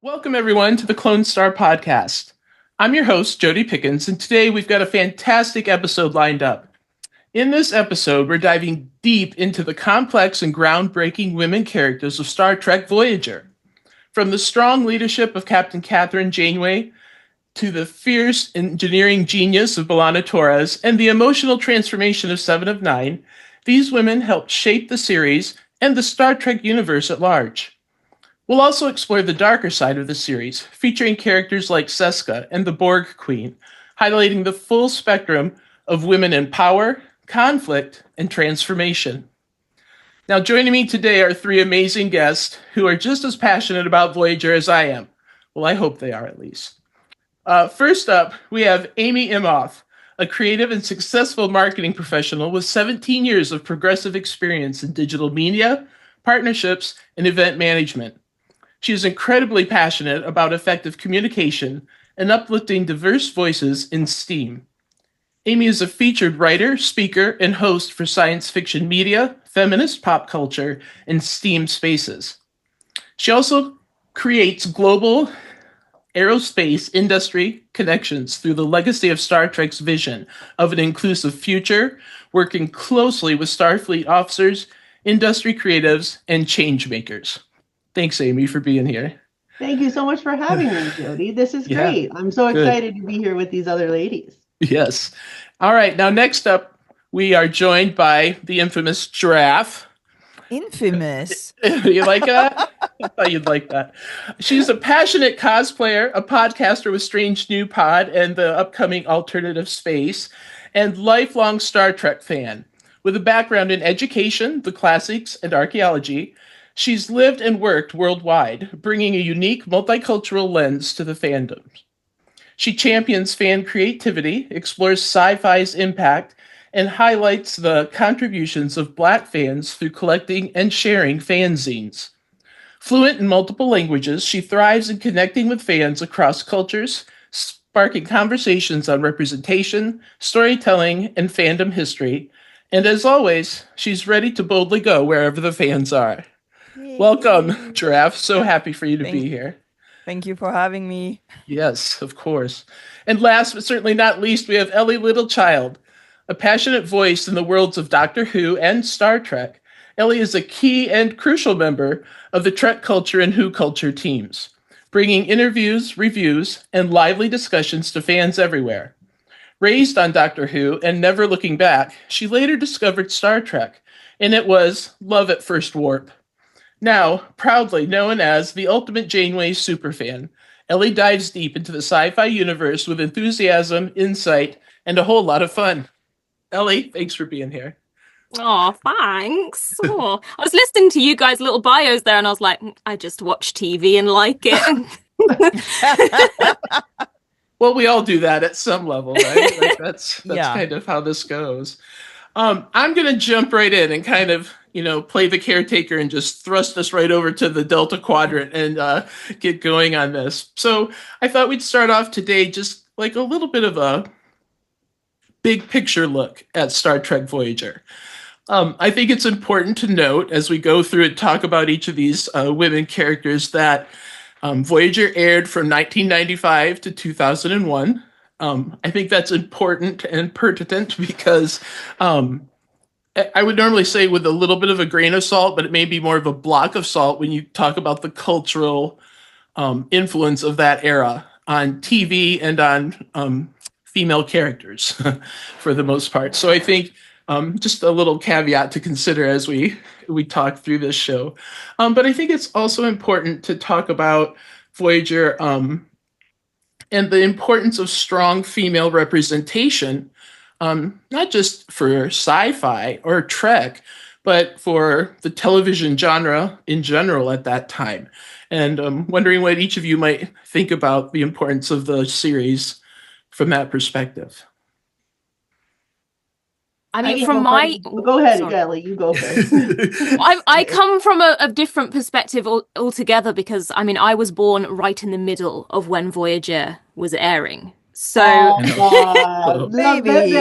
Welcome, everyone, to the Clonestar Podcast. I'm your host, Jodi Pickens, and today we've got a fantastic episode lined up. In this episode, we're diving deep into the complex and groundbreaking women characters of Star Trek Voyager. From the strong leadership of Captain Janeway to the fierce engineering genius of B'Elanna Torres and the emotional transformation of Seven of Nine, these women helped shape the series and the Star Trek universe at large. We'll also explore the darker side of the series, featuring characters like Seska and the Borg Queen, highlighting the full spectrum of women in power, conflict, and transformation. Now, joining me today are three amazing guests who are just as passionate about Voyager as I am. Well, I hope they are, at least. First up, we have Amy Imhoff, a creative and successful marketing professional with 17 years of progressive experience in digital media, partnerships, and event management. She is incredibly passionate about effective communication and uplifting diverse voices in STEAM. Amy is a featured writer, speaker, and host for science fiction media, feminist pop culture, and STEAM spaces. She also creates global aerospace industry connections through the legacy of Star Trek's vision of an inclusive future, working closely with Starfleet officers, industry creatives, and change makers. Thanks, Amy, for being here. Thank you so much for having me, Jodi. This is great. I'm so excited to be here with these other ladies. Yes. All right. Now, next up, we are joined by the infamous Giraffe. Infamous. You like that? I thought you'd like that. She's a passionate cosplayer, a podcaster with Strange New Pod and the upcoming Alternative Space, and lifelong Star Trek fan. With a background in education, the classics, and archaeology, she's lived and worked worldwide, bringing a unique multicultural lens to the fandoms. She champions fan creativity, explores sci-fi's impact, and highlights the contributions of Black fans through collecting and sharing fanzines. Fluent in multiple languages, she thrives in connecting with fans across cultures, sparking conversations on representation, storytelling, and fandom history. And as always, she's ready to boldly go wherever the fans are. Yay. Welcome, Giraffe. So happy for you to be here. Thank you for having me. Yes, of course. And last but certainly not least, we have Ellie Littlechild, a passionate voice in the worlds of Doctor Who and Star Trek. Ellie is a key and crucial member of the Trek culture and Who culture teams, bringing interviews, reviews, and lively discussions to fans everywhere. Raised on Doctor Who and never looking back, she later discovered Star Trek, and it was love at first warp. Now, proudly known as the ultimate Janeway superfan, Ellie dives deep into the sci-fi universe with enthusiasm, insight, and a whole lot of fun. Ellie, thanks for being here. Oh, thanks. Oh, I was listening to you guys' little bios there, and I was like, I just watch TV and like it. Well, we all do that at some level, right? Like that's kind of how this goes. I'm going to jump right in and kind of, play the caretaker and just thrust us right over to the Delta Quadrant and get going on this. So I thought we'd start off today just like a little bit of a big picture look at Star Trek Voyager. I think it's important to note as we go through and talk about each of these women characters that Voyager aired from 1995 to 2001. I think that's important and pertinent because I would normally say with a little bit of a grain of salt, but it may be more of a block of salt when you talk about the cultural influence of that era on TV and on female characters for the most part. So I think just a little caveat to consider as we talk through this show. But I think it's also important to talk about Voyager and the importance of strong female representation, not just for sci-fi or Trek, but for the television genre in general at that time. And I'm wondering what each of you might think about the importance of the series from that perspective. I mean, Go ahead, Ellie, you go first. I come from a different perspective altogether because, I mean, I was born right in the middle of when Voyager was airing. So love Baby.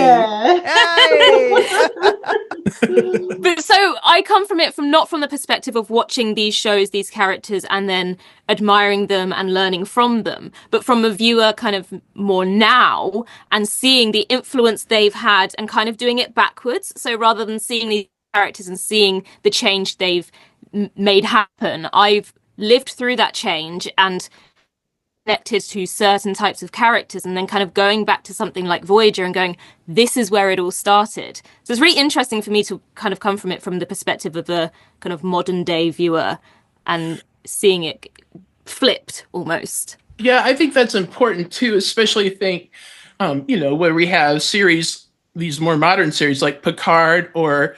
but so I come from it not from the perspective of watching these shows, these characters, and then admiring them and learning from them, but from a viewer kind of more now and seeing the influence they've had and kind of doing it backwards. So rather than seeing these characters and seeing the change they've made happen, I've lived through that change and connected to certain types of characters, and then kind of going back to something like Voyager and going, this is where it all started. So it's really interesting for me to kind of come from it from the perspective of a kind of modern day viewer and seeing it flipped almost. Yeah, I think that's important too, especially where we have series, these more modern series like Picard or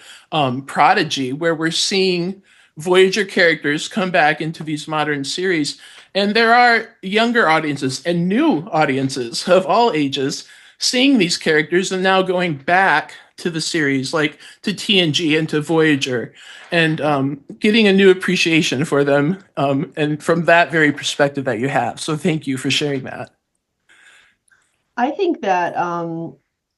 Prodigy, where we're seeing Voyager characters come back into these modern series. And there are younger audiences and new audiences of all ages seeing these characters and now going back to the series, like to TNG and to Voyager, and getting a new appreciation for them, and from that very perspective that you have. So thank you for sharing that. I think that,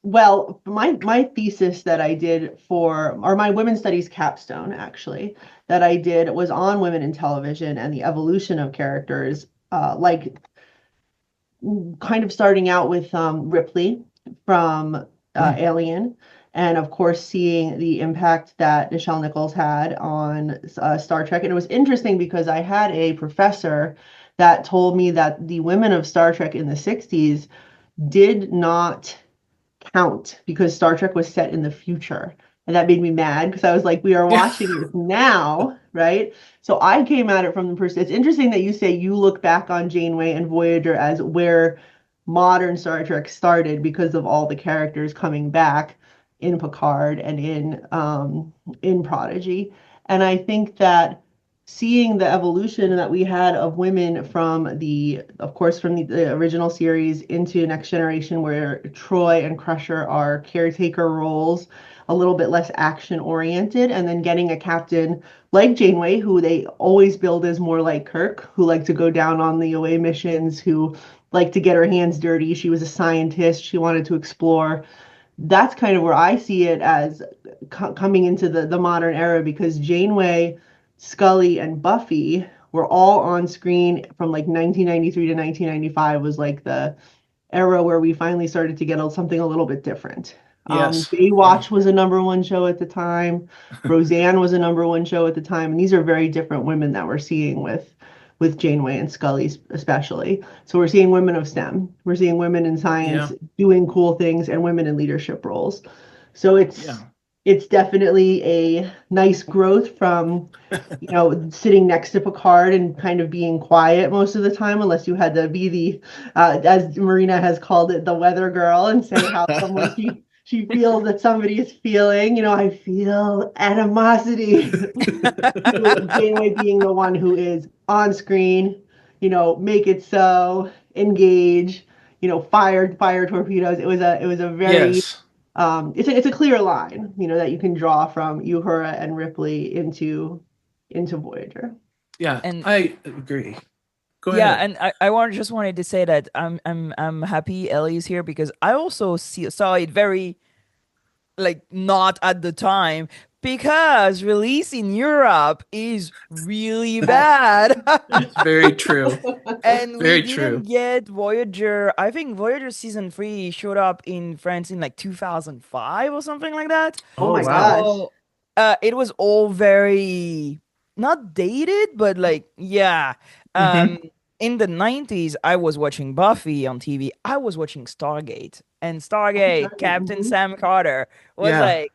well, my thesis that I did or my women's studies capstone, actually, that I did was on women in television and the evolution of characters, like kind of starting out with Ripley from Alien, and of course seeing the impact that Nichelle Nichols had on Star Trek. And it was interesting because I had a professor that told me that the women of Star Trek in the 60s did not count because Star Trek was set in the future. And that made me mad because I was like, we are watching it now, right? So I came at it from the perspective. It's interesting that you say you look back on Janeway and Voyager as where modern Star Trek started because of all the characters coming back in Picard and in Prodigy. And I think that seeing the evolution that we had of women from the original series into Next Generation, where Troy and Crusher are caretaker roles, a little bit less action oriented, and then getting a captain like Janeway, who they always build as more like Kirk, who liked to go down on the away missions, who liked to get her hands dirty. She was a scientist. She wanted to explore. That's kind of where I see it as coming into the modern era, because Janeway, Scully, and Buffy were all on screen from like 1993 to 1995 was like the era where we finally started to get something a little bit different. Yes. Baywatch was a #1 show at the time. Roseanne was a #1 show at the time. And these are very different women that we're seeing with Janeway and Scully especially. So we're seeing women of STEM. We're seeing women in science doing cool things and women in leadership roles. So it's definitely a nice growth from, sitting next to Picard and kind of being quiet most of the time, unless you had to be the, as Marina has called it, the weather girl, and say how someone she feels that somebody is feeling. I feel animosity. Janeway being the one who is on screen, make it so, engage, fire torpedoes. It was a very it's a clear line, that you can draw from Uhura and Ripley into Voyager. Yeah, and I agree. Go ahead. Yeah, and I wanted to say that I'm happy Ellie is here, because I also saw it very, like, not at the time, because release in Europe is really bad. It's very true. And we didn't get Voyager. I think Voyager season 3 showed up in France in like 2005 or something like that. Oh my gosh. It was all very not dated, but like, yeah. In the 90s, I was watching Buffy on TV. I was watching Stargate. And Stargate, Captain Sam Carter was like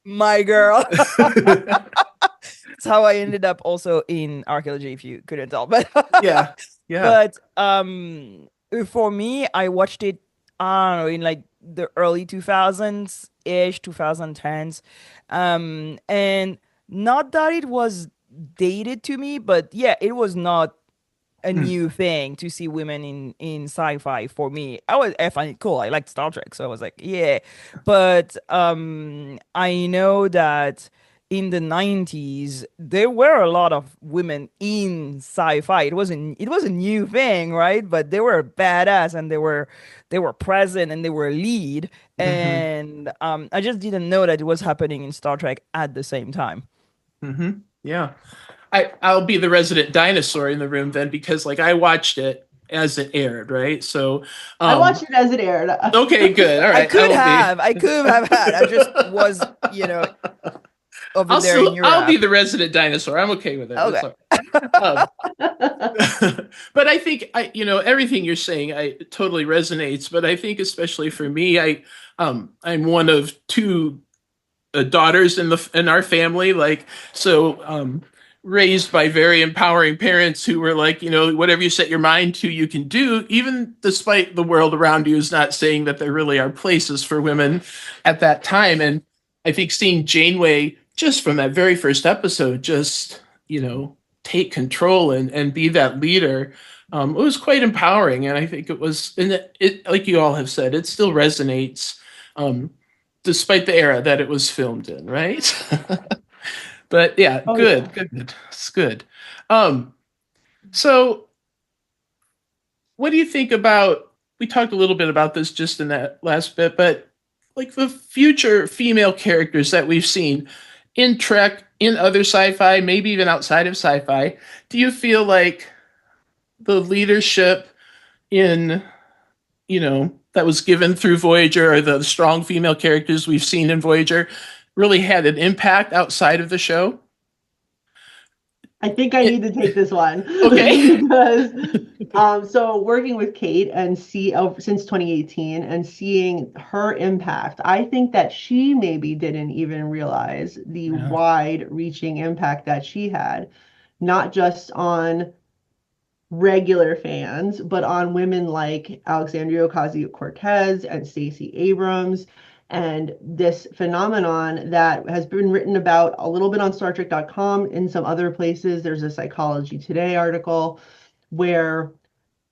my girl. That's how I ended up also in archaeology, if you couldn't tell. But yeah. But for me, I watched it, I don't know, in like the early 2000s-ish, 2010s. And not that it was dated to me, but yeah, it was not a new thing to see women in sci-fi for me. I find it cool. I liked Star Trek, so I was like, yeah. But I know that in the 90s, there were a lot of women in sci-fi. It was a new thing, right? But they were badass, and they were present, and they were lead. And I just didn't know that it was happening in Star Trek at the same time. Yeah. I'll be the resident dinosaur in the room then, because like I watched it as it aired, right? So I watched it as it aired. Okay, good. All right. I could have had. I just was, over there in Europe. I'll be the resident dinosaur. I'm okay with it. Okay. But I think everything you're saying totally resonates. But I think especially for me, I'm one of two daughters in our family, raised by very empowering parents who were like, whatever you set your mind to, you can do, even despite the world around you is not saying that there really are places for women at that time. And I think seeing Janeway just from that very first episode, just, take control and be that leader, it was quite empowering. And I think it was, like you all have said, it still resonates, despite the era that it was filmed in, right? But yeah, good. It's good. So what do you think about, we talked a little bit about this just in that last bit, but like the future female characters that we've seen in Trek, in other sci-fi, maybe even outside of sci-fi, do you feel like the leadership that was given through Voyager, or the strong female characters we've seen in Voyager, really had an impact outside of the show? I think I need to take this one. Okay. Because so working with Kate and since 2018 and seeing her impact, I think that she maybe didn't even realize the wide-reaching impact that she had, not just on regular fans, but on women like Alexandria Ocasio-Cortez and Stacey Abrams, and this phenomenon that has been written about a little bit on StarTrek.com. In some other places, there's a Psychology Today article where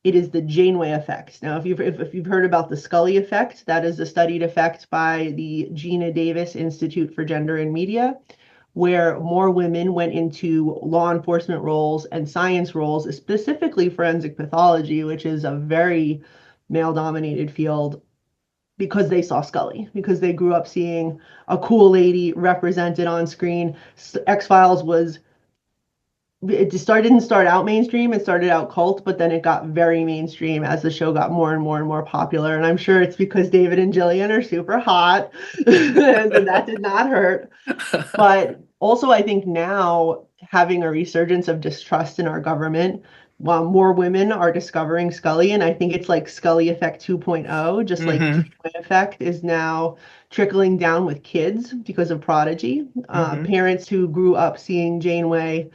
it is the Janeway effect. Now, if you've heard about the Scully effect, that is a studied effect by the Gina Davis Institute for Gender and Media, where more women went into law enforcement roles and science roles, specifically forensic pathology, which is a very male-dominated field, because they saw Scully, because they grew up seeing a cool lady represented on screen. X-Files didn't start out mainstream, it started out cult, but then it got very mainstream as the show got more and more and more popular. And I'm sure it's because David and Jillian are super hot, and that did not hurt. But also, I think now, having a resurgence of distrust in our government, while more women are discovering Scully, and I think it's like Scully effect 2.0, just like Janeway effect is now trickling down with kids because of Prodigy. Parents who grew up seeing Janeway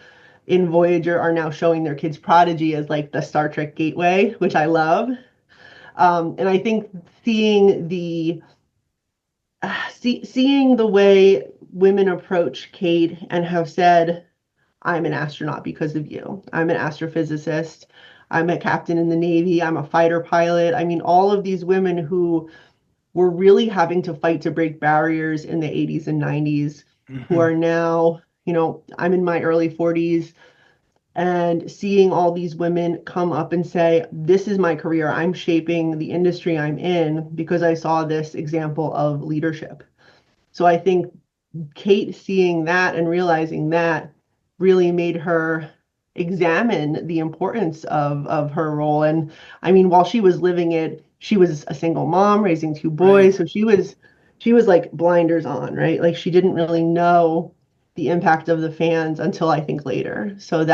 in Voyager are now showing their kids Prodigy as like the Star Trek gateway, which I love. And I think seeing the way women approach Kate and have said, I'm an astronaut because of you. I'm an astrophysicist. I'm a captain in the Navy. I'm a fighter pilot. I mean, all of these women who were really having to fight to break barriers in the 80s and 90s, who are now, I'm in my early 40s, and seeing all these women come up and say, this is my career. I'm shaping the industry I'm in because I saw this example of leadership. So I think Kate seeing that and realizing that really made her examine the importance of her role. And I mean, while she was living it, she was a single mom raising two boys. Right. So she was like blinders on, right? Like she didn't really know the impact of the fans until I think later. So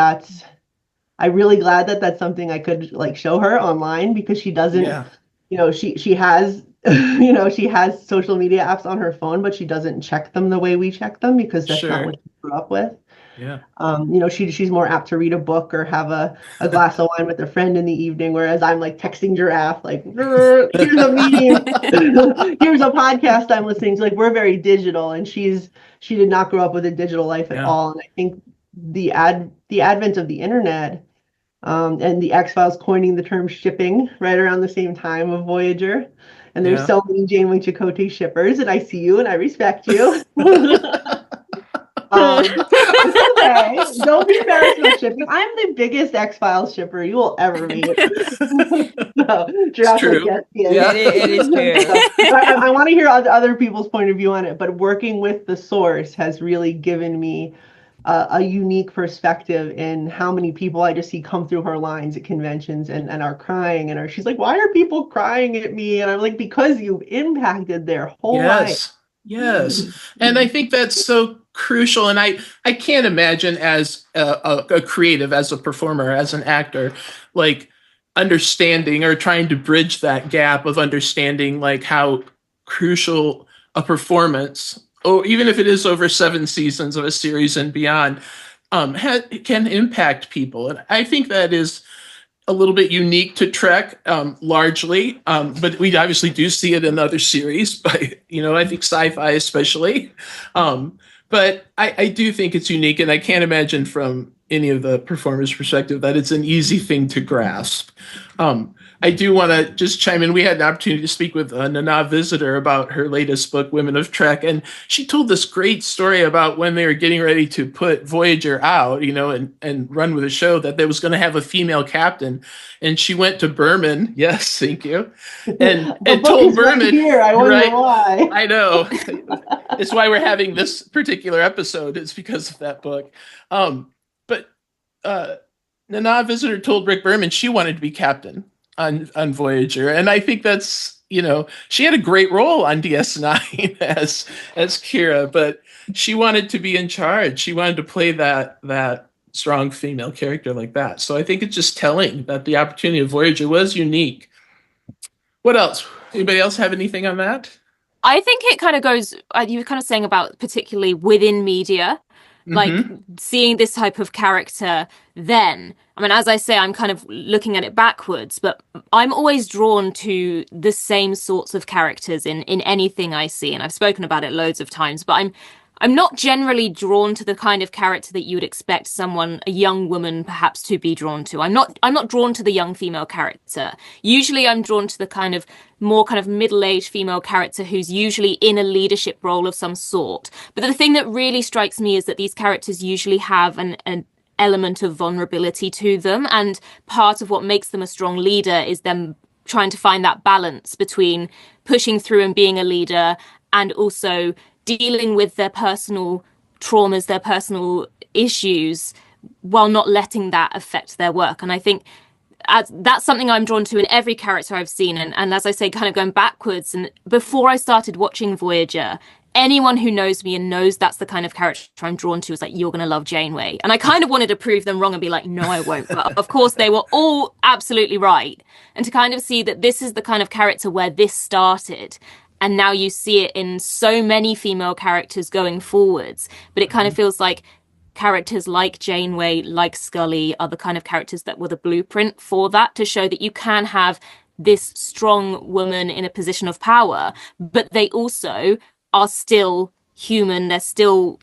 I'm really glad that that's something I could like show her online, because she doesn't, she has, she has social media apps on her phone, but she doesn't check them the way we check them, because that's not what she grew up with. Yeah. She's more apt to read a book or have a glass of wine with a friend in the evening, whereas I'm like texting Giraffe, like, here's a meeting, here's a podcast I'm listening to. Like, we're very digital, and she did not grow up with a digital life at all. And I think the advent of the internet, and the X-Files coining the term shipping right around the same time of Voyager. And there's so many Janeway Chakotay shippers, and I see you and I respect you. It's okay. Don't be embarrassed about shipping. I'm the biggest X-Files shipper you will ever meet. So, It's true. Yeah. It is true. I want to hear other people's point of view on it, but working with the source has really given me a unique perspective in how many people I just see come through her lines at conventions and are crying she's like, why are people crying at me? And I'm like, because you've impacted their whole life. Yes. And I think that's so crucial. And I can't imagine as a creative, as a performer, as an actor, like understanding or trying to bridge that gap of understanding like how crucial a performance, or even if it is over 7 seasons of a series and beyond, can impact people. And I think that is a little bit unique to Trek, largely, but we obviously do see it in other series, but I think Sci-Fi especially. But I do think it's unique, and I can't imagine from any of the performers' perspective that it's an easy thing to grasp. I do want to just chime in. We had an opportunity to speak with Nana Visitor about her latest book, Women of Trek, and she told this great story about when they were getting ready to put Voyager out, and run with the show, that they was going to have a female captain, and she went to Berman. Yes, thank you, and told Berman. Right here. I wonder why. I know. It's why we're having this particular episode. It's because of that book. But Nana Visitor told Rick Berman she wanted to be captain on Voyager, and I think that's she had a great role on DS9 as Kira, but she wanted to be in charge. She wanted to play that strong female character like that. So I think it's just telling that the opportunity of Voyager was unique. What else? Anybody else have anything on that? I think it kind of goes. You were kind of saying about particularly within media. Like seeing this type of character then. I mean, as I say, I'm kind of looking at it backwards, but I'm always drawn to the same sorts of characters in anything I see. And I've spoken about it loads of times, but I'm not generally drawn to the kind of character that you would expect a young woman perhaps to be drawn to. I'm not drawn to the young female character. Usually I'm drawn to the more middle-aged female character who's usually in a leadership role of some sort. But the thing that really strikes me is that these characters usually have an element of vulnerability to them. And part of what makes them a strong leader is them trying to find that balance between pushing through and being a leader and also dealing with their personal traumas, their personal issues, while not letting that affect their work. And I think that's something I'm drawn to in every character I've seen. And as I say, kind of going backwards, and before I started watching Voyager, anyone who knows me and knows that's the kind of character I'm drawn to is like, you're going to love Janeway. And I kind of wanted to prove them wrong and be like, no, I won't. But of course, they were all absolutely right. And to kind of see that this is the kind of character where this started. And now you see it in so many female characters going forwards. But it kind of feels like characters like Janeway, like Scully, are the kind of characters that were the blueprint for that, to show that you can have this strong woman in a position of power, but they also are still human. They're still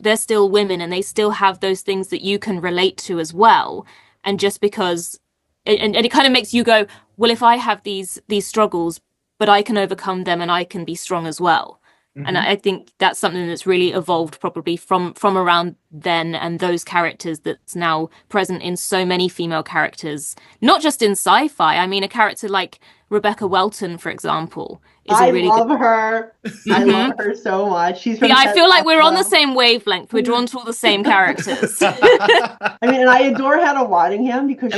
women, and they still have those things that you can relate to as well. And just because, and it kind of makes you go, well, if I have these struggles, but I can overcome them and I can be strong as well. And I think that's something that's really evolved probably from around then, and those characters that's now present in so many female characters, not just in sci-fi. I mean, a character like Rebecca Welton, for example, is a really love her. I love her so much. She's from I feel like we're on the same wavelength. We're drawn to all the same characters. I mean, and I adore Hannah Waddingham because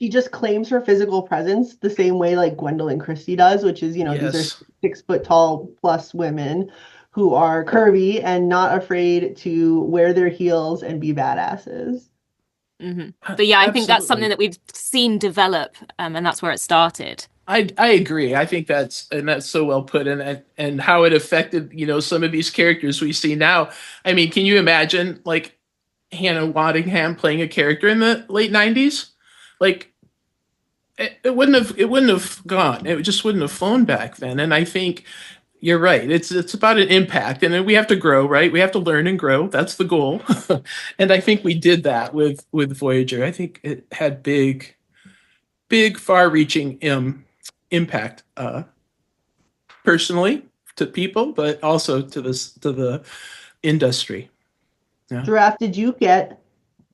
she just claims her physical presence the same way like Gwendolyn Christie does, which is, these are 6 foot tall plus women who are curvy and not afraid to wear their heels and be badasses. But yeah, I think that's something that we've seen develop, and that's where it started. I agree. I think that's so well put, and how it affected, some of these characters we see now. I mean, can you imagine like Hannah Waddingham playing a character in the late 90s? Like, it wouldn't have gone. It just wouldn't have flown back then. And I think you're right. It's about an impact, and then we have to grow, right? We have to learn and grow. That's the goal. And I think we did that with Voyager. I think it had big, far-reaching impact, personally to people, but also to the industry. Giraffe, did you get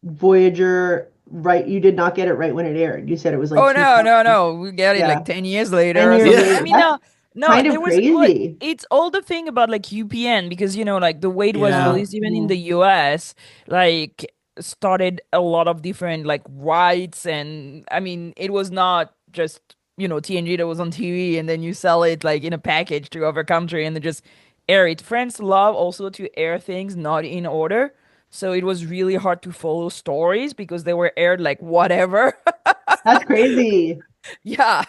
Voyager right? You did not get it right when it aired. You said it was like Oh no, 2000. no, no! We get it Yeah. like 10 years later 10 or years something. later. I mean, That's no, kind of there was like, crazy. it's all the thing about like UPN because like the way it was Yeah. released even in the US, like started a lot of different like rights, and I mean, it was not just TNG that was on TV and then you sell it like in a package to other country and then just air it. France love also to air things not in order. So it was really hard to follow stories because they were aired like whatever. That's crazy. Yeah.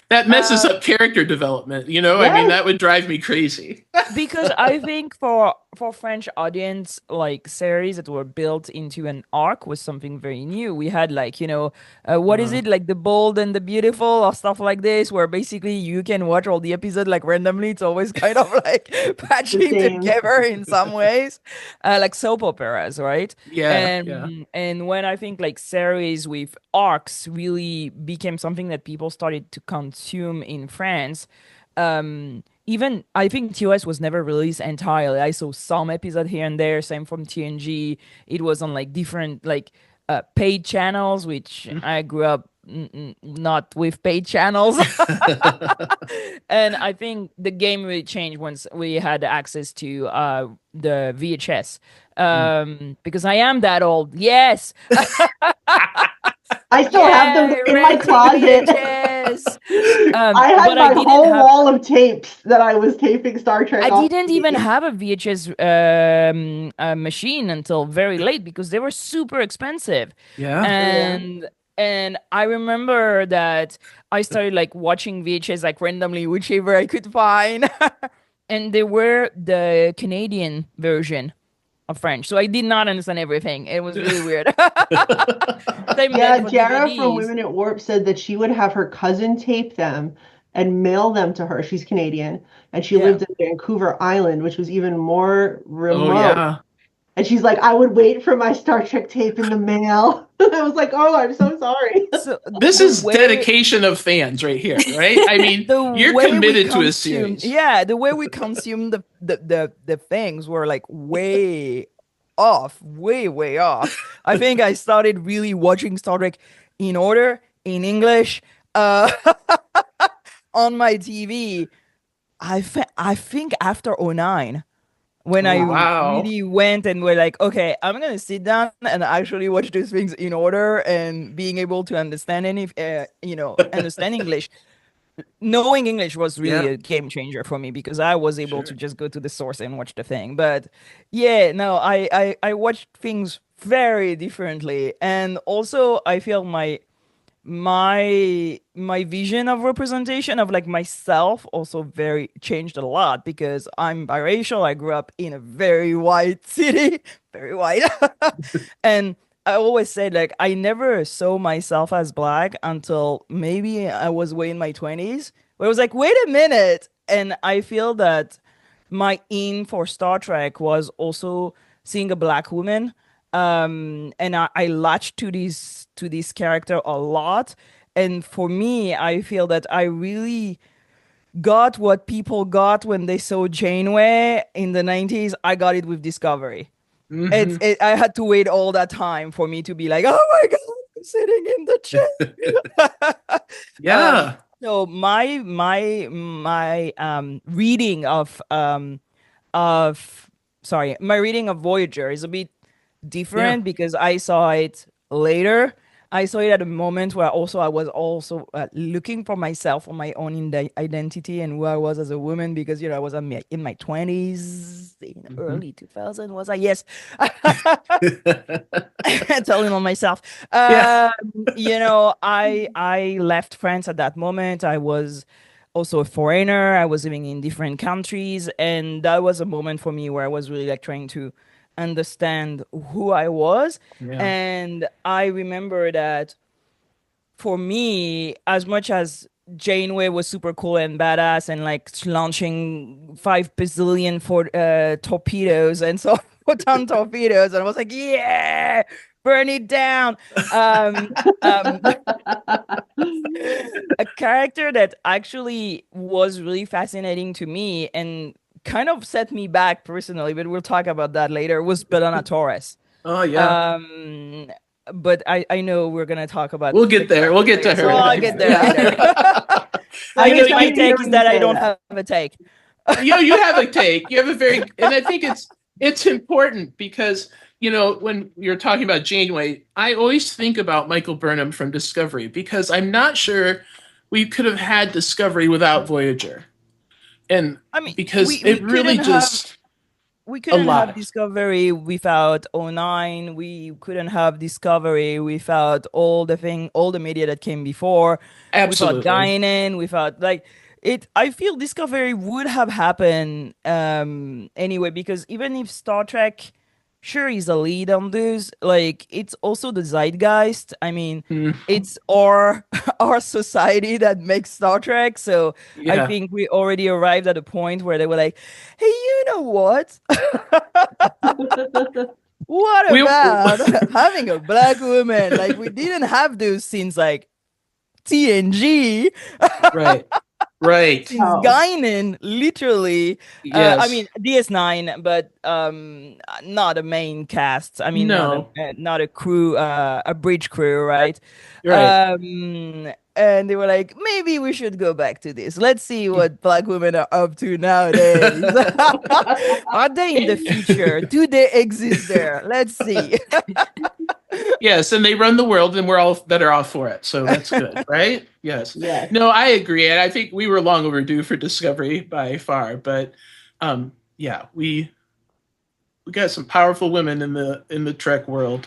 That messes up character development, I mean, Yes. that would drive me crazy. Because I think for French audience, like series that were built into an arc was something very new. We had like what is it, like The Bold and the Beautiful or stuff like this, where basically you can watch all the episodes like randomly. It's always kind of like patching same. together in some ways, like soap operas, right? Yeah, yeah. And when I think like series with arcs really became something that people started to consume in France. Even I think TOS was never released entirely. I saw some episode here and there. Same from TNG. It was on like different like paid channels, which I grew up not with paid channels. And I think the game really changed once we had access to the VHS. Because I am that old. Yes. I still have them in my rent closet. VHS. I had but my didn't whole have- wall of tapes that I was taping Star Trek. I off didn't even TV. have a VHS machine until very late because they were super expensive. Yeah. And I remember that I started like watching VHS like randomly, whichever I could find. And they were the Canadian version of French. So I did not understand everything. It was really weird. Same Yeah, then for Jara from DVDs. Women at Warp said that she would have her cousin tape them and mail them to her. She's Canadian, and she Yeah. lived in Vancouver Island, which was even more remote. Oh, yeah. And she's like, I would wait for my Star Trek tape in the mail. I was like, oh, I'm so sorry. So This the is way- dedication of fans right here, right? I mean, the you're way we committed to a consume- series. Yeah, the way we consume the things were like way off, way off. I think I started really watching Star Trek in order, in English, on my TV. I think after 2009. When I Wow. really went and were like, okay, I'm gonna sit down and actually watch these things in order and being able to understand understand English. Knowing English was really Yeah. a game changer for me because I was able to Sure. just go to the source and watch the thing. But yeah, no, I watched things very differently, and also I feel my vision of representation of like myself also very changed a lot because I'm biracial. I grew up in a very white city, very white. And I always said like I never saw myself as black until maybe I was way in my 20s, where I was like, wait a minute. And I feel that my in for Star Trek was also seeing a black woman. And I latched to this character a lot. And for me, I feel that I really got what people got when they saw Janeway in the 90s. I got it with Discovery. Mhm. I had to wait all that time for me to be like, oh my god, I'm sitting in the chair. Yeah. So my reading my reading of Voyager is a bit different because I saw it later. I saw it at a moment where I was also looking for myself, for my own identity and who I was as a woman, because I was in my 20s, in early 2000 was I? Yes. Telling on myself. Yeah. I left France at that moment. I was also a foreigner. I was living in different countries, and that was a moment for me where I was really like trying to understand who I was. Yeah. And I remember that for me, as much as Janeway was super cool and badass and like launching 5 bazillion for torpedoes and so ton torpedoes, and I was like, yeah, burn it down. A character that actually was really fascinating to me and kind of set me back personally, but we'll talk about that later, was Belana Torres. Oh yeah. But I know we're gonna talk about. We'll get there. We'll get to her. So I'll get there later. I So know my take is that I don't have a take. You have a take. You have a very, and I think it's important because when you're talking about Janeway, I always think about Michael Burnham from Discovery because I'm not sure we could have had Discovery without Voyager, and I mean, because it really just. We couldn't have Discovery without '09. We couldn't have Discovery without all the media that came before. Absolutely. Without Guinan, without it. I feel Discovery would have happened anyway, because even if Star Trek, sure, is a lead on this, it's also the zeitgeist. I mean, it's our society that makes Star Trek. So I think we already arrived at a point where they were like, hey, you know what? What about having a black woman? We didn't have those since TNG. Right. Since Guinan, literally. Yes. I mean, DS9, but not a main cast. I mean, no. not a crew, a bridge crew, right? Right. And they were like, maybe we should go back to this. Let's see what black women are up to nowadays. Are they in the future? Do they exist there? Let's see. Yes, and they run the world, and we're all better off for it. So that's good, right? Yes. No, I agree, and I think we were long overdue for Discovery by far. But we got some powerful women in the Trek world.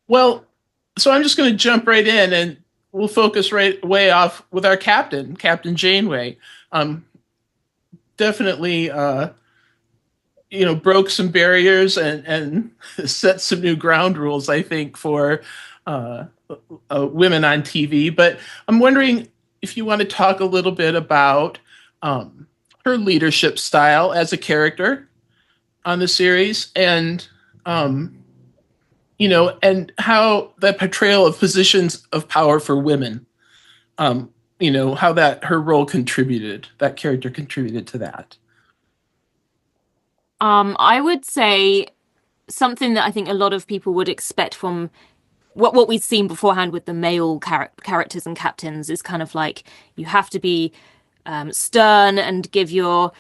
Well, so I'm just going to jump right in, and we'll focus right way off with our captain, Captain Janeway. Definitely. Broke some barriers and set some new ground rules, I think, for women on TV. But I'm wondering if you want to talk a little bit about her leadership style as a character on the series, and and how the portrayal of positions of power for women, how that her role that character contributed to that. I would say something that I think a lot of people would expect from what we've seen beforehand with the male characters and captains is kind of like you have to be stern and give your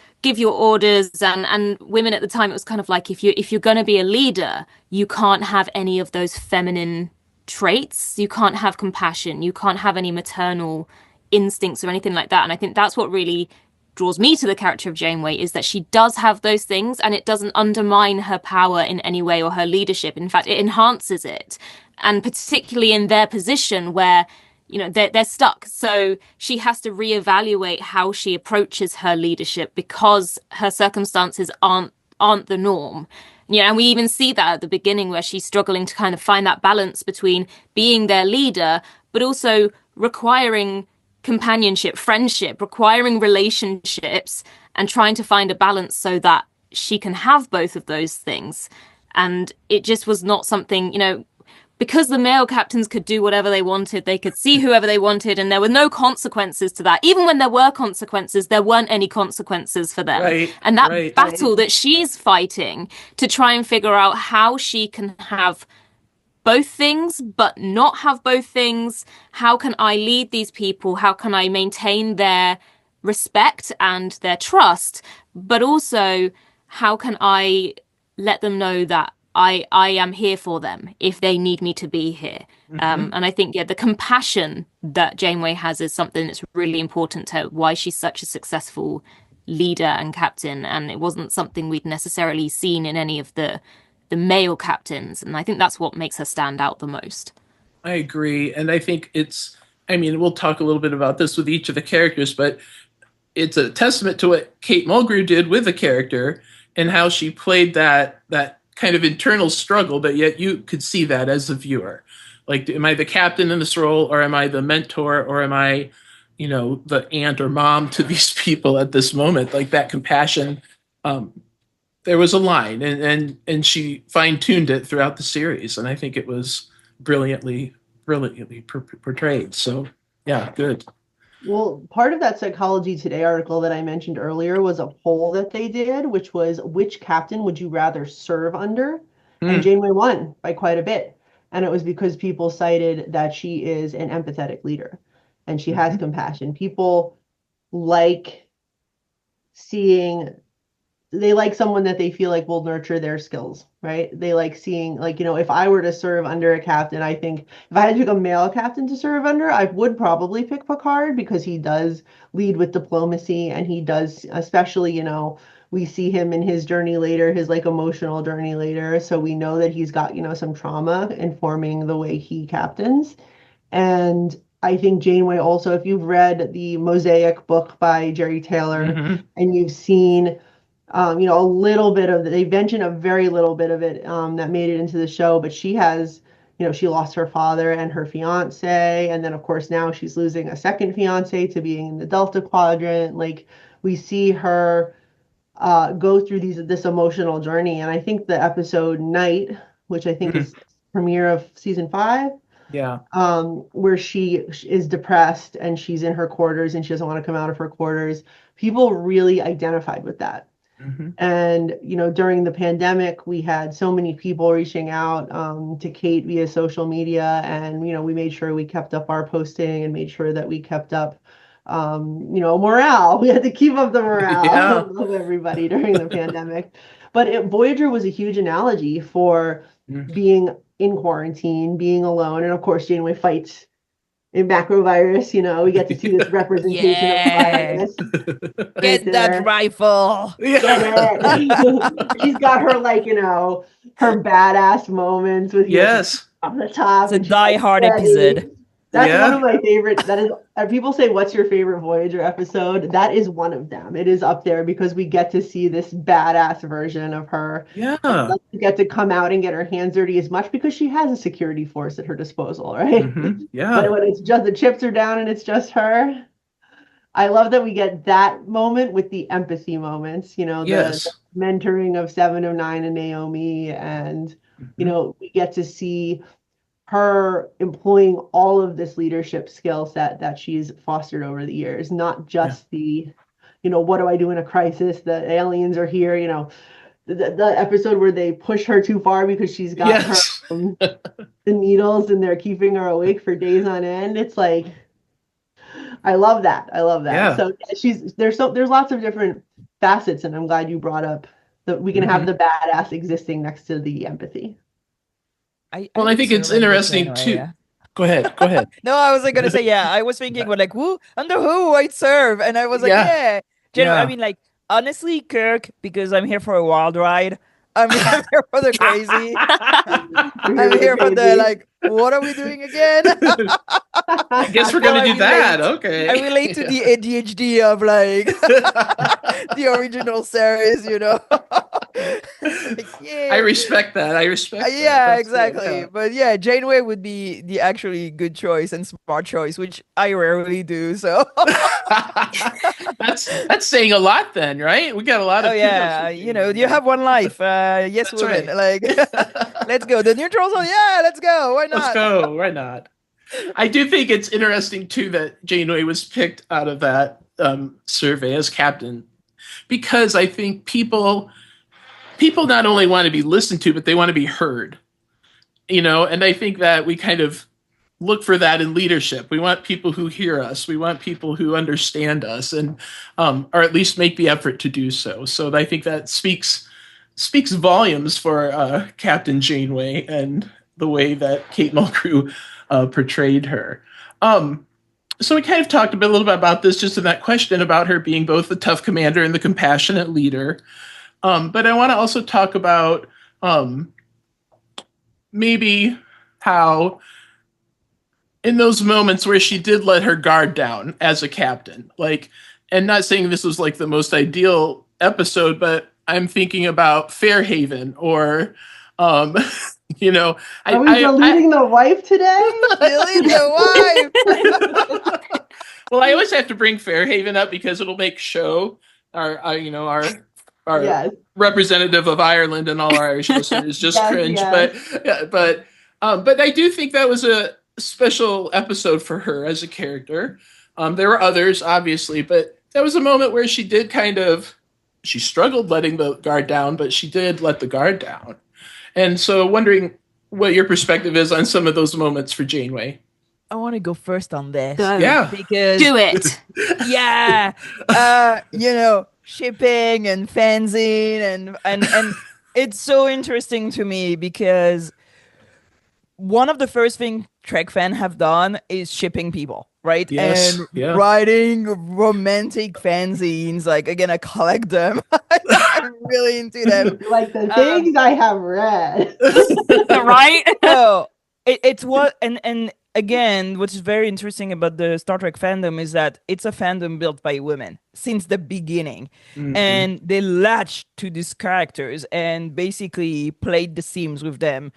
orders, and women at the time, it was kind of like if you're going to be a leader, you can't have any of those feminine traits. You can't have compassion. You can't have any maternal instincts or anything like that. And I think that's what really draws me to the character of Janeway, is that she does have those things, and it doesn't undermine her power in any way or her leadership. In fact, it enhances it. And particularly in their position where, they're stuck. So she has to reevaluate how she approaches her leadership because her circumstances aren't the norm. And we even see that at the beginning where she's struggling to kind of find that balance between being their leader, but also requiring companionship, friendship, requiring relationships, and trying to find a balance so that she can have both of those things. And it just was not something, because the male captains could do whatever they wanted, they could see whoever they wanted, and there were no consequences to that. Even when there were consequences, there weren't any consequences for them. And that battle that she's fighting to try and figure out how she can have both things, but not have both things. How can I lead these people? How can I maintain their respect and their trust? But also, how can I let them know that I am here for them if they need me to be here? And I think, the compassion that Janeway has is something that's really important to why she's such a successful leader and captain. And it wasn't something we'd necessarily seen in any of the male captains, and I think that's what makes her stand out the most. I agree, and I think we'll talk a little bit about this with each of the characters, but it's a testament to what Kate Mulgrew did with the character and how she played that kind of internal struggle, but yet you could see that as a viewer. Like, am I the captain in this role, or am I the mentor, or am I, the aunt or mom to these people at this moment? Like, that compassion, there was a line, and she fine-tuned it throughout the series, and I think it was brilliantly portrayed. So, yeah, good. Well, part of that Psychology Today article that I mentioned earlier was a poll that they did, which was which captain would you rather serve under? And Mm, Janeway won by quite a bit. And it was because people cited that she is an empathetic leader and she has mhm. compassion. People like seeing they like someone that they feel like will nurture their skills, right? They like seeing, like, if I were to serve under a captain, I think if I had to pick a male captain to serve under, I would probably pick Picard because he does lead with diplomacy and he does, especially, we see him in his journey later, his like emotional journey later. So we know that he's got, some trauma informing the way he captains. And I think Janeway also, if you've read the Mosaic book by Jerry Taylor Mhm. and you've seen a little bit of they mention a very little bit of it that made it into the show, but she has, she lost her father and her fiance, and then of course now she's losing a second fiance to being in the Delta Quadrant. Like we see her go through this emotional journey, and I think the episode Night, which I think Mm, is premiere of season 5, yeah. where she is depressed and she's in her quarters and she doesn't want to come out of her quarters. People really identified with that. Mhm. And, during the pandemic, we had so many people reaching out to Kate via social media. And, we made sure we kept up our posting and made sure that we kept up, morale. We had to keep up the Yeah. morale of everybody during the pandemic. But Voyager was a huge analogy for Mm. being in quarantine, being alone. And of course, Janeway fights in macrovirus, we get to see this representation of Yeah. virus right Get that there. rifle. Get it. She's got her like, her badass moments with Yes. off the top. It's a And she's like, die-hard ready. episode. That's one Yeah. of my favorite. That is, people say, what's your favorite Voyager episode? That is one of them. It is up there because we get to see this badass version of her. Yeah. And get to come out and get her hands dirty as much because she has a security force at her disposal, right? Yeah. But when it's just the chips are down and it's just her, I love that we get that moment with the empathy moments, the Yes. mentoring of Seven of Nine and Naomi, and Mhm. we get to see her employing all of this leadership skill set that she's fostered over the years, not Yeah. just what do I do in a crisis? The aliens are here, the episode where they push her too far because she's got her Yes. the needles and they're keeping her awake for days on end. It's like I love that. I love that. Yeah. So there's lots of different facets, and I'm glad you brought up that we can have Mhm. the badass existing next to the empathy. Well, I would think it's serve under interesting Janeway, too. yeah. Go ahead. Go ahead. No, I was like gonna say, yeah. I was thinking, well, like, who under who I'd serve, and I was like, Yeah. yeah, Janeway. I mean, like, honestly, Kirk, because I'm here for a wild ride. I'm here for the crazy. I'm here for the like. What are we doing again? I guess we're gonna I do that. relate- Okay. I relate to the ADHD of like the original series, Like, yeah. I respect that. I respect that. Yeah, That's exactly. yeah. But yeah, Janeway would be the actually good choice and smart choice, which I rarely do. So That's saying a lot then, right? We got a lot of oh yeah, you have one life. Yes, That's women. right. Like, let's go. The neutrals. Oh yeah, let's go. Why not? Let's go. Why not? I do think it's interesting too that Janeway was picked out of that survey as captain because I think people not only want to be listened to, but they want to be heard. And I think that we kind of look for that in leadership. We want people who hear us. We want people who understand us, and or at least make the effort to do so. So I think that speaks volumes for Captain Janeway and the way that Kate Mulgrew portrayed her. So we kind of talked a little bit about this just in that question about her being both the tough commander and the compassionate leader. But I want to also talk about maybe how in those moments where she did let her guard down as a captain, like, and not saying this was like the most ideal episode, but I'm thinking about Fairhaven or, Are we deleting the wife today? Delete the wife. Well, I always have to bring Fairhaven up because it'll make show our Yes. representative of Ireland and all our Irish listeners just Yes, cringe. yes. But I do think that was a special episode for her as a character. There were others, obviously, but that was a moment where she struggled letting the guard down, but she did let the guard down. And so wondering what your perspective is on some of those moments for Janeway. I want to go first on this. Go. Yeah. Because Do it. yeah, shipping and fanzine and it's so interesting to me because one of the first thing Trek fans have done is shipping people, right? Yes, And yeah. writing romantic fanzines. Like, again, I collect them. I'm really into them. Like the things I have read. Right? So it's what and again, what's very interesting about the Star Trek fandom is that it's a fandom built by women since the beginning. And they latched to these characters and basically played the seams with them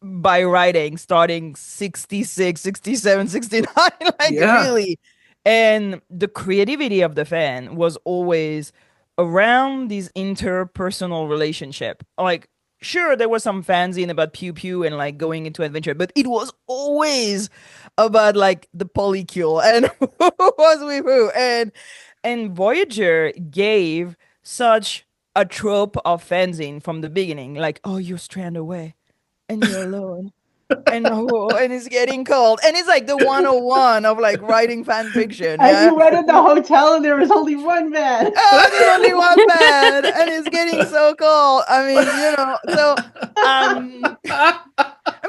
by writing starting 66, 67, 69. Like, Yeah. really. And the creativity of the fan was always around this interpersonal relationship. Like, sure, there was some fanzine about pew pew and like going into adventure, but it was always about like the polycule and who was with who. And Voyager gave such a trope of fanzine from the beginning, like, oh, you're stranded away and you're alone. And it's getting cold. And it's like the 101 of like writing fan fiction. And you went in the hotel and there was only one man. Oh, there's only one man, and it's getting so cold. I mean, so I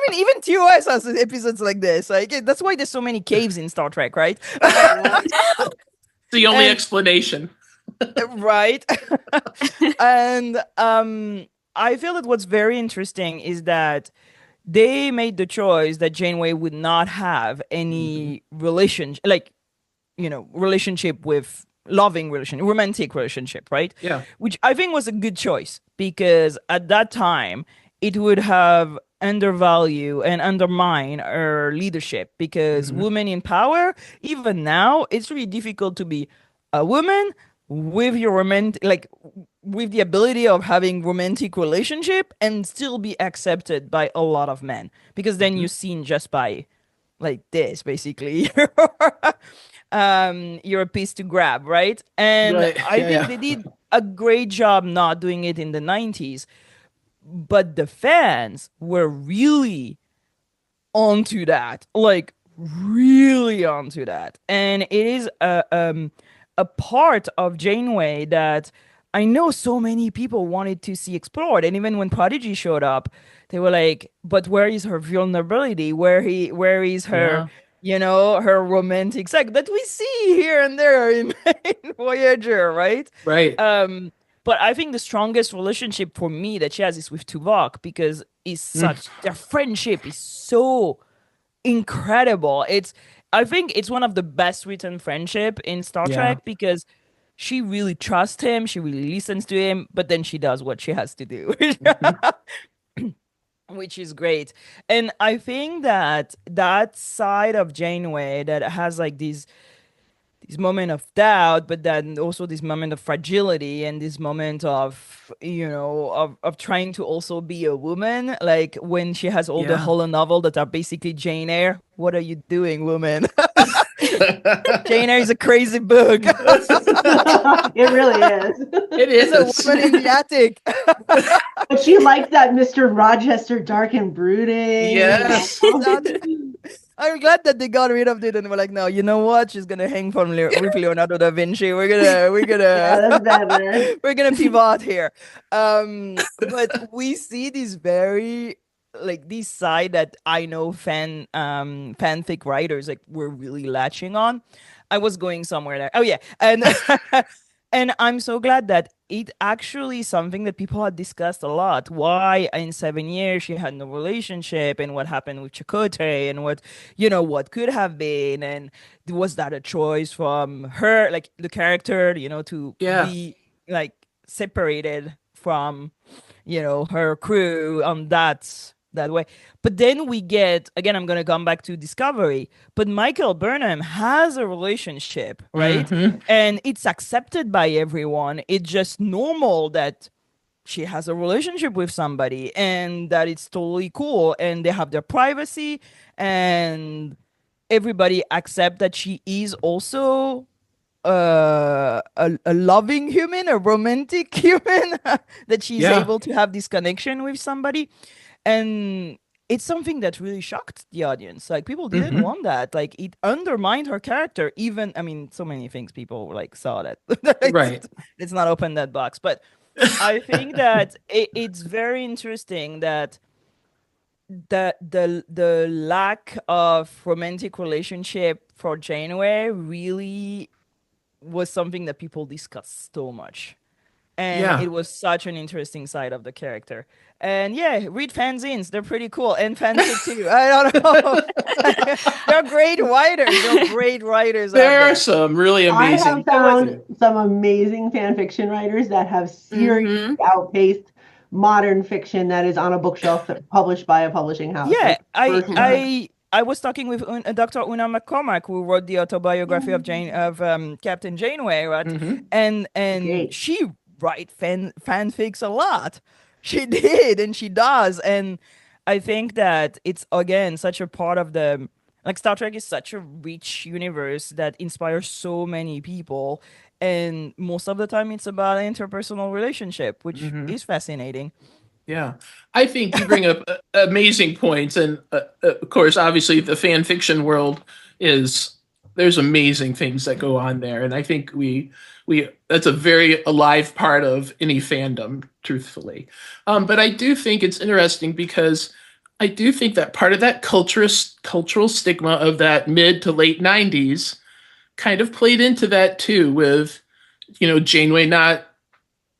mean, even TOS has episodes like this. Like, that's why there's so many caves in Star Trek, right? The only explanation. Right. And I feel that what's very interesting is that they made the choice that Janeway would not have any relationship with romantic relationship, right? Yeah. Which I think was a good choice because at that time it would have undervalue and undermine her leadership because women in power, even now, it's really difficult to be a woman with your with the ability of having romantic relationship and still be accepted by a lot of men, because then you're seen just by like this, basically. You're a piece to grab, right? And Right. I think they did a great job not doing it in the 90s, but the fans were really onto that, like really onto that. And it is a part of Janeway that I know so many people wanted to see explored. And even when Prodigy showed up, they were like, but where is her vulnerability? Where is her, her romantic side that we see here and there in Voyager, right? Right. But I think the strongest relationship for me that she has is with Tuvok, because their friendship is so incredible. I think it's one of the best written friendship in Star Trek because she really trusts him, she really listens to him, but then she does what she has to do, which is great. And I think that side of Janeway that has like this moment of doubt, but then also this moment of fragility and this moment of of trying to also be a woman, like when she has all the holo novel that are basically Jane Eyre. What are you doing, woman? Jane Eyre is a crazy book. It really is. It is a woman in the attic. But she liked that Mr. Rochester dark and brooding. Yes. I'm glad that they got rid of it and were like, no, you know what? She's gonna hang from with Leonardo da Vinci. We're gonna that's better. We're gonna pivot here. But we see this very this side that I know fanfic writers were really latching on. I was going somewhere there. Oh yeah, and and I'm so glad that it actually something that people had discussed a lot. Why in 7 years she had no relationship, and what happened with Chakotay, and what could have been, and was that a choice from her, like the character, to be separated from her crew on that way. But then we get, again, I'm going to come back to Discovery, but Michael Burnham has a relationship, right? And it's accepted by everyone. It's just normal that she has a relationship with somebody and that it's totally cool, and they have their privacy, and everybody accept that she is also a loving human, a romantic human, that she's able to have this connection with somebody. And it's something that really shocked the audience. Like, people didn't want that. Like, it undermined her character. Even, I mean, so many things people like saw that. Right. Let's not open that box. But I think that it's very interesting that the lack of romantic relationship for Janeway really was something that people discussed so much. And it was such an interesting side of the character. And read fanzines. They're pretty cool. And fanfic too. I don't know. They're great writers. There are some really amazing. I have found some amazing fan fiction writers that have seriously outpaced modern fiction that is on a bookshelf published by a publishing house. Yeah, I was talking with Dr. Una McCormack, who wrote the autobiography of Captain Janeway, right? And she write fanfics a lot. She did, and she does. And I think that it's, again, such a part of the, like, Star Trek is such a rich universe that inspires so many people. And most of the time it's about an interpersonal relationship, which is fascinating. Yeah, I think you bring up amazing points. And of course, obviously, the fan fiction world there's amazing things that go on there. And I think that's a very alive part of any fandom, truthfully. But I do think it's interesting because I do think that part of that cultural stigma of that mid to late 90s kind of played into that too, with, Janeway not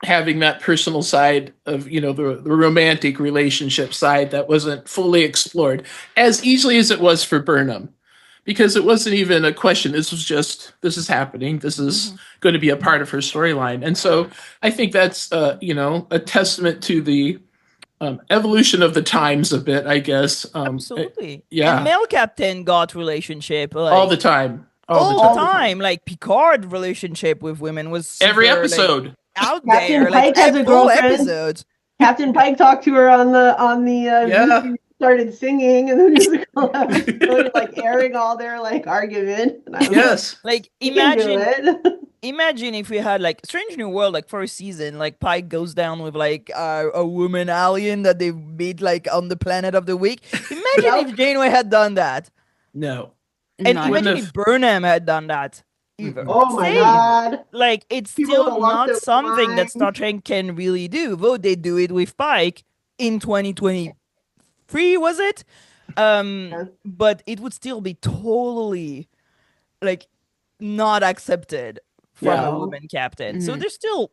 having that personal side of, the romantic relationship side that wasn't fully explored as easily as it was for Burnham. Because it wasn't even a question. This was just, this is happening. This is going to be a part of her storyline. And so I think that's, a testament to the evolution of the times a bit, I guess. Absolutely. Yeah. And male captain got relationship. Like, all the time. All the time. Like, Picard relationship with women was super, every episode. Like, out Captain there. Pike like, has a girlfriend. Episodes. Captain Pike talked to her on the started singing in the musical episode, like airing all their like argument. Yes. Like, imagine if we had like Strange New World, like, for a season, like Pike goes down with like a woman alien that they meet like on the planet of the week. Imagine if Janeway had done that. No. And imagine if Burnham had done that. Either. Oh my god. Like, it's still not something that Star Trek can really do, though they do it with Pike in 2023, was it? But it would still be totally like not accepted from a woman captain. So there's still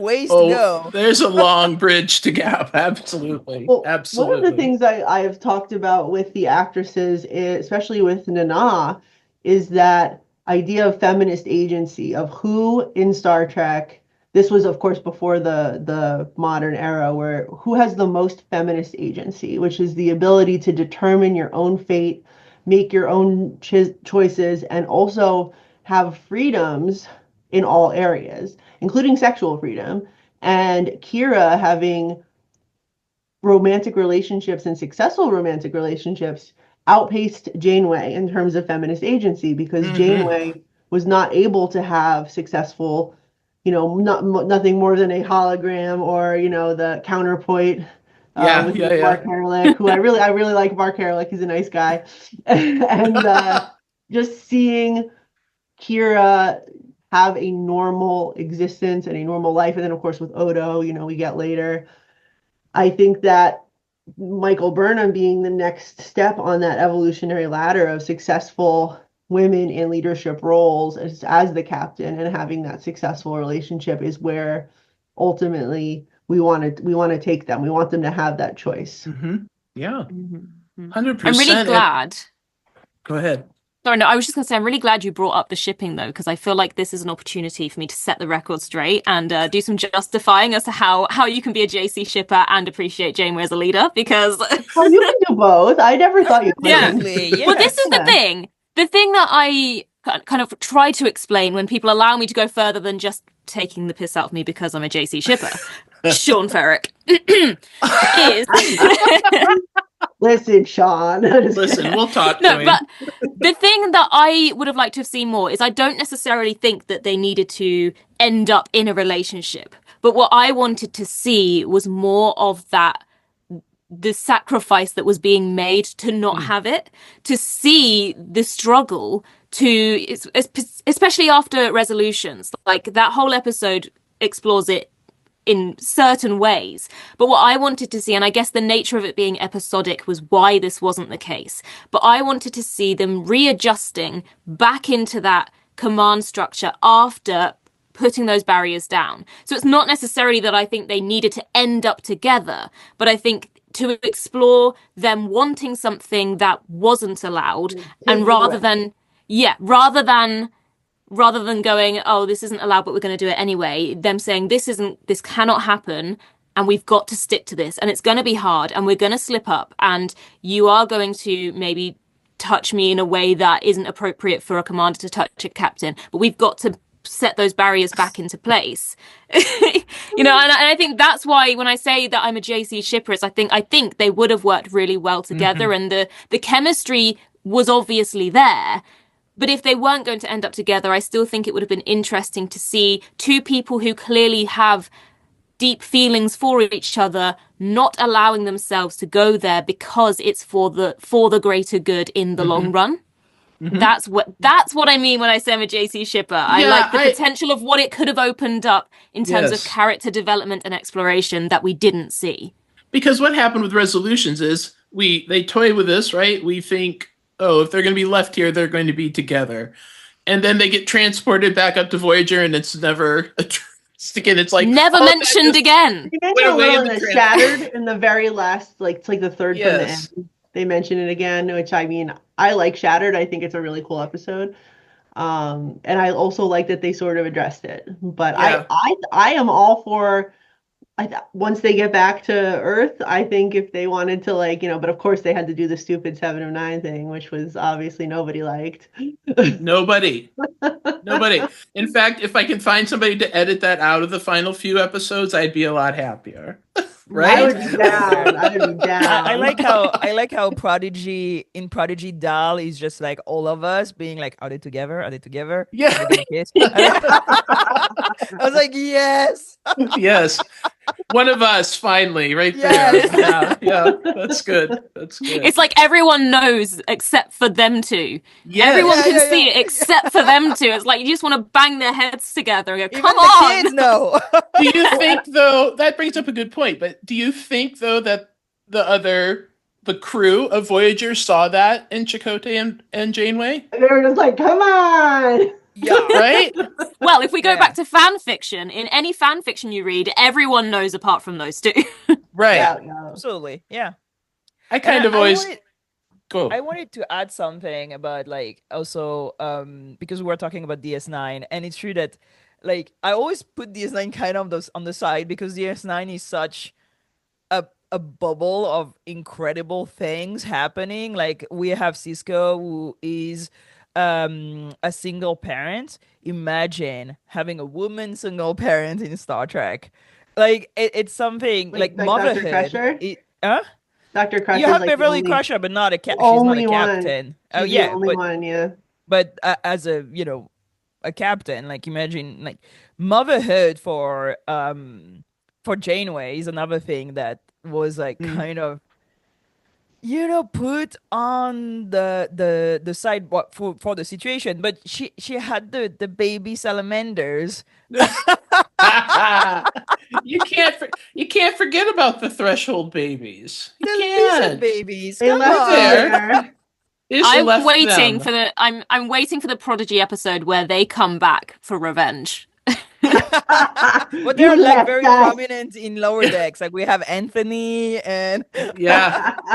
ways to go. There's a long bridge to gap. Absolutely. Well, absolutely. One of the things I have talked about with the actresses, especially with Nana, is that idea of feminist agency, of who in Star Trek, this was of course before the modern era, where who has the most feminist agency, which is the ability to determine your own fate, make your own choices, and also have freedoms in all areas, including sexual freedom. And Kira having romantic relationships and successful romantic relationships outpaced Janeway in terms of feminist agency, because Janeway was not able to have successful, nothing more than a hologram or, the counterpoint with Mark Herlick, who I really like Mark Herlick. He's a nice guy. And just seeing Kira have a normal existence and a normal life. And then, of course, with Odo, we get later. I think that Michael Burnham being the next step on that evolutionary ladder of successful women in leadership roles as the captain and having that successful relationship is where ultimately we want to take them. We want them to have that choice. Yeah. 100%. I'm really glad. Go ahead. Sorry, no, I was just going to say, I'm really glad you brought up the shipping, though, because I feel like this is an opportunity for me to set the record straight and do some justifying as to how you can be a JC shipper and appreciate Janeway as a leader, because... Well, you can do both. I never thought you could. Yeah. Well, this is the thing. The thing that I kind of try to explain when people allow me to go further than just taking the piss out of me because I'm a JC shipper, Sean Ferrick, is... Listen, Sean. Listen, we'll talk to No, him. but the thing that I would have liked to have seen more is I don't necessarily think that they needed to end up in a relationship. But what I wanted to see was more of that, the sacrifice that was being made to not have it, to see the struggle to, especially after resolutions. Like that whole episode explores it in certain ways. But what I wanted to see, and I guess the nature of it being episodic was why this wasn't the case, but I wanted to see them readjusting back into that command structure after putting those barriers down. So it's not necessarily that I think they needed to end up together, but I think to explore them wanting something that wasn't allowed, and rather than going, oh, this isn't allowed, but we're going to do it anyway, them saying this cannot happen, and we've got to stick to this, and it's going to be hard, and we're going to slip up, and you are going to maybe touch me in a way that isn't appropriate for a commander to touch a captain, but we've got to set those barriers back into place. And I think that's why when I say that I'm a JC shipper, I think they would have worked really well together, and the chemistry was obviously there. But if they weren't going to end up together, I still think it would have been interesting to see two people who clearly have deep feelings for each other not allowing themselves to go there because it's for the greater good in the long run. That's what I mean when I say I'm a JC shipper. I like the potential of what it could have opened up in terms of character development and exploration that we didn't see. Because what happened with resolutions is they toy with this, right? We think, oh, if they're going to be left here, they're going to be together. And then they get transported back up to Voyager, and it's never addressed again. It's like never mentioned again. They mentioned a little in the Shattered in the very last, it's like the third from the end. They mention it again, which I mean, I like Shattered. I think it's a really cool episode. And I also like that they sort of addressed it. But I am all for, once they get back to Earth, I think if they wanted to, but of course they had to do the stupid 7 of 9 thing, which was obviously nobody liked. Nobody. In fact, if I can find somebody to edit that out of the final few episodes, I'd be a lot happier. Right? I would be down. I like how Prodigy Dal is just like all of us being like, are they together? Yeah. I was like, yes. Yes. One of us finally, right there. Yeah. That's good. It's like everyone knows except for them two. Yes. Everyone can see it except for them two. It's like you just want to bang their heads together and go, Even come the on. kids know. Do you think, though, that brings up a good point, but do you think, though, that the crew of Voyager saw that in Chakotay and Janeway? They were just like, come on. Yeah. Right? Well, if we go back to fan fiction, in any fan fiction you read, everyone knows apart from those two. Right. Yeah. Absolutely. Yeah. I kind of always... I wanted to add something about also because we're talking about DS9, and it's true that I always put DS9 kind of on the side because DS9 is such a bubble of incredible things happening. Like we have Cisco, who is a single parent. Imagine having a woman single parent in Star Trek. It's something like motherhood. Dr. Crusher? Dr. Crusher. You have Beverly Crusher, but not a she's not a captain. Oh yeah, only one, yeah. But as a captain, imagine motherhood for Janeway is another thing that was kind of put on the side for the situation. But she had the baby salamanders. You can't forget about the threshold babies. You the can't. lizard babies. They left there. I'm waiting for I'm waiting for the Prodigy episode where they come back for revenge. But they're very prominent in lower decks. We have Anthony and the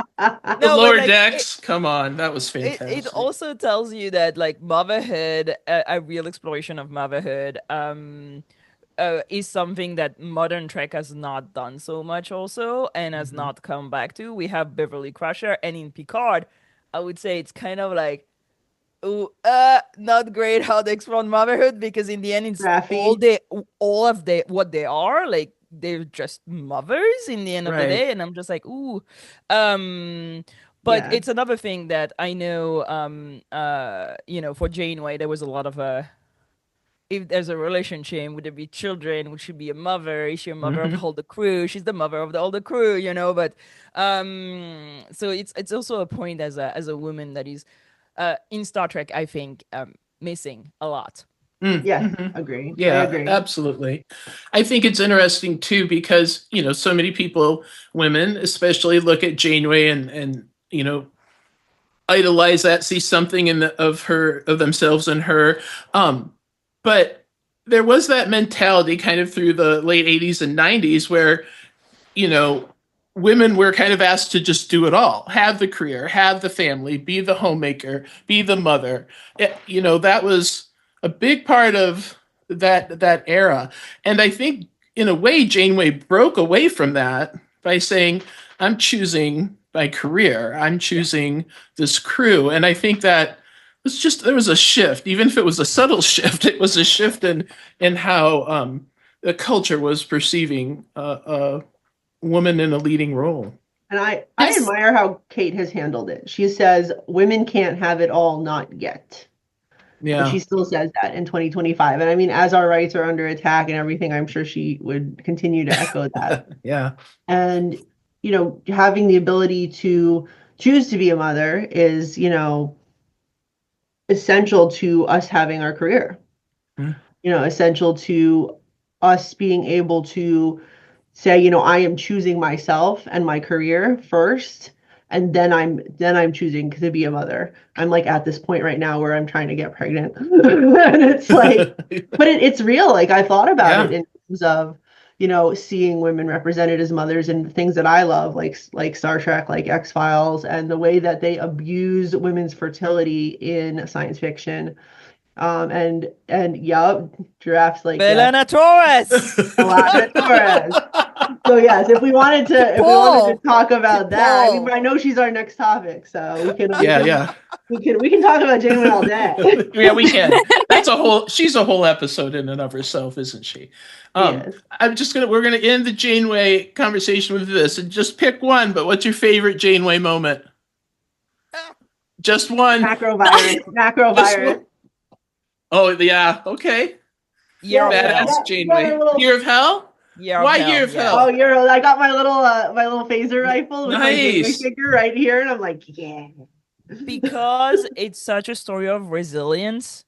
lower decks. Come on, that was fantastic. It also tells you that motherhood, a real exploration of motherhood, is something that modern Trek has not done so much also and has not come back to. We have Beverly Crusher, and in Picard, I would say it's kind of not great how they explore motherhood, because in the end it's Raffi. all of what they are. they're just mothers in the end of the Right. day, and I'm just like, ooh. But it's another thing that I know, for Janeway, there was a lot of if there's a relationship, would there be children? Would she be a mother? Is she a mother of all the crew? She's the mother of all the crew, But so it's also a point as a woman that is in Star Trek, I think, missing a lot. Yes, agree. Yeah, I agree. absolutely. I think it's interesting too because so many people, women especially, look at Janeway and idolize that, see something of themselves in her. But there was that mentality kind of through the late 80s and 90s where, women were kind of asked to just do it all, have the career, have the family, be the homemaker, be the mother. That was a big part of that era. And I think in a way, Janeway broke away from that by saying, I'm choosing my career. I'm choosing this crew. And I think that there was a shift, even if it was a subtle shift, it was a shift in how the culture was perceiving a woman in a leading role. And I admire how Kate has handled it. She says, women can't have it all, not yet. Yeah. But she still says that in 2025. And I mean, as our rights are under attack and everything, I'm sure she would continue to echo that. Yeah. And, having the ability to choose to be a mother is, essential to us having our career. Essential to us being able to say, I am choosing myself and my career first, and then I'm choosing to be a mother. I'm like at this point right now where I'm trying to get pregnant. And it's like, but it's real. Like I thought about it in terms of, seeing women represented as mothers and things that I love, like Star Trek, like X-Files, and the way that they abuse women's fertility in science fiction. And Giraffe's like Belana Torres. Belana Torres. So yes, if we wanted to talk about that, I mean, I know she's our next topic, so we can talk about Janeway all day. Yeah, we can. She's a whole episode in and of herself, isn't she? Yes. We're gonna end the Janeway conversation with this, and just pick one. But what's your favorite Janeway moment? Just one. Macrovirus. Oh yeah, okay. Badass Janeway. Year of Hell? Why Year of Hell? Oh, I got my little phaser rifle with my Janeway Nice. figure right here, and I'm like, yeah. Because it's such a story of resilience,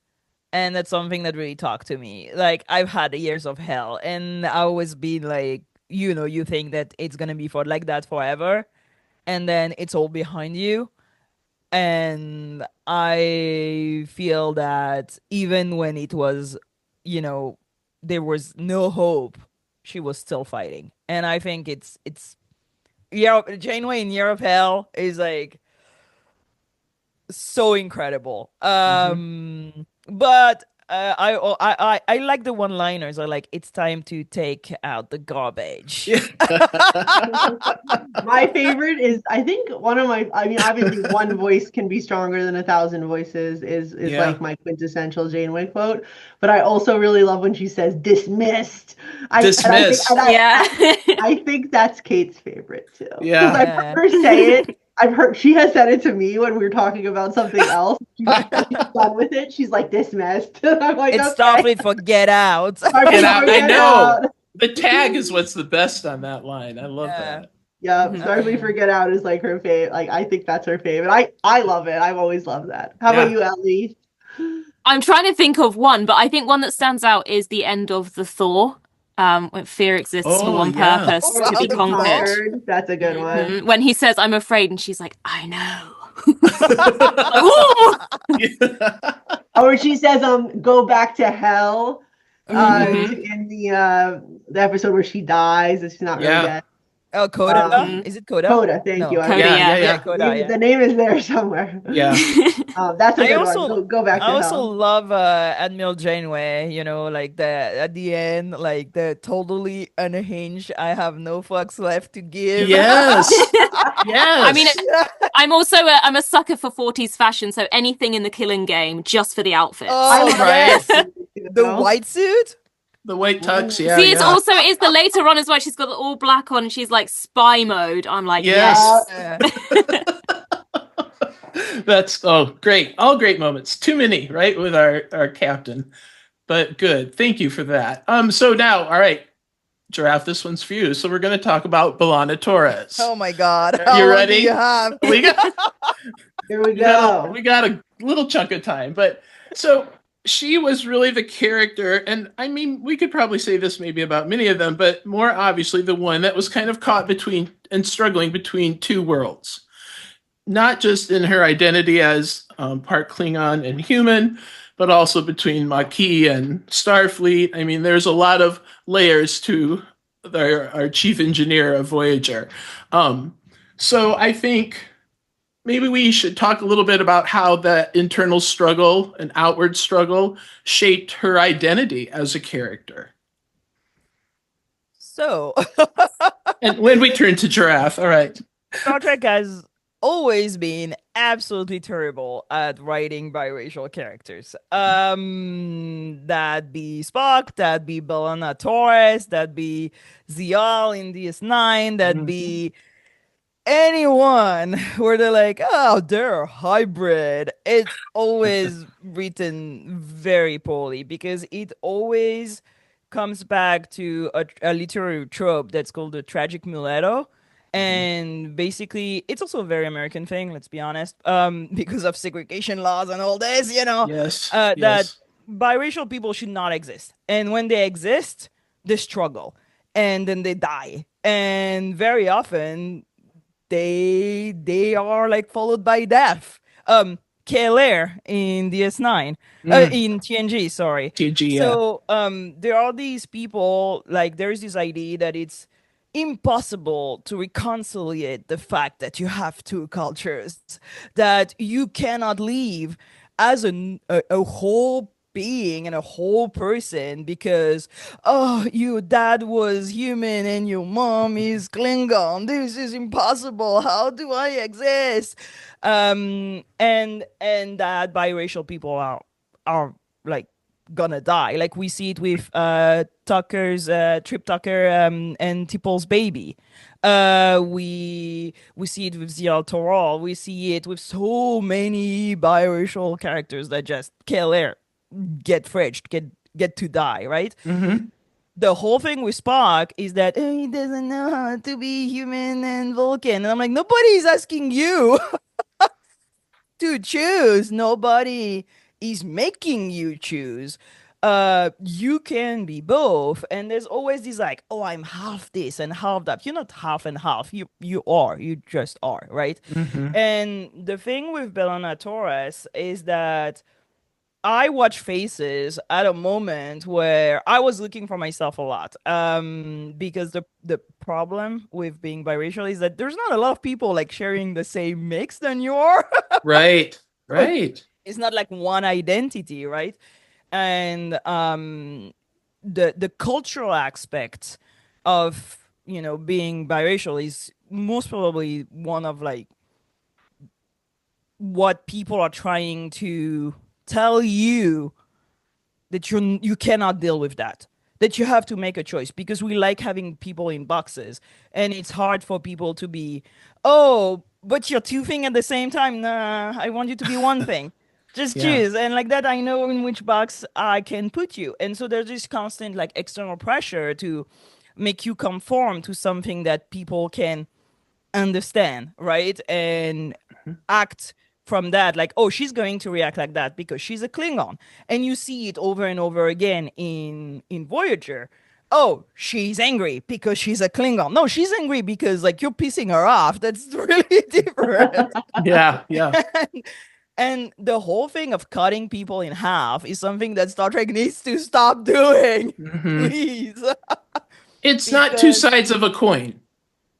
and that's something that really talked to me. Like, I've had years of hell, and I always been like, you think that it's gonna be for like that forever, and then it's all behind you. And I feel that even when it was, there was no hope, she was still fighting. And I think it's Janeway in Year of Hell is like so incredible. But I like the one-liners. I like, it's time to take out the garbage. My favorite is, I think obviously one voice can be stronger than 1,000 voices is like my quintessential Janeway quote. But I also really love when she says dismissed. Dismissed. I think that's Kate's favorite too. Yeah. Because I've heard her say it. She has said it to me when we were talking about something else. She's done with it. She's like, dismissed. I'm like, it's Starfleet for get out. Get out. I know. The tag is what's the best on that line. I love that. Yeah, Starfleet for get out is like her favorite. Like, I think that's her favorite. I love it. I've always loved that. How about you, Ellie? I'm trying to think of one, but I think one that stands out is the end of the Thor. When fear exists for one purpose, to be conquered. That's a good one. When he says, I'm afraid, and she's like, I know. Or she says, go back to hell. In the episode where she dies, and she's not really dead. Oh, Coda? Is it Coda? Coda, thank you. Coda, yeah. Coda, the name is there somewhere. Yeah. That's a good one. Go back to hell. I also love Admiral Janeway, like at the end, like the totally unhinged, I have no fucks left to give. Yes. Yes. I mean, I'm a sucker for 40s fashion, so anything in the Killing Game just for the outfit. Oh, right. The white suit? The white tux, Ooh. yeah. See, yeah. it's the later on as well. She's got the all black on. She's like spy mode. I'm like, Yes. yes. That's great. All great moments. Too many, right, with our captain. But good. Thank you for that. So now, all right, Giraffe, this one's for you. So we're going to talk about B'Elanna Torres. Oh my God! You ready? Do you have? We got Here we go. we got a little chunk of time, but so she was really the character, and I mean, we could probably say this maybe about many of them, but more obviously the one that was kind of caught between and struggling between two worlds. Not just in her identity as part Klingon and human, but also between Maquis and Starfleet. I mean, there's a lot of layers to our chief engineer of Voyager. So I think maybe we should talk a little bit about how that internal struggle and outward struggle shaped her identity as a character. So, And when we turn to Giraffe, all right. Star Trek has always been absolutely terrible at writing biracial characters. That be Spock, that be B'Elanna Torres, that be Zial in DS9, that be anyone where they're like, oh, they're a hybrid. It's always written very poorly because it always comes back to a literary trope that's called the tragic mulatto. And basically, it's also a very American thing, let's be honest, because of segregation laws and all this, Yes. that biracial people should not exist. And when they exist, they struggle and then they die. And very often, they are like followed by death. Keller in DS9, in TNG, sorry. TNG, yeah. So there are these people, like there's this idea that it's impossible to reconcile the fact that you have two cultures, that you cannot live as a whole being and a whole person because your dad was human and your mom is Klingon. This is impossible. How do I exist? And that biracial people are like gonna die. Like we see it with Tucker's Trip Tucker and Tipple's baby. We see it with Zial Toral. We see it with so many biracial characters that just kill air, get fridged, get to die, right? The whole thing with Spock is that he doesn't know how to be human and Vulcan. And I'm like, nobody's asking you to choose. Nobody is making you choose. You can be both. And there's always this like, oh, I'm half this and half that. You're not half and half. You just are, right? And the thing with B'Elanna Torres is that I watch Faces at a moment where I was looking for myself a lot, because the problem with being biracial is that there's not a lot of people like sharing the same mix than you are. Right. It's not like one identity, right? And the cultural aspect of being biracial is most probably one of like what people are trying to tell you that you cannot deal with that you have to make a choice because we like having people in boxes and it's hard for people to be, oh, but you're two things at the same time. Nah, I want you to be one thing. Just choose. And like that, I know in which box I can put you. And so there's this constant like external pressure to make you conform to something that people can understand, right? And act from that, like, oh, she's going to react like that because she's a Klingon. And you see it over and over again in Voyager. Oh, she's angry because she's a Klingon. No, she's angry because like you're pissing her off. That's really different. Yeah. And the whole thing of cutting people in half is something that Star Trek needs to stop doing. Please. It's not two sides of a coin.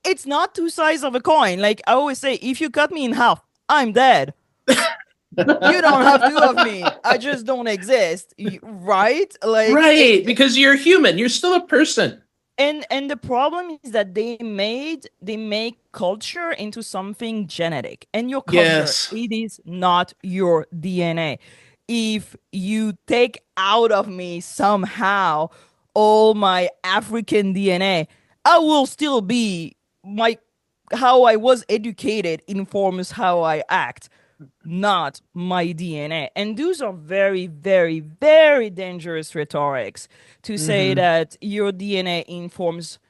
It's not two sides of a coin. Like I always say, if you cut me in half, I'm dead. You don't have two of me. I just don't exist. Right? Like right, because you're human. You're still a person. And the problem is that they make culture into something genetic. And your culture, it is not your DNA. If you take out of me somehow all my African DNA, I will still be how I was educated informs how I act, not my DNA. And those are very, very, very dangerous rhetorics to say that your DNA informs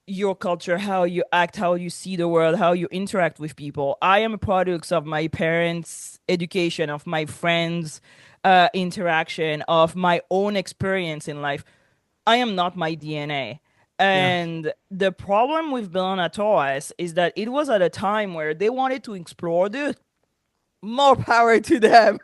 your culture, how you act, how you see the world, how you interact with people. I am a product of my parents' education, of my friends' interaction, of my own experience in life. I am not my DNA. And the problem with Bellona Torres is that it was at a time where they wanted to explore the more power to them.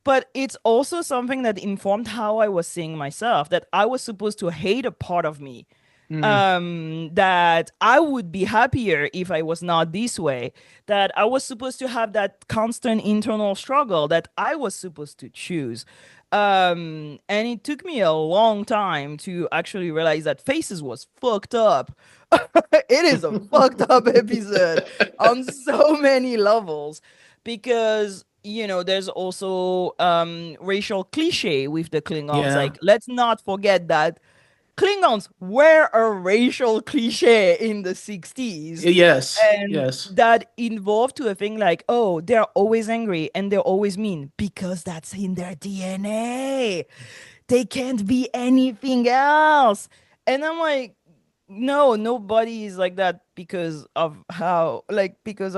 But it's also something that informed how I was seeing myself, that I was supposed to hate a part of me. That I would be happier if I was not this way, that I was supposed to have that constant internal struggle that I was supposed to choose. And it took me a long time to actually realize that Faces was fucked up. It is a fucked up episode on so many levels because there's also racial cliche with the Klingons. Yeah. Like, let's not forget that Klingons were a racial cliche in the 60s. Yes. And that involved to a thing like, oh, they're always angry and they're always mean because that's in their DNA. They can't be anything else. And I'm like, no, nobody is like that because of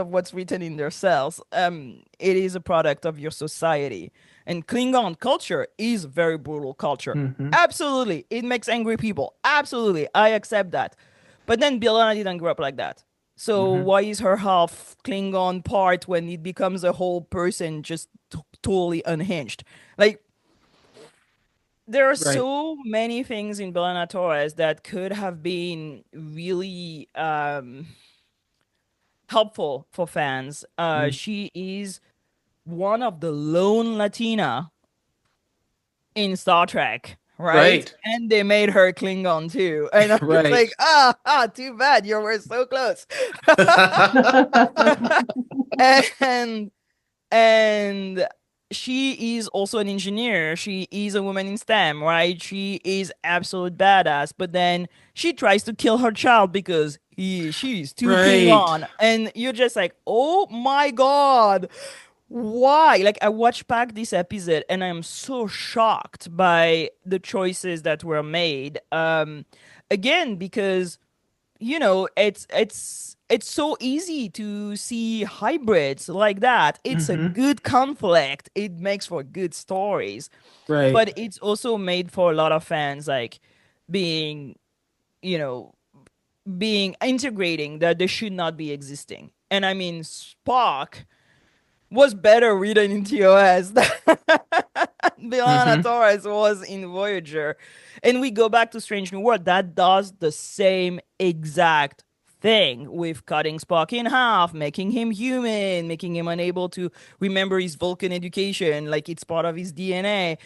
what's written in their cells. It is a product of your society. And Klingon culture is very brutal culture. Absolutely. It makes angry people. Absolutely. I accept that. But then B'Elanna didn't grow up like that. So why is her half Klingon part when it becomes a whole person just totally unhinged? Like, there are so many things in B'Elanna Torres that could have been really helpful for fans. She is one of the lone Latina in Star Trek, right? And they made her Klingon too. And I was like, too bad. You were so close. and she is also an engineer. She is a woman in STEM, right? She is absolute badass. But then she tries to kill her child because she's too Klingon. And you're just like, oh my God. Why? Like, I watched back this episode and I'm so shocked by the choices that were made. Again, because it's so easy to see hybrids like that. It's a good conflict. It makes for good stories. But it's also made for a lot of fans, like being integrating that they should not be existing. And I mean, Spock was better written in TOS than B'Elanna Torres was in Voyager. And we go back to Strange New World. That does the same exact thing with cutting Spock in half, making him human, making him unable to remember his Vulcan education, like it's part of his DNA.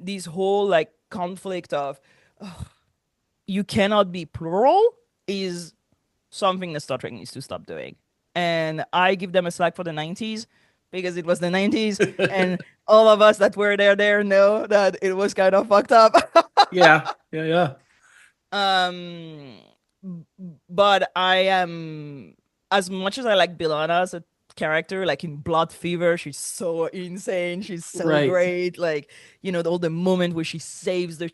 This whole like conflict of you cannot be plural is something that Star Trek needs to stop doing. And I give them a slack for the 90s because it was the 90s and all of us that were there know that it was kind of fucked up. Yeah. But I am, as much as I like B'Elanna as a character, like in Blood Fever, she's so insane. She's so great. Like, all the moment where she saves the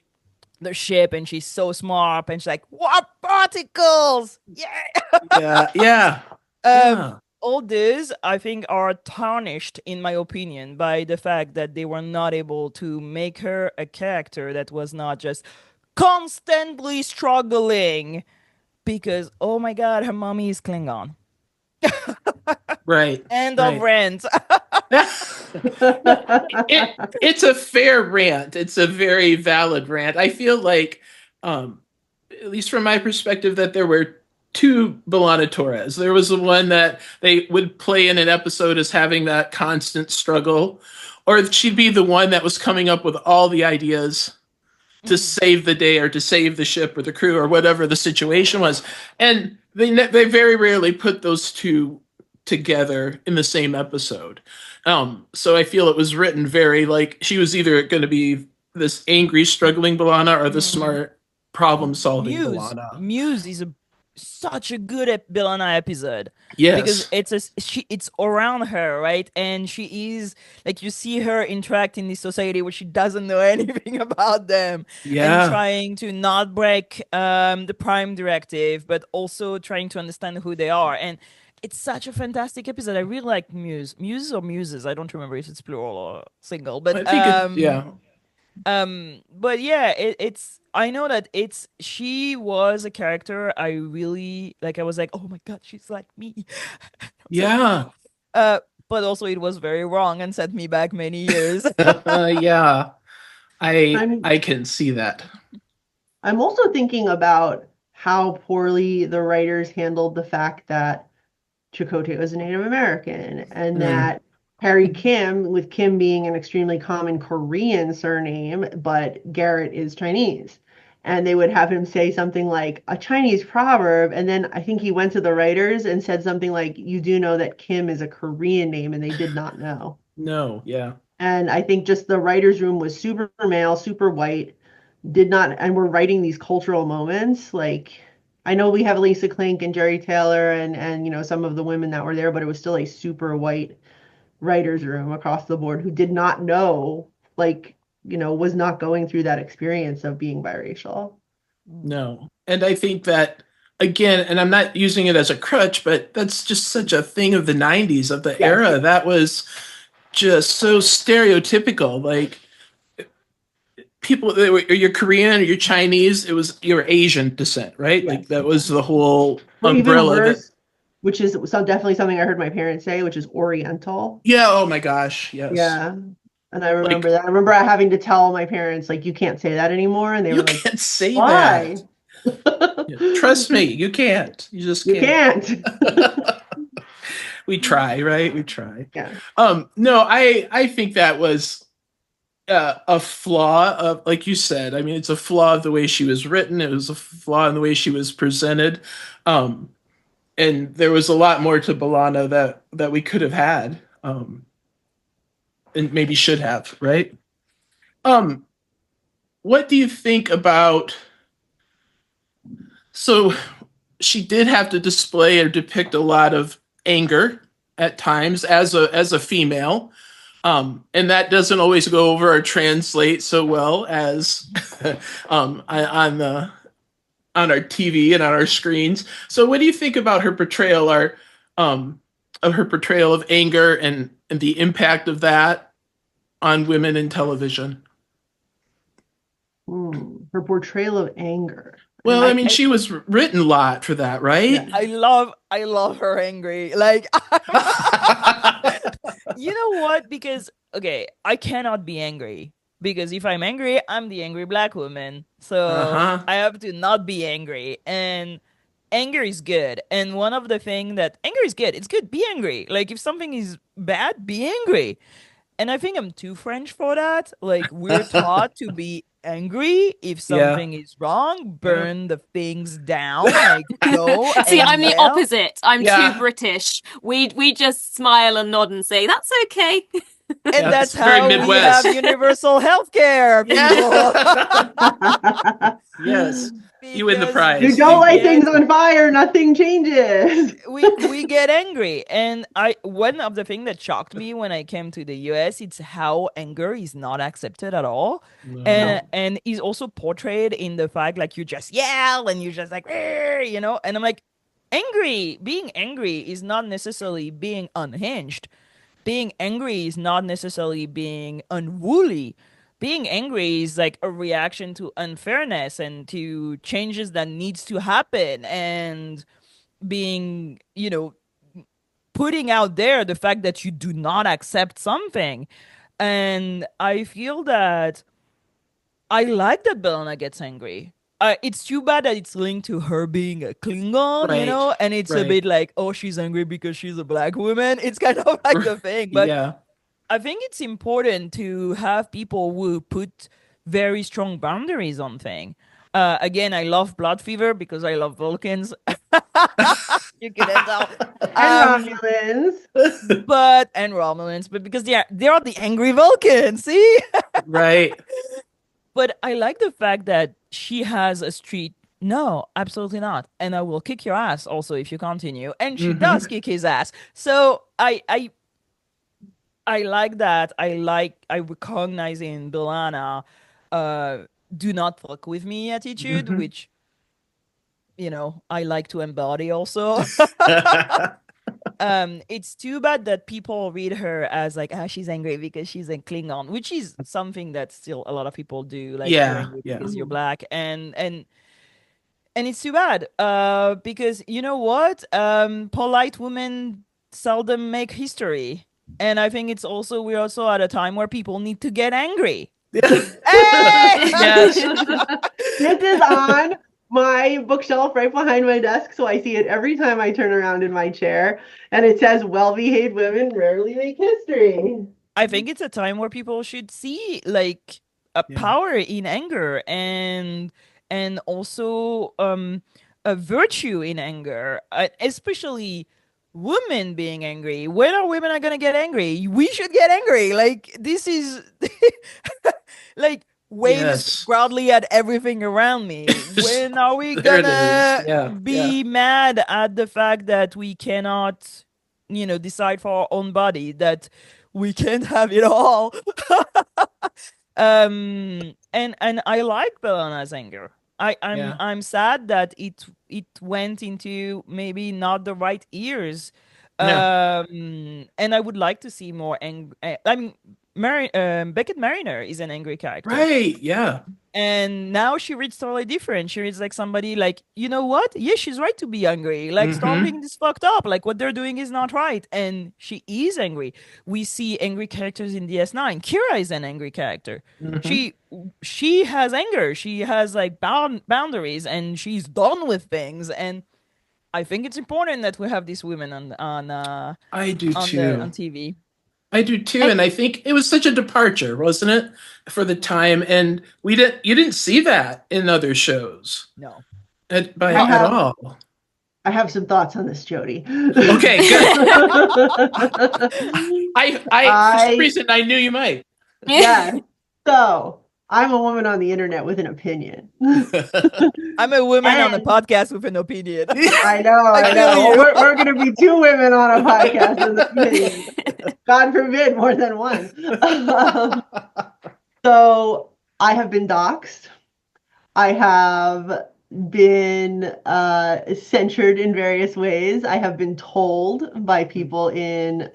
ship and she's so smart and she's like, what particles? Yeah. All these, I think, are tarnished, in my opinion, by the fact that they were not able to make her a character that was not just constantly struggling because, oh my God, her mommy is Klingon. End of rant. It's a fair rant. It's a very valid rant. I feel like, at least from my perspective, that there were two B'Elanna Torres. There was the one that they would play in an episode as having that constant struggle, or she'd be the one that was coming up with all the ideas to save the day or to save the ship or the crew or whatever the situation was. And they very rarely put those two together in the same episode. So I feel it was written very like she was either going to be this angry, struggling B'Elanna or the smart, problem-solving Muse. B'Elanna? Muse is such a good B'Elanna episode. Yes. Because it's around her, right? And she is, like, you see her interact in this society where she doesn't know anything about them. Yeah. And trying to not break the Prime Directive, but also trying to understand who they are. And it's such a fantastic episode. I really like Muse. Muse or Muses? I don't remember if it's plural or single. But I think yeah. But yeah, it's I know that she was a character I really like. I was like, oh my god, she's like me. Yeah. But also it was very wrong and set me back many years. Yeah. I can see that. I'm also thinking about how poorly the writers handled the fact that Chakotay was a Native American and that Harry Kim, with Kim being an extremely common Korean surname, but Garrett is Chinese. And they would have him say something like a Chinese proverb. And then I think he went to the writers and said something like, you do know that Kim is a Korean name, and they did not know. No, yeah. And I think just the writer's room was super male, super white, and we're writing these cultural moments. Like, I know we have Lisa Klink and Jerry Taylor and some of the women that were there, but it was still a super white writer's room across the board who did not know, was not going through that experience of being biracial. No. And I think that, again, and I'm not using it as a crutch, but that's just such a thing of the 90s, of the era. That was just so stereotypical. Like, people, you're Korean or you're Chinese, you're Asian descent, right? Yes. Like, that was the whole umbrella. Even worse, which is definitely something I heard my parents say, which is Oriental. Yeah, oh my gosh, yes. Yeah. And I remember that. I remember having to tell my parents, like, you can't say that anymore. And they were like, you can't say why? that. Trust me, you can't. You just can't. You can't. We try, right? We try. Yeah. No, I think that was a flaw of, like you said, I mean, it's a flaw of the way she was written. It was a flaw in the way she was presented. And there was a lot more to B'Elanna that we could have had, and maybe should have, right? What do you think about? So she did have to display or depict a lot of anger at times as a female, and that doesn't always go over or translate so well as on our TV and on our screens. So what do you think about her portrayal, of her portrayal of anger and the impact of that on women in television? Her portrayal of anger. Well, I mean, she was written a lot for that, right? Yeah. I love her angry. Like, you know what? Because, okay, I cannot be angry. Because if I'm angry, I'm the angry black woman. So I have to not be angry. And anger is good. And one of the things that anger is good. It's good. Be angry. Like, if something is bad, be angry. And I think I'm too French for that. Like, we're taught to be angry if something is wrong, burn the things down. Like, go. See, I'm the opposite. I'm too British. We just smile and nod and say, that's okay. And that's how we have universal health care, people. Yes. You win the prize. You don't light things on fire, nothing changes. we get angry. And one of the things that shocked me when I came to the US, it's how anger is not accepted at all. No. And is also portrayed in the fact like you just yell and you just like, and I'm like, being angry is not necessarily being unhinged. Being angry is not necessarily being unruly. Being angry is like a reaction to unfairness and to changes that needs to happen, and being, putting out there the fact that you do not accept something. And I feel that I like that B'Elanna gets angry. It's too bad that it's linked to her being a Klingon, and it's a bit like, oh, she's angry because she's a black woman. It's kind of like the thing. But I think it's important to have people who put very strong boundaries on things. Again, I love Blood Fever because I love Vulcans. You can tell. And Romulans. And Romulans, but because they are the angry Vulcans, see? Right. But I like the fact that she has a street. No, absolutely not. And I will kick your ass also if you continue. And she does kick his ass. So I like that. I recognize in B'Elanna, do not fuck with me attitude, which I like to embody also. It's too bad that people read her as like, she's angry because she's a Klingon, which is something that still a lot of people do. Like, you're angry because you're black, and it's too bad. Because you know what? Polite women seldom make history, and I think we're also at a time where people need to get angry. Hey! Yes. This is on my bookshelf right behind my desk, so I see it every time I turn around in my chair, and it says, well-behaved women rarely make history. I think it's a time where people should see like a power in anger and also a virtue in anger, especially women being angry. When are women are gonna get angry? We should get angry. Like, this is like waves proudly at everything around me. When are we gonna be mad at the fact that we cannot, decide for our own body, that we can't have it all? And I like B'Elanna's anger. I'm sad that it went into maybe not the right ears. And I would like to see more I mean, Beckett Mariner is an angry character. Right, yeah. And now she reads totally different. She reads like somebody like, you know what? Yeah, she's right to be angry. Like, Starfleet is fucked up. Like, what they're doing is not right. And she is angry. We see angry characters in DS9. Kira is an angry character. She has anger. She has like boundaries, and she's done with things. And I think it's important that we have these women on I do too. On TV. I do too, and I think it was such a departure, wasn't it, for the time? And you didn't see that in other shows. No, at all. I have some thoughts on this, Jodi. Okay, good. For some reason, I knew you might. Yeah. So I'm a woman on the internet with an opinion. I'm a woman on a podcast with an opinion. I know. We're going to be two women on a podcast with an opinion. God forbid, more than one. So I have been doxxed. I have been censured in various ways. I have been told by people in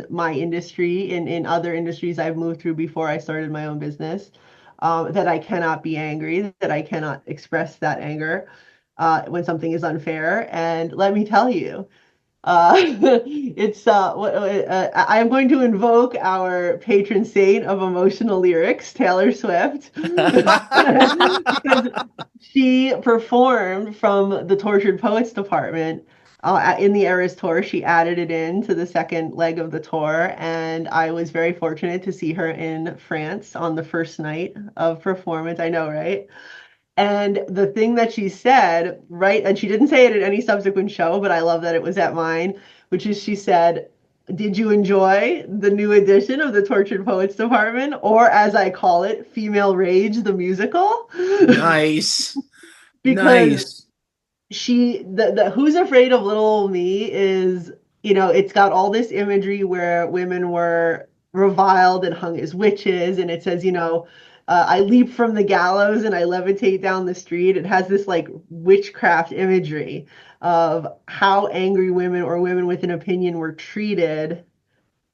my industry, in other industries I've moved through before I started my own business, that I cannot be angry, that I cannot express that anger when something is unfair. And let me tell you, I am going to invoke our patron saint of emotional lyrics, Taylor Swift, because she performed from the Tortured Poets department in the Eras tour. She added it in to the second leg of the tour, and I was very fortunate to see her in France on the first night of performance. I know, right? And the thing that she said, right, and she didn't say it at any subsequent show, but I love that it was at mine, which is, she said, "Did you enjoy the new edition of the Tortured Poets department, or as I call it, Female Rage, the musical?" Nice. Because the Who's Afraid of Little Old Me is, it's got all this imagery where women were reviled and hung as witches, and it says, I leap from the gallows and I levitate down the street. It has this like witchcraft imagery of how angry women or women with an opinion were treated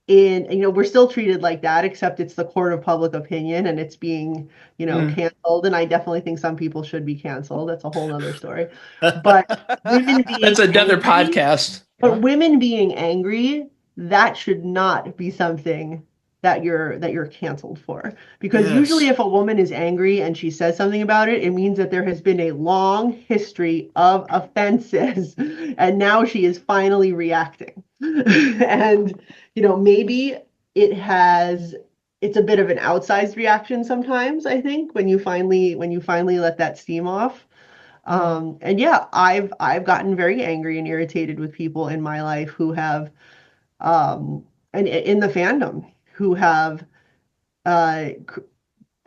we're still treated like that, except it's the court of public opinion and it's being, canceled. And I definitely think some people should be canceled. That's a whole nother story. But women being that's another podcast. But women being angry, that should not be something that you're canceled for, because usually if a woman is angry and she says something about it, it means that there has been a long history of offenses and now she is finally reacting. And maybe it's a bit of an outsized reaction sometimes, I think, when you finally let that steam off. And yeah, I've gotten very angry and irritated with people in my life who have and in the fandom who have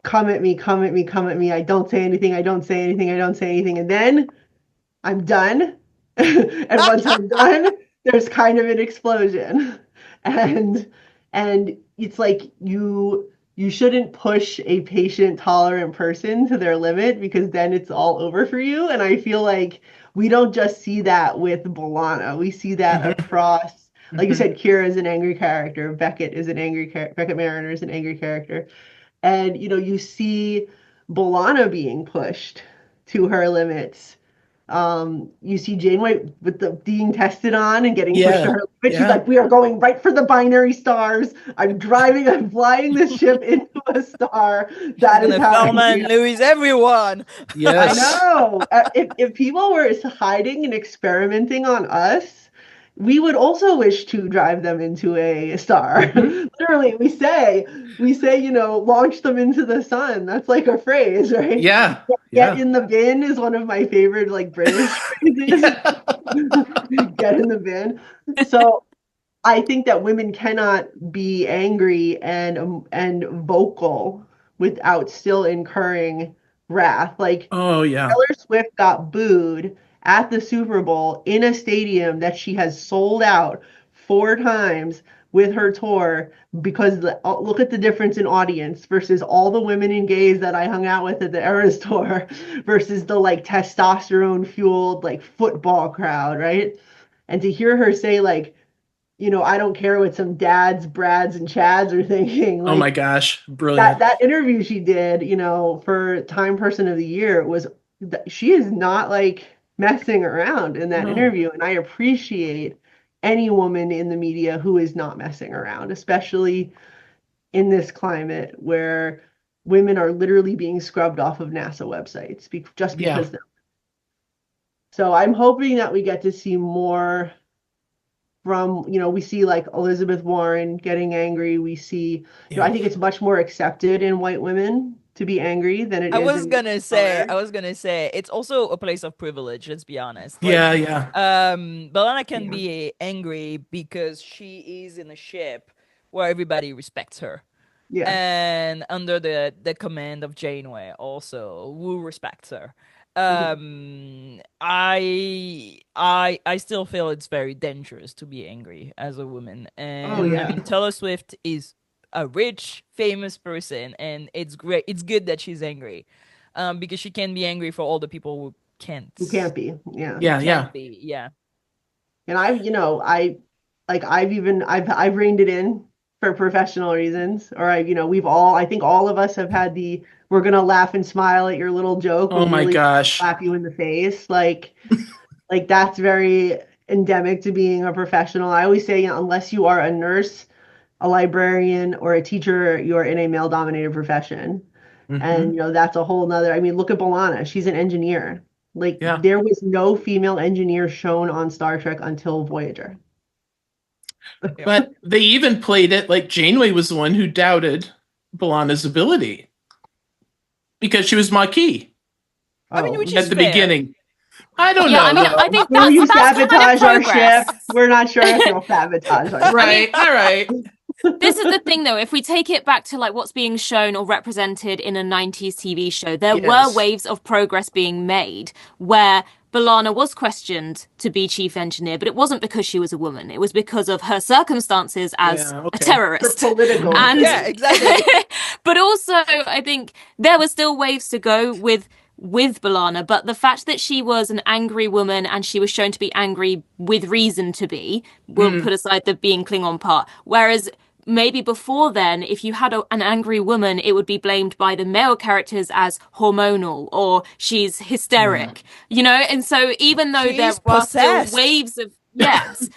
come at me, come at me, come at me. I don't say anything. I don't say anything. I don't say anything. And then I'm done. And once I'm done, there's kind of an explosion. And it's like you shouldn't push a patient, tolerant person to their limit, because then it's all over for you. And I feel like we don't just see that with B'Elanna. We see that across, like you said, Kira is an angry character. Beckett is an angry character. Beckett Mariner is an angry character. And, you see B'Elanna being pushed to her limits. You see Janeway being tested on and getting pushed to her limit. She's like, we are going right for the binary stars. I'm flying this ship into a star. That is how Thelma and Louise, everyone. Yes. I know. If people were hiding and experimenting on us, we would also wish to drive them into a star. Literally, we say, launch them into the sun. That's like a phrase, right? Yeah. Get in the bin is one of my favorite, like, British phrases. Get in the bin. So I think that women cannot be angry and vocal without still incurring wrath. Like, Taylor Swift got booed at the Super Bowl in a stadium that she has sold out 4 times with her tour, because look at the difference in audience versus all the women and gays that I hung out with at the Eras tour versus the, like, testosterone fueled, like, football crowd, right? And to hear her say, like, I don't care what some dads, Brads, and Chads are thinking. Like, oh my gosh, brilliant. That interview she did, for Time Person of the Year she is not, like, messing around in that interview. And I appreciate any woman in the media who is not messing around, especially in this climate where women are literally being scrubbed off of NASA websites just because they're. So I'm hoping that we get to see more from, we see, like, Elizabeth Warren getting angry. We see, I think it's much more accepted in white women to be angry than it is. I was gonna say it's also a place of privilege, let's be honest. Like, B'Elanna can be angry because she is in a ship where everybody respects her. Yeah. And under the command of Janeway also, who respects her. I still feel it's very dangerous to be angry as a woman. And I mean, Taylor Swift is a rich, famous person, and it's great. It's good that she's angry, because she can be angry for all the people who can't be. Yeah. And I've reined it in for professional reasons, or I think all of us have had we're gonna laugh and smile at your little joke. Oh my gosh! Slap you in the face, like that's very endemic to being a professional. I always say, unless you are a nurse, a librarian, or a teacher, you're in a male-dominated profession. And that's a whole nother. I mean, look at B'Elanna. She's an engineer. Like, there was no female engineer shown on Star Trek until Voyager. But they even played it like Janeway was the one who doubted B'Elanna's ability because she was Maquis. I mean, which at is the fair. beginning. I don't know. I think you that's sabotage kind of our ship. We're not sure if you'll sabotage our ship. Right. All right. This is the thing, though. If we take it back to, like, what's being shown or represented in a 90s TV show, there were waves of progress being made where B'Elanna was questioned to be chief engineer, but it wasn't because she was a woman. It was because of her circumstances as a terrorist. Political. Exactly. But also, I think there were still waves to go with B'Elanna, but the fact that she was an angry woman and she was shown to be angry with reason to be, we'll put aside the being Klingon part. Whereas maybe before then, if you had an angry woman, it would be blamed by the male characters as hormonal or she's hysteric, And so even though there were still waves of yes,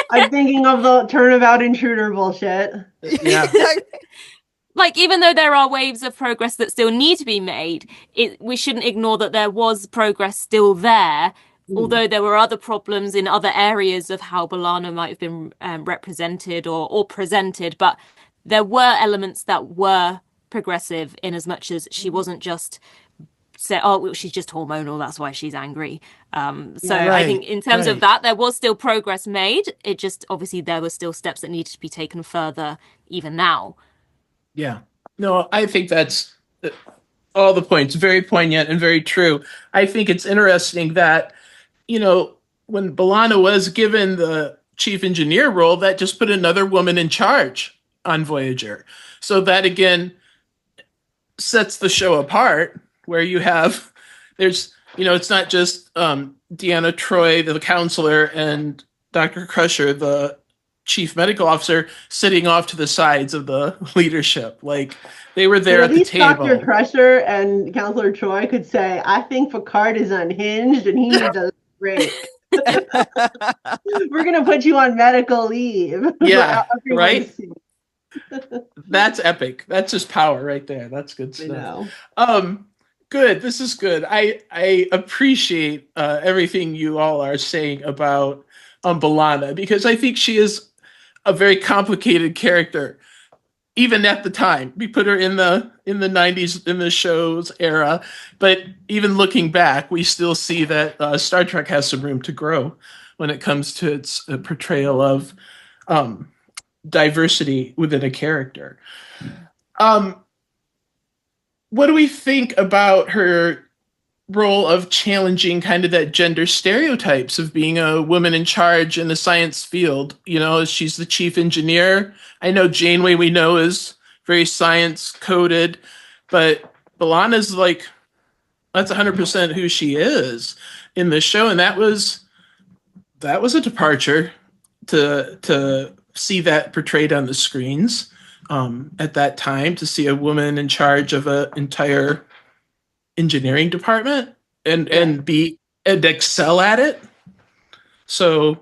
I'm thinking of the turnabout intruder bullshit. Yeah. Like, even though there are waves of progress that still need to be made, we shouldn't ignore that there was progress still there, although there were other problems in other areas of how B'Elanna might have been represented or presented. But there were elements that were progressive in as much as she wasn't just say, oh, well, she's just hormonal, that's why she's angry. I think in terms of that, there was still progress made. It just, obviously, there were still steps that needed to be taken further even now. Yeah. No, I think that's all the points. Very poignant and very true. I think it's interesting that, when B'Elanna was given the chief engineer role, that just put another woman in charge on Voyager. So that, again, sets the show apart, where there's, it's not just Deanna Troi, the counselor, and Dr. Crusher, the chief medical officer, sitting off to the sides of the leadership. Like, they were there at the table. Dr. Crusher and Counselor Troi could say, I think Picard is unhinged and he needs a break. We're going to put you on medical leave. Yeah, right? That's epic. That's just power right there. That's good stuff. I know. Good. This is good. I appreciate everything you all are saying about B'Elanna, because I think she is a very complicated character. Even at the time, we put her in the 90s, in the show's era, but even looking back, we still see that Star Trek has some room to grow when it comes to its portrayal of diversity within a character. What do we think about her role of challenging kind of that gender stereotypes of being a woman in charge in the science field? She's the chief engineer. I know Janeway, we know, is very science coded, but B'Elanna's that's 100% who she is in this show. And that was a departure to see that portrayed on the screens at that time, to see a woman in charge of an entire engineering department and excel at it. So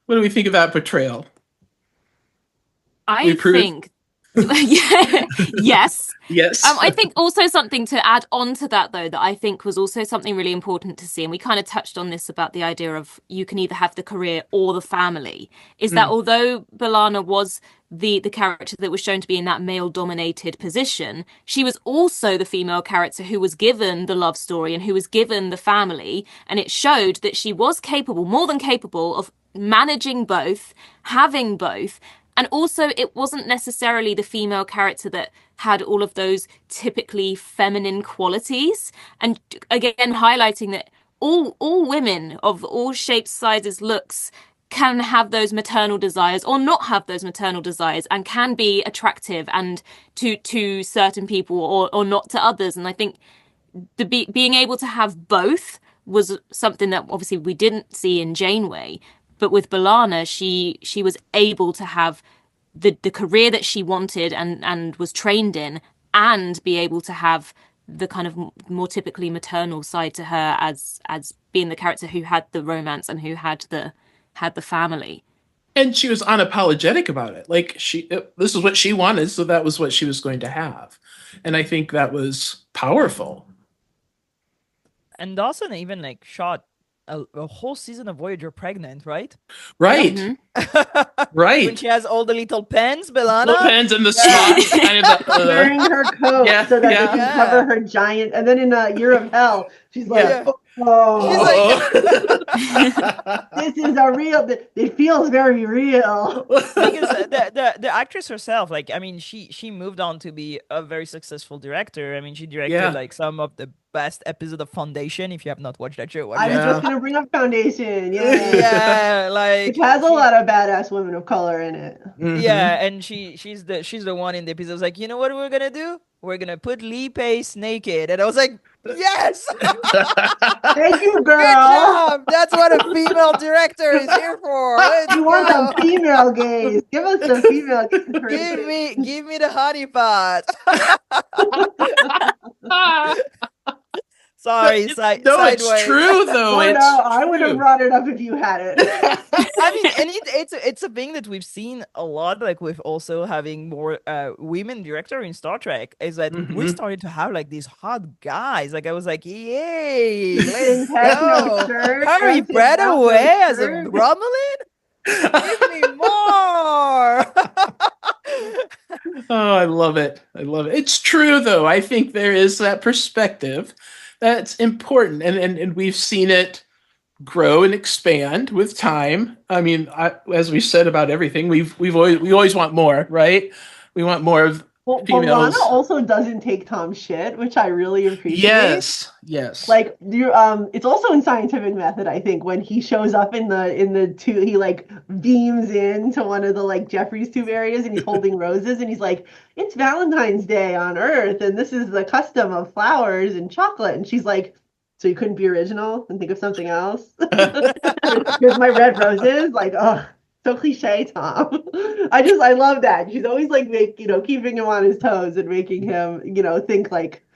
what do we think of that portrayal? I think yes. I think also something to add on to that, though, that I think was also something really important to see, and we kind of touched on this about the idea of you can either have the career or the family, is that although B'Elanna was the character that was shown to be in that male-dominated position, she was also the female character who was given the love story and who was given the family, and it showed that she was capable, more than capable, of managing both, having both. And also, it wasn't necessarily the female character that had all of those typically feminine qualities. And again, highlighting that all women of all shapes, sizes, looks can have those maternal desires or not have those maternal desires, and can be attractive and to certain people or not to others. And I think being able to have both was something that obviously we didn't see in Janeway. But with B'Elanna, she was able to have the career that she wanted and was trained in, and be able to have the kind of more typically maternal side to her as being the character who had the romance and who had the family. And she was unapologetic about it. Like, this is what she wanted, so that was what she was going to have. And I think that was powerful. And Dawson even shot a whole season of Voyager pregnant, right? Right. Mm-hmm. Right. When she has all the little pens, B'Elanna. Little pens and the spots. Kind of wearing her coat so that they can cover her giant. And then in Year of Hell, she's like, oh. She's like, this is a real, it feels very real. Because the actress herself, she moved on to be a very successful director. I mean, she directed some of the best episode of Foundation. If you have not watched that show, I was just gonna bring up Foundation. Yeah, it has a lot of badass women of color in it. Mm-hmm. Yeah, and she's the one in the episode who's like, you know what we're gonna do? We're gonna put Lee Pace naked, and I was like, yes, thank you, girl. Good job. That's what a female director is here for. You want some female gays? Give us the female gays. Give me the honey pot. Sorry, sideways. It's true though. I would have brought it up if you had it. I mean, and it's a thing that we've seen a lot, with also having more women director in Star Trek, is that we started to have these hot guys. I was like, yay, let's go. Harry Bradaway as a Romulan? Give me more. Oh, I love it. It's true though. I think there is that perspective that's important, and we've seen it grow and expand with time. I mean, as we said about everything, we always want more, right? We want more of Well, B'Elanna females. also doesn't take Tom's shit, which I really appreciate. Yes. Like it's also in Scientific Method, I think, when he shows up in the tube, he like beams into one of the like Jeffrey's tube areas and he's holding roses and he's like, it's Valentine's Day on Earth and this is the custom of flowers and chocolate. And she's like, so you couldn't be original and think of something else? Here's my red roses. Like, oh, so cliche, Tom. I love that. She's always like keeping him on his toes and making him, think like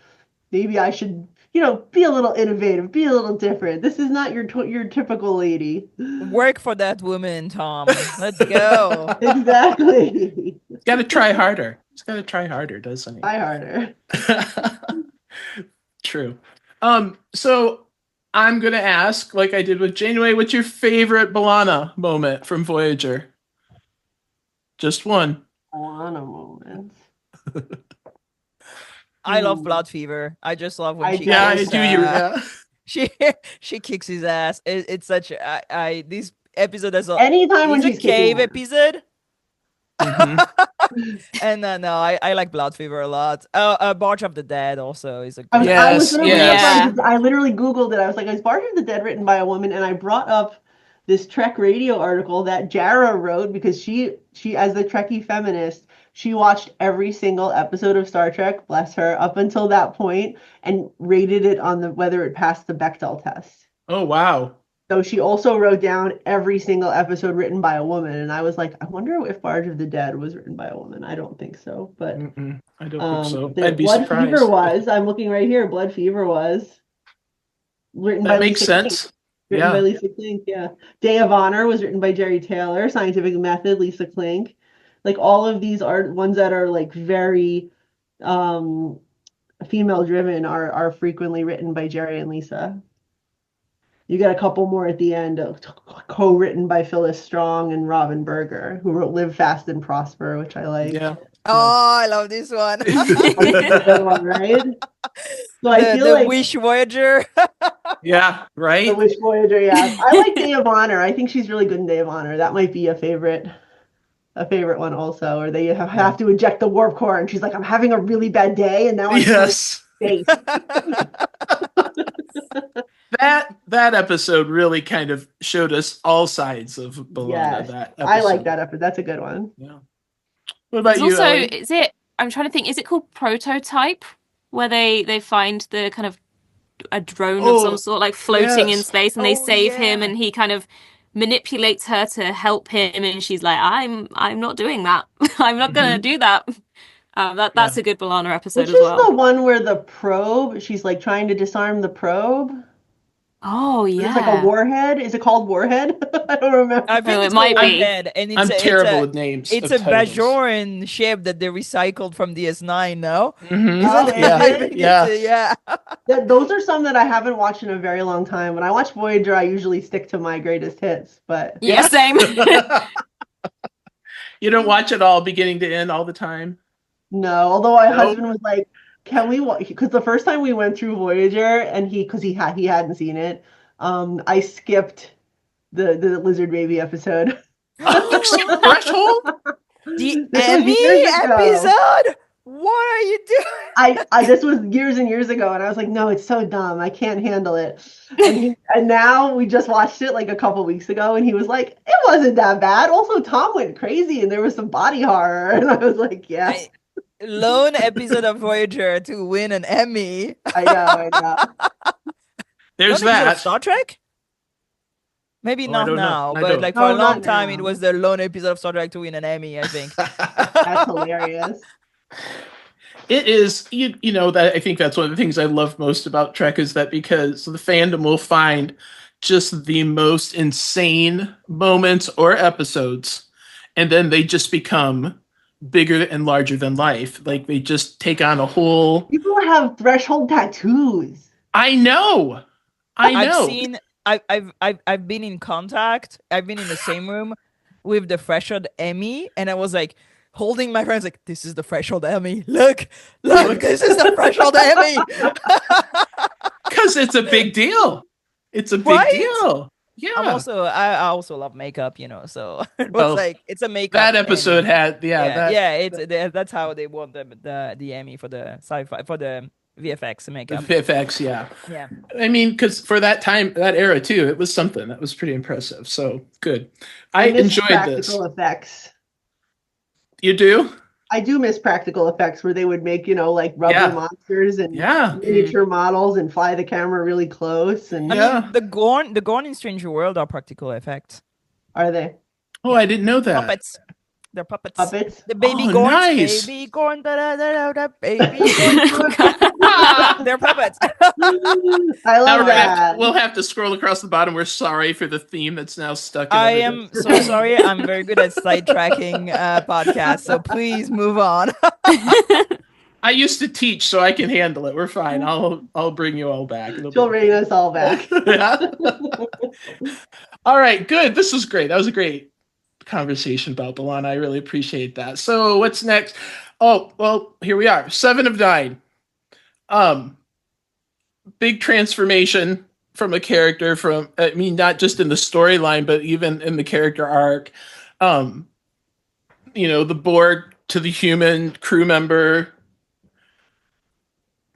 maybe I should, be a little innovative, be a little different. This is not your typical lady. Work for that woman, Tom. Let's go. Exactly. He's got to try harder. Doesn't he? Try harder. True. So I'm gonna ask, like I did with Janeway, what's your favorite B'Elanna moment from Voyager? Just one. B'Elanna moment. I love Blood Fever. I just love when she I kicks, do. she kicks his ass. It's such this episode has anytime when she's she's a cave kicking episode. Mm-hmm. And no, I like Blood Fever a lot. Barge of the Dead also is a I good I literally Googled it. I was like, is Barge of the Dead written by a woman? And I brought up this Trek radio article that Jara wrote because she as the Trekkie feminist, she watched every single episode of Star Trek, bless her, up until that point and rated it on whether it passed the Bechdel test. Oh, wow. So she also wrote down every single episode written by a woman. And I was like, I wonder if Barge of the Dead was written by a woman. I don't think so. But I don't think so. I'd be Blood surprised. Fever was. I'm looking right here. Blood Fever was written by makes Lisa sense. Klink. Written by Lisa Klink, yeah. Day of Honor was written by Jerry Taylor. Scientific Method, Lisa Klink. Like all of these are ones that are like very female driven are frequently written by Jerry and Lisa. You got a couple more at the end, co-written by Phyllis Strong and Robin Berger, who wrote Live Fast and Prosper, which I like. Yeah. Oh, I love this one. Good one, right? So I feel like Wish Voyager. Yeah, right? The Wish Voyager, yeah. I like Day of Honor. I think she's really good in Day of Honor. That might be a favorite one also. Or they have to eject the warp core and she's like, I'm having a really bad day and now I'm Yes. space. That episode really kind of showed us all sides of B'Elanna. Yes. That episode. I like that episode. That's a good one. Yeah. What about you? Also, Ellie? I'm trying to think, is it called Prototype? Where they find the kind of a drone of some sort, like floating in space, and they save him, and he kind of manipulates her to help him, and she's like, I'm not doing that. I'm not gonna do that. That's a good B'Elanna episode as well. Which is the one where the probe, she's like trying to disarm the probe? Oh, yeah. It's like a warhead. Is it called Warhead? I don't remember. I think it might be. Warhead, and I'm terrible with names. It's a Bajoran ship that they recycled from DS9, no? Mm-hmm. Yeah. Those are some that I haven't watched in a very long time. When I watch Voyager, I usually stick to my greatest hits. But yeah, same. You don't watch it all beginning to end all the time? No, although my husband was like, can we watch? Because the first time we went through Voyager, and he hadn't seen it, I skipped the lizard baby episode. Threshold? The Emmy episode? What are you doing? I this was years and years ago, and I was like, no, it's so dumb. I can't handle it. And now we just watched it like a couple weeks ago, and he was like, it wasn't that bad. Also, Tom went crazy, and there was some body horror, and I was like, yeah. Lone episode of Voyager to win an Emmy. I know. There's Lone episode that. of Star Trek? Maybe not now, I but don't. like for a long not time, now. it was the lone episode of Star Trek to win an Emmy, I think. That's hilarious. It is, you know, that I think that's one of the things I love most about Trek is that because the fandom will find just the most insane moments or episodes, and then they just become bigger and larger than life. Like they just take on a whole. People have threshold tattoos. I know. I've been in contact. I've been in the same room with the Threshold Emmy, and I was like holding my friends, like, this is the Threshold Emmy. Look, this is the Threshold Emmy. Because it's a big deal. It's a big deal. Yeah. I also love makeup, so it was Well, like it's a makeup. That episode Emmy. had That's how they won the Emmy for the sci-fi for the VFX the makeup. VFX, yeah. Yeah. I mean, because for that time, that era too, it was something that was pretty impressive. So good. I miss enjoyed this. practical effects. You do? I do miss practical effects where they would make, like rubber monsters and miniature models and fly the camera really close. And I mean, the Gorn in Stranger World are practical effects. Are they? Oh, I didn't know that. Puppets. They're puppets. Puppets? The baby Gorns. Nice. Baby Gorn. Baby Gorn. They're puppets. I love that. We'll have to scroll across the bottom. We're sorry for the theme that's now stuck in I am so sorry. I'm very good at sidetracking podcasts, so please move on. I used to teach, so I can handle it. We're fine. I'll bring you all back. She'll bring us all back. All right, good. This was great. That was a great conversation about B'Elanna. I really appreciate that. So what's next? Oh, well, here we are. 7 of 9. Big transformation from a character not just in the storyline, but even in the character arc. The Borg to the human crew member.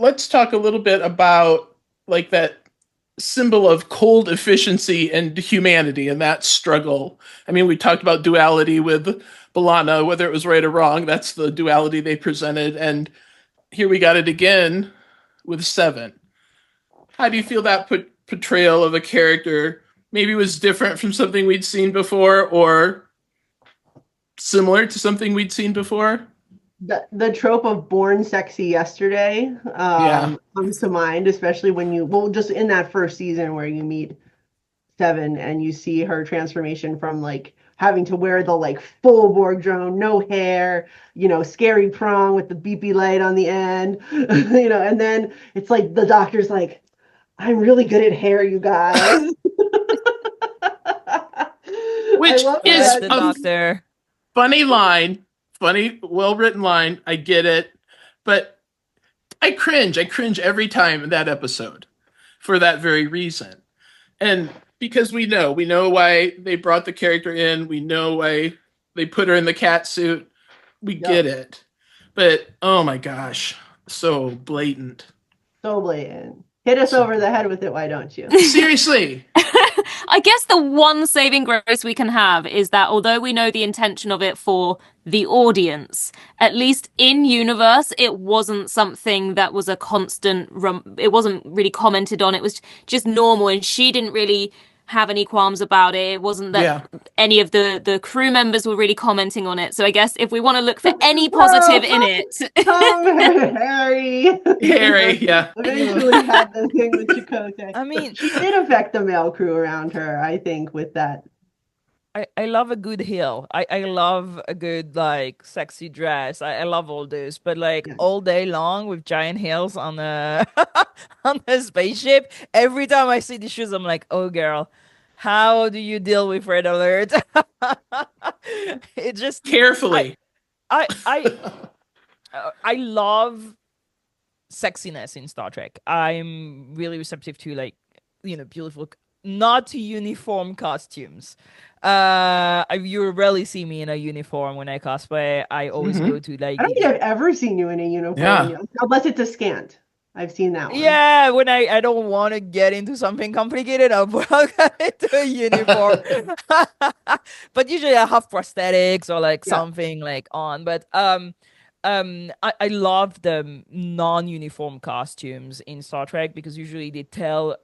Let's talk a little bit about like that symbol of cold efficiency and humanity and that struggle. I mean, we talked about duality with B'Elanna, whether it was right or wrong. That's the duality they presented. And here we got it again with 7. How do you feel that portrayal of a character maybe was different from something we'd seen before or similar to something we'd seen before? The trope of born sexy yesterday comes to mind, especially when just in that first season where you meet 7 and you see her transformation from like having to wear the like full Borg drone, no hair, scary prong with the beepy light on the end, and then it's like the doctor's like, I'm really good at hair, you guys. Which is the doctor. Funny line. Funny, well-written line. I get it. But I cringe. I cringe every time in that episode for that very reason. And because we know why they brought the character in. We know why they put her in the cat suit. We get it. But, oh my gosh, so blatant. So blatant. Hit us over the head with it, why don't you? Seriously. I guess the one saving grace we can have is that although we know the intention of it for the audience, at least in universe, it wasn't something that was a constant, it wasn't really commented on. It was just normal, and she didn't really have any qualms about it. It wasn't that any of the crew members were really commenting on it. So I guess if we want to look for any positive in it. Harry, yeah. Eventually had the thing with Chakotay. I mean, she did affect the male crew around her, I think, with that. I love a good heel. I love a good like sexy dress. I love all this, but like all day long with giant heels on a on a spaceship. Every time I see these shoes, I'm like, oh girl, how do you deal with red alert? It just carefully. I love sexiness in Star Trek. I'm really receptive to like beautiful, not uniform costumes. You rarely see me in a uniform when I cosplay. I always go to like. I don't think I've ever seen you in a uniform, unless it's a scant. I've seen that one. Yeah, when I don't want to get into something complicated, I'll put into a uniform. But usually I have prosthetics or like something like on. But I love the non-uniform costumes in Star Trek because usually they tell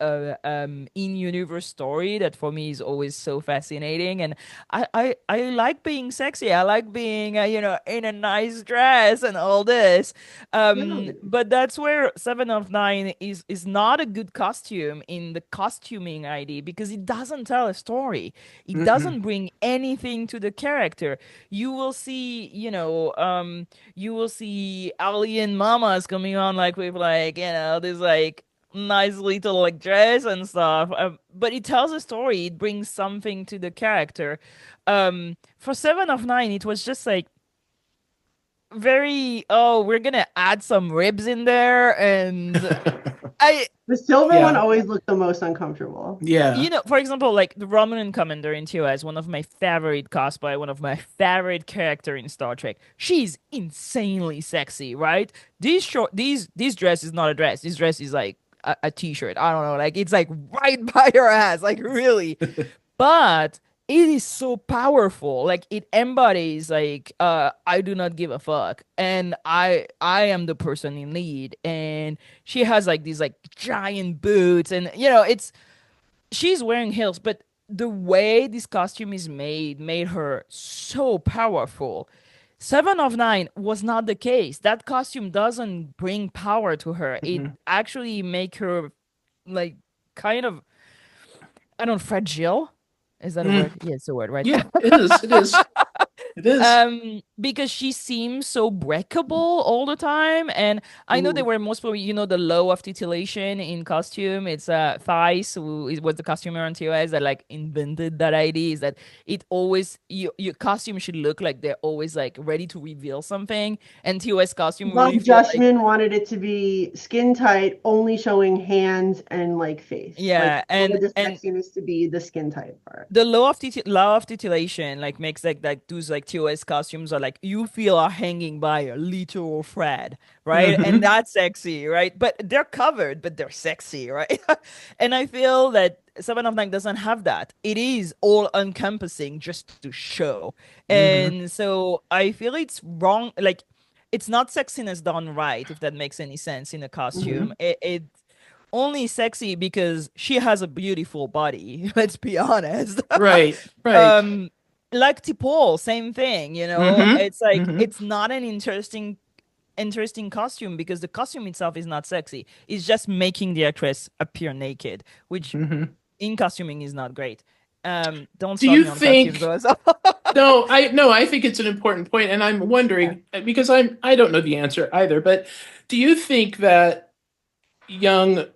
in-universe story that for me is always so fascinating, and I like being sexy. I like being in a nice dress and all this. But that's where 7 of 9 is not a good costume in the costuming ID because it doesn't tell a story. It doesn't bring anything to the character. You will see, you will see alien mamas coming on like with like this like nice little like dress and stuff, but it tells a story. It brings something to the character. For 7 of 9 it was just like very we're gonna add some ribs in there and The silver Yeah. one always looked the most uncomfortable. Yeah. You know, for example, like the Romulan commander in TOS, one of my favorite cosplay, one of my favorite character in Star Trek. She's insanely sexy, right? This dress is not a dress. This dress is like a t-shirt. I don't know, like it's like right by her ass, like really. But it is so powerful. Like it embodies like I do not give a fuck, and I am the person in lead. And she has like these like giant boots, and you know she's wearing heels, but the way this costume is made her so powerful. Seven of Nine was not the case. That costume doesn't bring power to her. It actually make her like kind of, I don't know, fragile. Is that a word? Yeah, it's a word, right? Yeah, it is. It is. It is. Because she seems so breakable all the time, and I know they were most probably, you know, the law of titillation in costume. It's Thais, was the costumer on TOS that like invented that idea. Is that it always your costume should look like they're always like ready to reveal something, and TOS costume Bob really feel like, Justman wanted it to be skin tight, only showing hands and like face. yeah, like, and the sexiness to be the skin tight part. the law of titillation like makes like those like TOS costumes are like you feel are hanging by a literal thread, right? And that's sexy, right? But they're covered, but they're sexy, right? And I feel that Seven of Nine doesn't have that. It is all encompassing just to show. And so I feel it's wrong, like it's not sexiness done right, if that makes any sense in a costume. It only sexy because she has a beautiful body. Let's be honest. Right. Like T'Pol, same thing. You know, it's like it's not an interesting costume because the costume itself is not sexy. It's just making the actress appear naked, which in costuming is not great. Don't start you me on think- costumes, though. No, I think it's an important point, and I'm wondering because I don't know the answer either. But do you think that young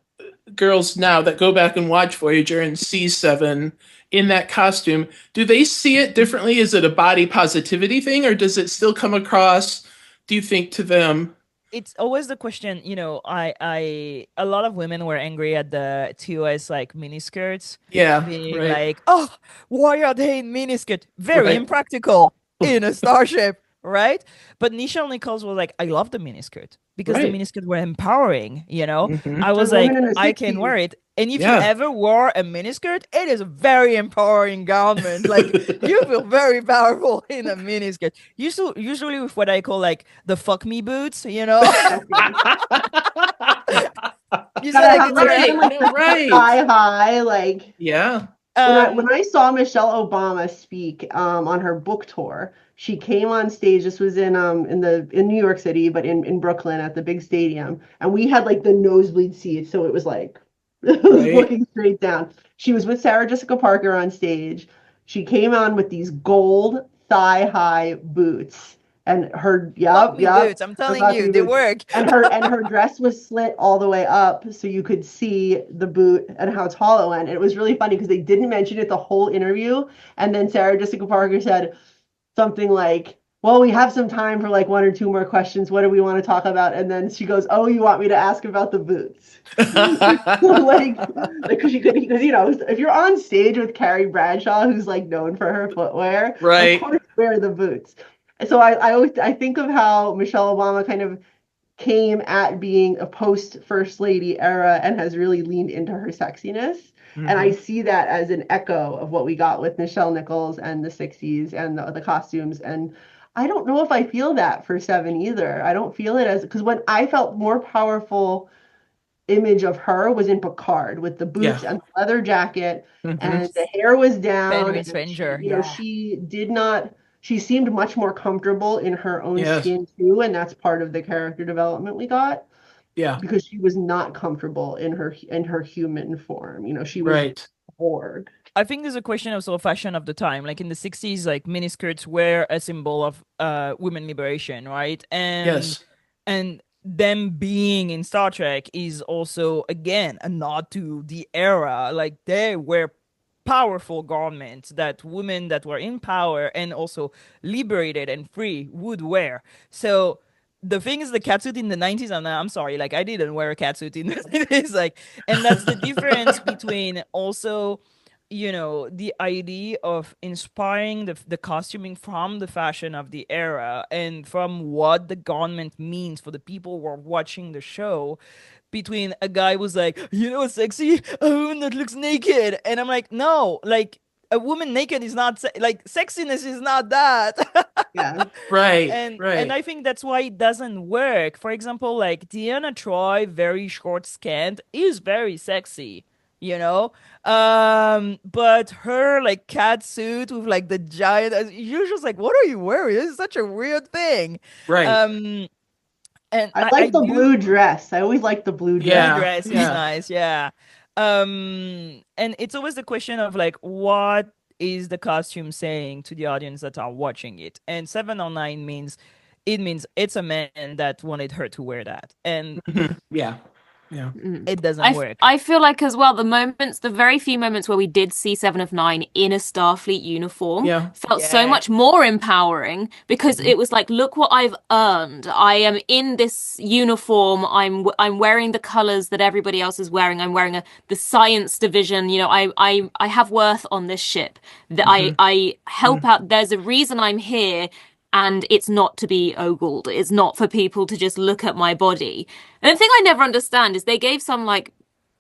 girls now that go back and watch Voyager and see Seven in that costume, do they see it differently? Is it a body positivity thing, or does it still come across, do you think, to them? It's always the question, you know, a lot of women were angry at the TOS like miniskirts. Yeah, Being right. like, oh, why are they in miniskirt? Very Right. impractical in a starship, right? But Nichelle Nichols was like, I love the miniskirt because the Right. miniskirt were empowering, you know? I was For like, women in the I can 60s. wear it. And if Yeah. you ever wore a miniskirt, it is a very empowering garment. Like you feel very powerful in a miniskirt. Usually with what I call like the fuck me boots, you know? You said I could Right. say No, right. Thigh high, like Yeah. when I saw Michelle Obama speak on her book tour, she came on stage. This was in New York City, but in Brooklyn at the big stadium, and we had like the nosebleed seats, so it was like looking straight down. She was with Sarah Jessica Parker on stage. She came on with these gold thigh-high boots, and her fuck me boots. I'm telling you, they work. and her dress was slit all the way up, so you could see the boot and how tall it went. It was really funny because they didn't mention it the whole interview, and then Sarah Jessica Parker said something like, well, we have some time for like one or two more questions. What do we want to talk about? And then she goes, oh, you want me to ask about the boots? because you know, if you're on stage with Carrie Bradshaw, who's like known for her footwear, Right. of course wear the boots. So I think of how Michelle Obama kind of came at being a post First Lady era and has really leaned into her sexiness. And I see that as an echo of what we got with Nichelle Nichols and the 60s and the costumes. And I don't know if I feel that for Seven either. I don't feel it as, because when I felt more powerful image of her was in Picard with the boots and the leather jacket and the hair was down. Fenrir And Stranger, you know, she did not, she seemed much more comfortable in her own skin too. And that's part of the character development we got. Yeah. Because she was not comfortable in her human form. You know, she was Right. Borg. I think there's a question of sort of fashion of the time. Like in the 60s, like miniskirts were a symbol of women liberation, right? And them being in Star Trek is also, again, a nod to the era. Like they were powerful garments that women that were in power and also liberated and free would wear. So the thing is, the catsuit in the 90s, and I'm sorry, like I didn't wear a catsuit in the 90s, like, and that's the difference between also, the idea of inspiring the costuming from the fashion of the era and from what the garment means for the people who are watching the show, between a guy who's like, what's sexy? A woman that looks naked. And I'm like, no, like a woman naked is not like sexiness is not that. Yeah. Right. And I think that's why it doesn't work. For example, like Deanna Troi, very short scant, is very sexy, but her like cat suit with like the giant, you're just like, what are you wearing? This is such a weird thing. Right. And I like the blue dress. I always like the blue dress. Yeah, blue dress is nice. Yeah. And it's always the question of like, what is the costume saying to the audience that are watching it? And 709 means it's a man that wanted her to wear that. And yeah. It doesn't work. I feel like as well, the very few moments where we did see 7 of 9 in a Starfleet uniform felt so much more empowering, because it was like, look what I've earned. I am in this uniform. I'm wearing the colors that everybody else is wearing. I'm wearing the science division. I have worth on this ship. That I help out. There's a reason I'm here. And it's not to be ogled. It's not for people to just look at my body. And the thing I never understand is they gave some like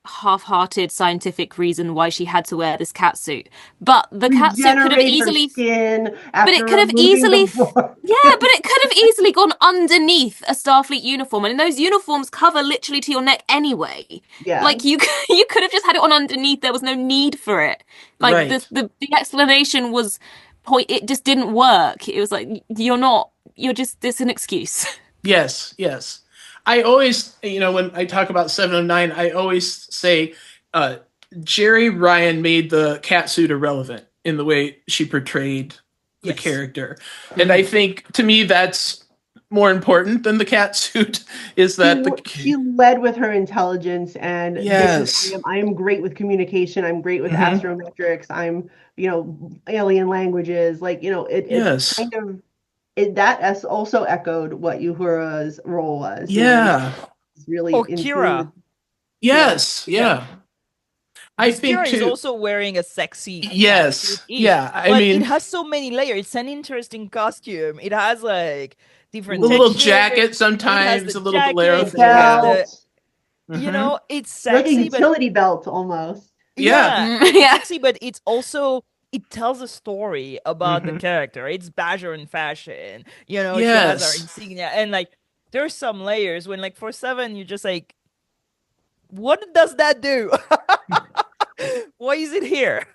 half-hearted scientific reason why she had to wear this catsuit. But the catsuit could have easily but it could have easily but it could have easily gone underneath a Starfleet uniform. And those uniforms cover literally to your neck anyway. Yeah. Like you could have just had it on underneath. There was no need for it. Like the explanation was it just didn't work. It was like, it's an excuse. Yes. I always, when I talk about 709, I always say Jerry Ryan made the catsuit irrelevant in the way she portrayed the character. And I think, to me, that's more important than the catsuit, is that she led with her intelligence and I am great with communication. I'm great with astrometrics. I'm, alien languages. Like, it's kind of that has also echoed what Uhura's role was. Yeah. Really. Kira. Yes. Yeah. I think Kira is also wearing a sexy. Yes. Yeah. I mean, it has so many layers. It's an interesting costume. It has like different little jacket sometimes, a little bolero. It's sexy, like a utility belt almost. It's sexy, but it's also, it tells a story about the character. It's Badger in fashion. She has our insignia, and like there's some layers when, like, for 7, you're just like, what does that do? Why is it here?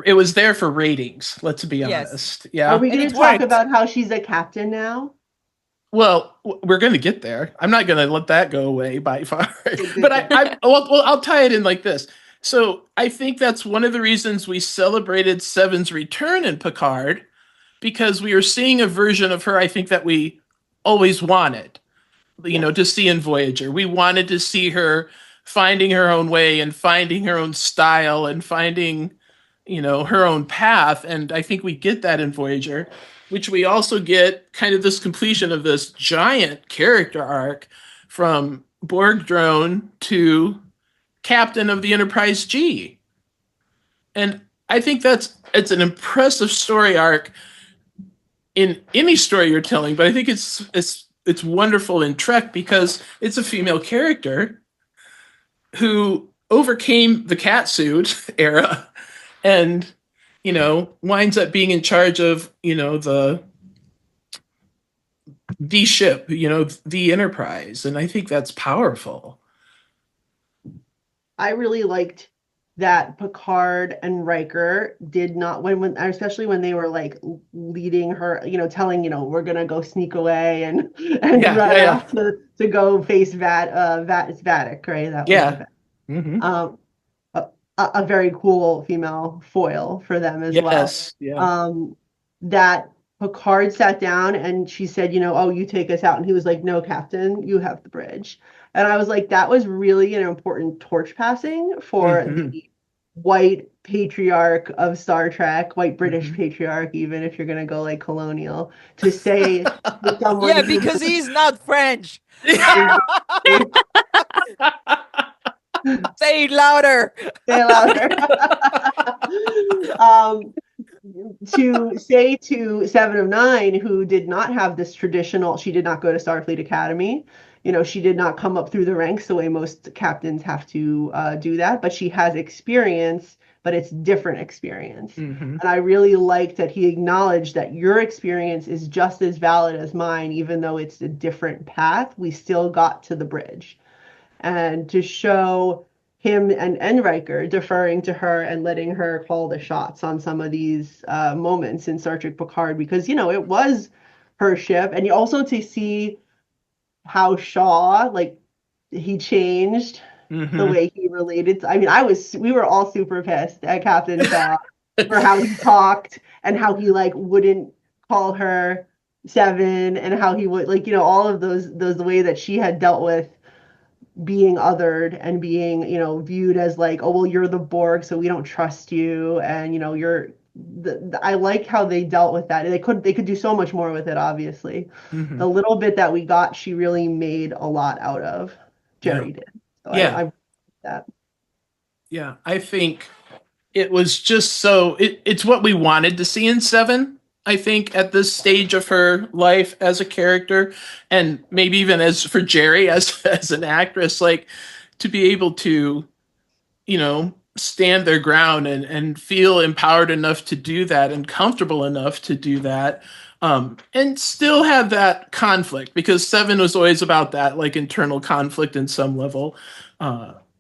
It was there for ratings, let's be honest. Yeah. Are we going to talk about how she's a captain now? Well, we're going to get there. I'm not going to let that go away by far. But I'll tie it in like this. So I think that's one of the reasons we celebrated 7's return in Picard, because we are seeing a version of her, I think, that we always wanted, to see in Voyager. We wanted to see her finding her own way and finding her own style and finding, her own path. And I think we get that in Voyager, which we also get kind of this completion of this giant character arc from Borg drone to captain of the Enterprise G. And I think it's an impressive story arc in any story you're telling, but I think it's wonderful in Trek because it's a female character who overcame the catsuit era and, winds up being in charge of, the ship, the Enterprise. And I think that's powerful. I really liked that Picard and Riker did not, especially when they were like leading her, telling, we're gonna go sneak away and run off to go face Vatic, right? That was a very cool female foil for them as well. Yeah. That Picard sat down and she said, you take us out, and he was like, no, Captain, you have the bridge. And I was like, that was really an important torch passing for white patriarch of Star Trek, white British patriarch, even if you're gonna go like colonial, to say to someone Yeah, because he's not French. Say it louder. Say it louder. To say to Seven of Nine, who did not have this traditional, she did not go to Starfleet Academy. You know, she did not come up through the ranks the way most captains have to do that, but she has experience, but it's different experience. And I really liked that he acknowledged that your experience is just as valid as mine, even though it's a different path. We still got to the bridge. And to show him and Riker deferring to her and letting her call the shots on some of these moments in Star Trek Picard, because, you know, it was her ship. And you also to see how Shaw, like, he changed the way he related. I mean, we were all super pissed at Captain Shaw for how he talked and how he, like, wouldn't call her Seven, and how he would, like, you know, all of those, the way that she had dealt with being othered and being, you know, viewed as like, oh, well, you're the Borg, so we don't trust you, and, you know, I like how they dealt with that. They could do so much more with it, obviously. The little bit that we got, she really made a lot out of. Jerry did. So I that. Yeah, I think it was just so it's what we wanted to see in Seven. I think at this stage of her life as a character, and maybe even as for Jerry as an actress, like, to be able to, you know, stand their ground and feel empowered enough to do that and comfortable enough to do that, and still have that conflict, because Seven was always about that, like, internal conflict in some level.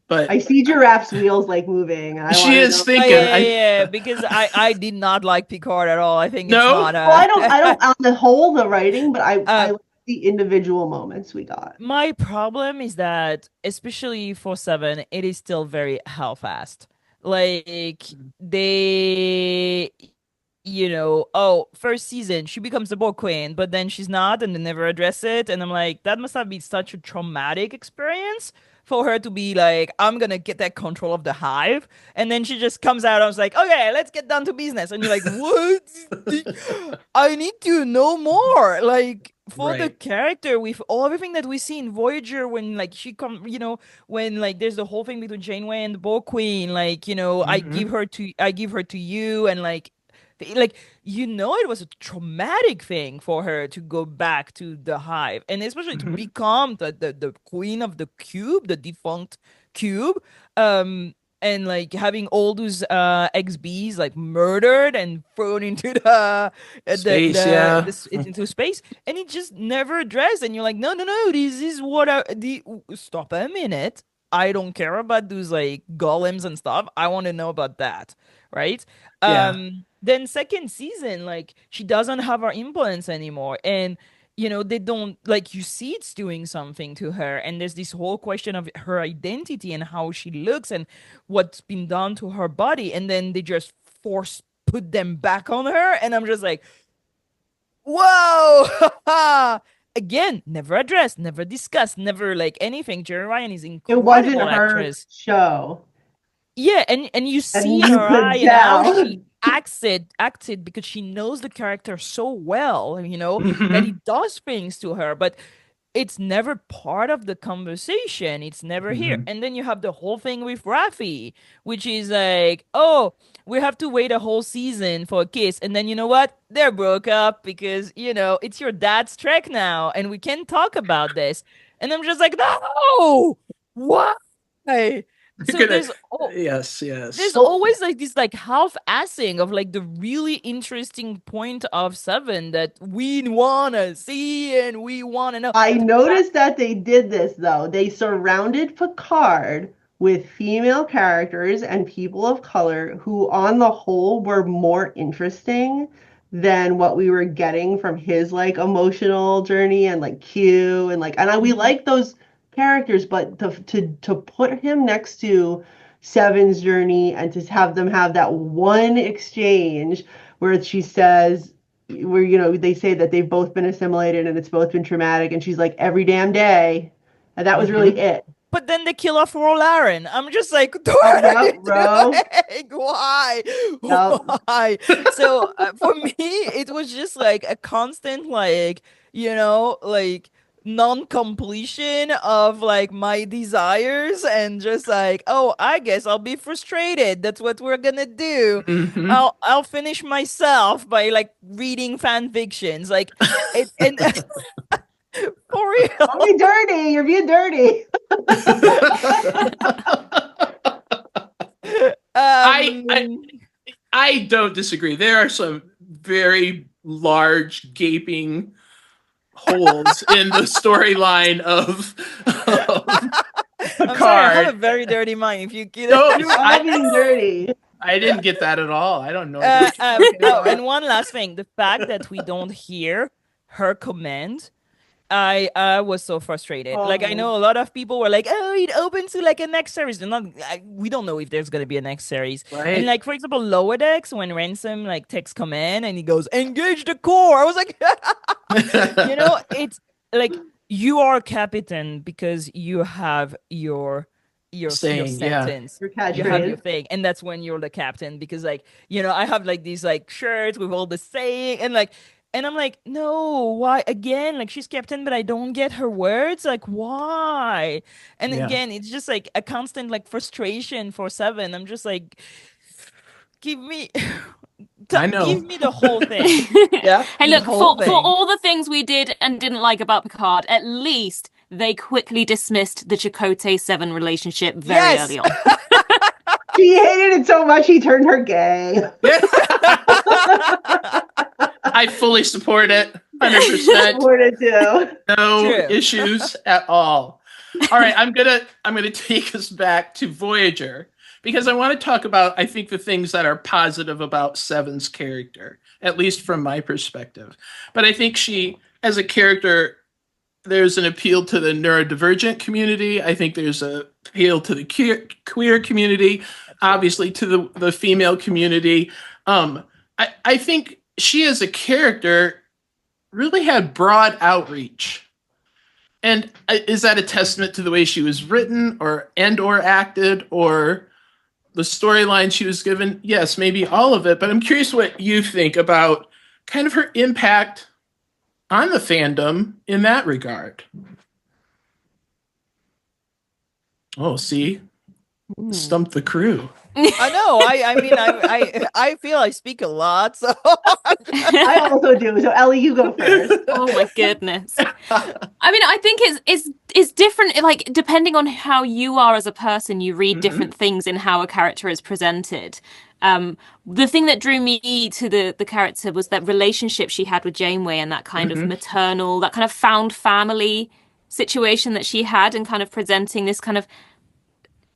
But I see Giraffe's wheels like moving. And she is thinking. Yeah, because I did not like Picard at all. I think it's not. Well, I don't on the whole the writing, but I like the individual moments we got. My problem is that, especially for Seven, it is still very half-assed. Like, they, you know, first season she becomes the Borg Queen, but then she's not, and they never address it. And I'm like, that must have been such a traumatic experience for her to be like, I'm gonna get that control of the hive, and then she just comes out. I was like, okay, let's get down to business. And you're like, what? I need to know more. Like, for the character, with everything that we see in Voyager, when, like, she you know, when, like, there's the whole thing between Janeway and the Borg Queen, like, you know, I give her to you, and like, you know, it was a traumatic thing for her to go back to the hive, and especially to become the queen of the cube, the defunct cube, and like having all those XBs like murdered and thrown into the space, into space, and it just never addressed. And you're like, no, this is what stop a minute. I don't care about those like golems and stuff. I want to know about that, right? Then second season, like, she doesn't have her implants anymore, and, you know, they don't, like, you see it's doing something to her, and there's this whole question of her identity and how she looks and what's been done to her body, and then they just put them back on her, and I'm just like, whoa. Again, never addressed, never discussed, never like anything. Jerry Ryan is incredible. It wasn't her actress. show. Yeah, and you see in her eye and how she acted because she knows the character so well, you know, that he does things to her, but it's never part of the conversation. It's never here. And then you have the whole thing with Raffi, which is like, oh, we have to wait a whole season for a kiss. And then, you know what? They're broke up because, you know, it's your dad's Trek now, and we can't talk about this. And I'm just like, no! Why? So there's always like this like half-assing of like the really interesting point of Seven that we wanna see and we wanna know. I noticed that they did this though. They surrounded Picard with female characters and people of color who on the whole were more interesting than what we were getting from his like emotional journey and like Q and like, and we like those characters, but to put him next to Seven's journey and to have them have that one exchange where she says, where, you know, they say that they've both been assimilated and it's both been traumatic, and she's like, every damn day, and that was really it. but then they kill off Rolaren. I'm just like, Yep, bro. why? Yep. Why? So for me, it was just like a constant, like, like non-completion of like my desires, and just like, oh, I guess I'll be frustrated. That's what we're gonna do. Mhm. I'll finish myself by like reading fan fictions, like it and. For real. Don't be dirty. You're being dirty. I don't disagree. There are some very large gaping holes in the storyline of I'm sorry, I have a very dirty mind. If you get I'm being dirty. I didn't get that at all. I don't know. And one last thing, the fact that we don't hear her command, I was so frustrated. Like, I know a lot of people were like, oh, it opens to like a next series. We don't know if there's gonna be a next series. Right. And like, for example, Lower Decks, when Ransom like takes command and he goes, engage the core, I was like, it's like, you are captain because you have your saying, sentence, Your you have your thing, and that's when you're the captain. Because like, I have like these like shirts with all the saying, and I'm like, no, why again? Like, she's captain, but I don't get her words. Like, why? And again, it's just like a constant like frustration for Seven. I'm just like, give me give me the whole thing. Yeah. Hey, look, for all the things we did and didn't like about Picard, at least they quickly dismissed the Chakotay 7 relationship very early on. He hated it so much he turned her gay. I fully support it. 100%. Support it too. No issues at all. All right, I'm gonna take us back to Voyager, because I want to talk about, I think, the things that are positive about Seven's character, at least from my perspective. But I think she, as a character, there's an appeal to the neurodivergent community. I think there's an appeal to the queer community, obviously to the female community. I think she, as a character, really had broad outreach. And is that a testament to the way she was written or acted, or the storyline she was given? Yes, maybe all of it. But I'm curious what you think about kind of her impact on the fandom in that regard. Oh, see? Stumped the crew. I know. I mean, I feel I speak a lot, so I also do. So Ellie, you go first. Oh my goodness. I mean, I think it's different. Like, depending on how you are as a person, you read different things in how a character is presented. The thing that drew me to the character was that relationship she had with Janeway, and that kind of maternal, that kind of found family situation that she had, and kind of presenting this kind of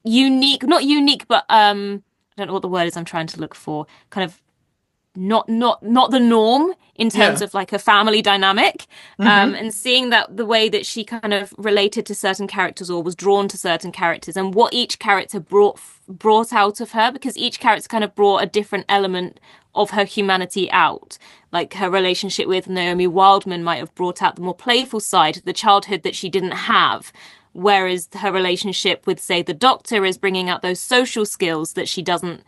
not unique, but I don't know what the word is I'm trying to look for. Kind of not the norm in terms of like a family dynamic, and seeing that the way that she kind of related to certain characters or was drawn to certain characters, and what each character brought out of her, because each character kind of brought a different element of her humanity out. Like, her relationship with Naomi Wildman might have brought out the more playful side, the childhood that she didn't have. Whereas her relationship with, say, the Doctor is bringing out those social skills that she doesn't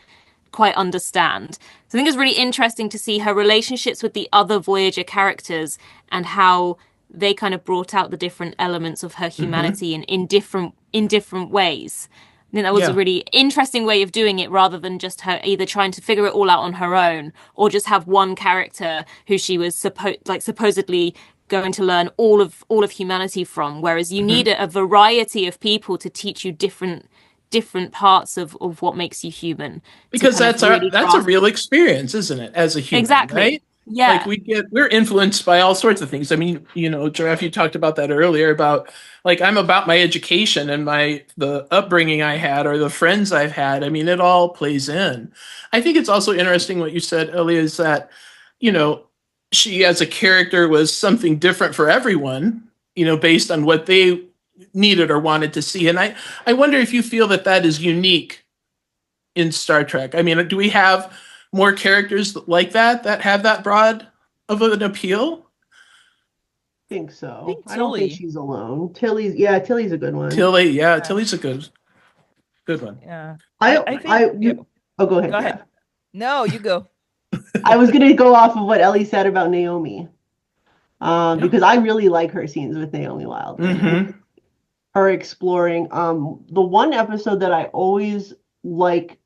quite understand. So I think it's really interesting to see her relationships with the other Voyager characters and how they kind of brought out the different elements of her humanity in different ways. I think that was a really interesting way of doing it, rather than just her either trying to figure it all out on her own, or just have one character who she was supposedly going to learn all of humanity from. Whereas you need a variety of people to teach you different parts of what makes you human. Because that's a real experience, isn't it? As a human, exactly. Right? Yeah. Like, we're influenced by all sorts of things. I mean, Giraffe, you talked about that earlier about, like, I'm about my education and the upbringing I had, or the friends I've had. I mean, it all plays in. I think it's also interesting what you said, Ellie, is that, she as a character was something different for everyone, based on what they needed or wanted to see. And I wonder if you feel that is unique in Star Trek. I mean, do we have more characters like that have that broad of an appeal? think so. I think I don't think Tilly. she's alone. Tilly's a good one. Tilly's a good one. Yeah. I think oh, go ahead, go ahead. yeah. No, you go. I was gonna go off of what Ellie said about Naomi. Because I really like her scenes with Naomi Wildman. Mm-hmm. Her exploring the one episode that I always like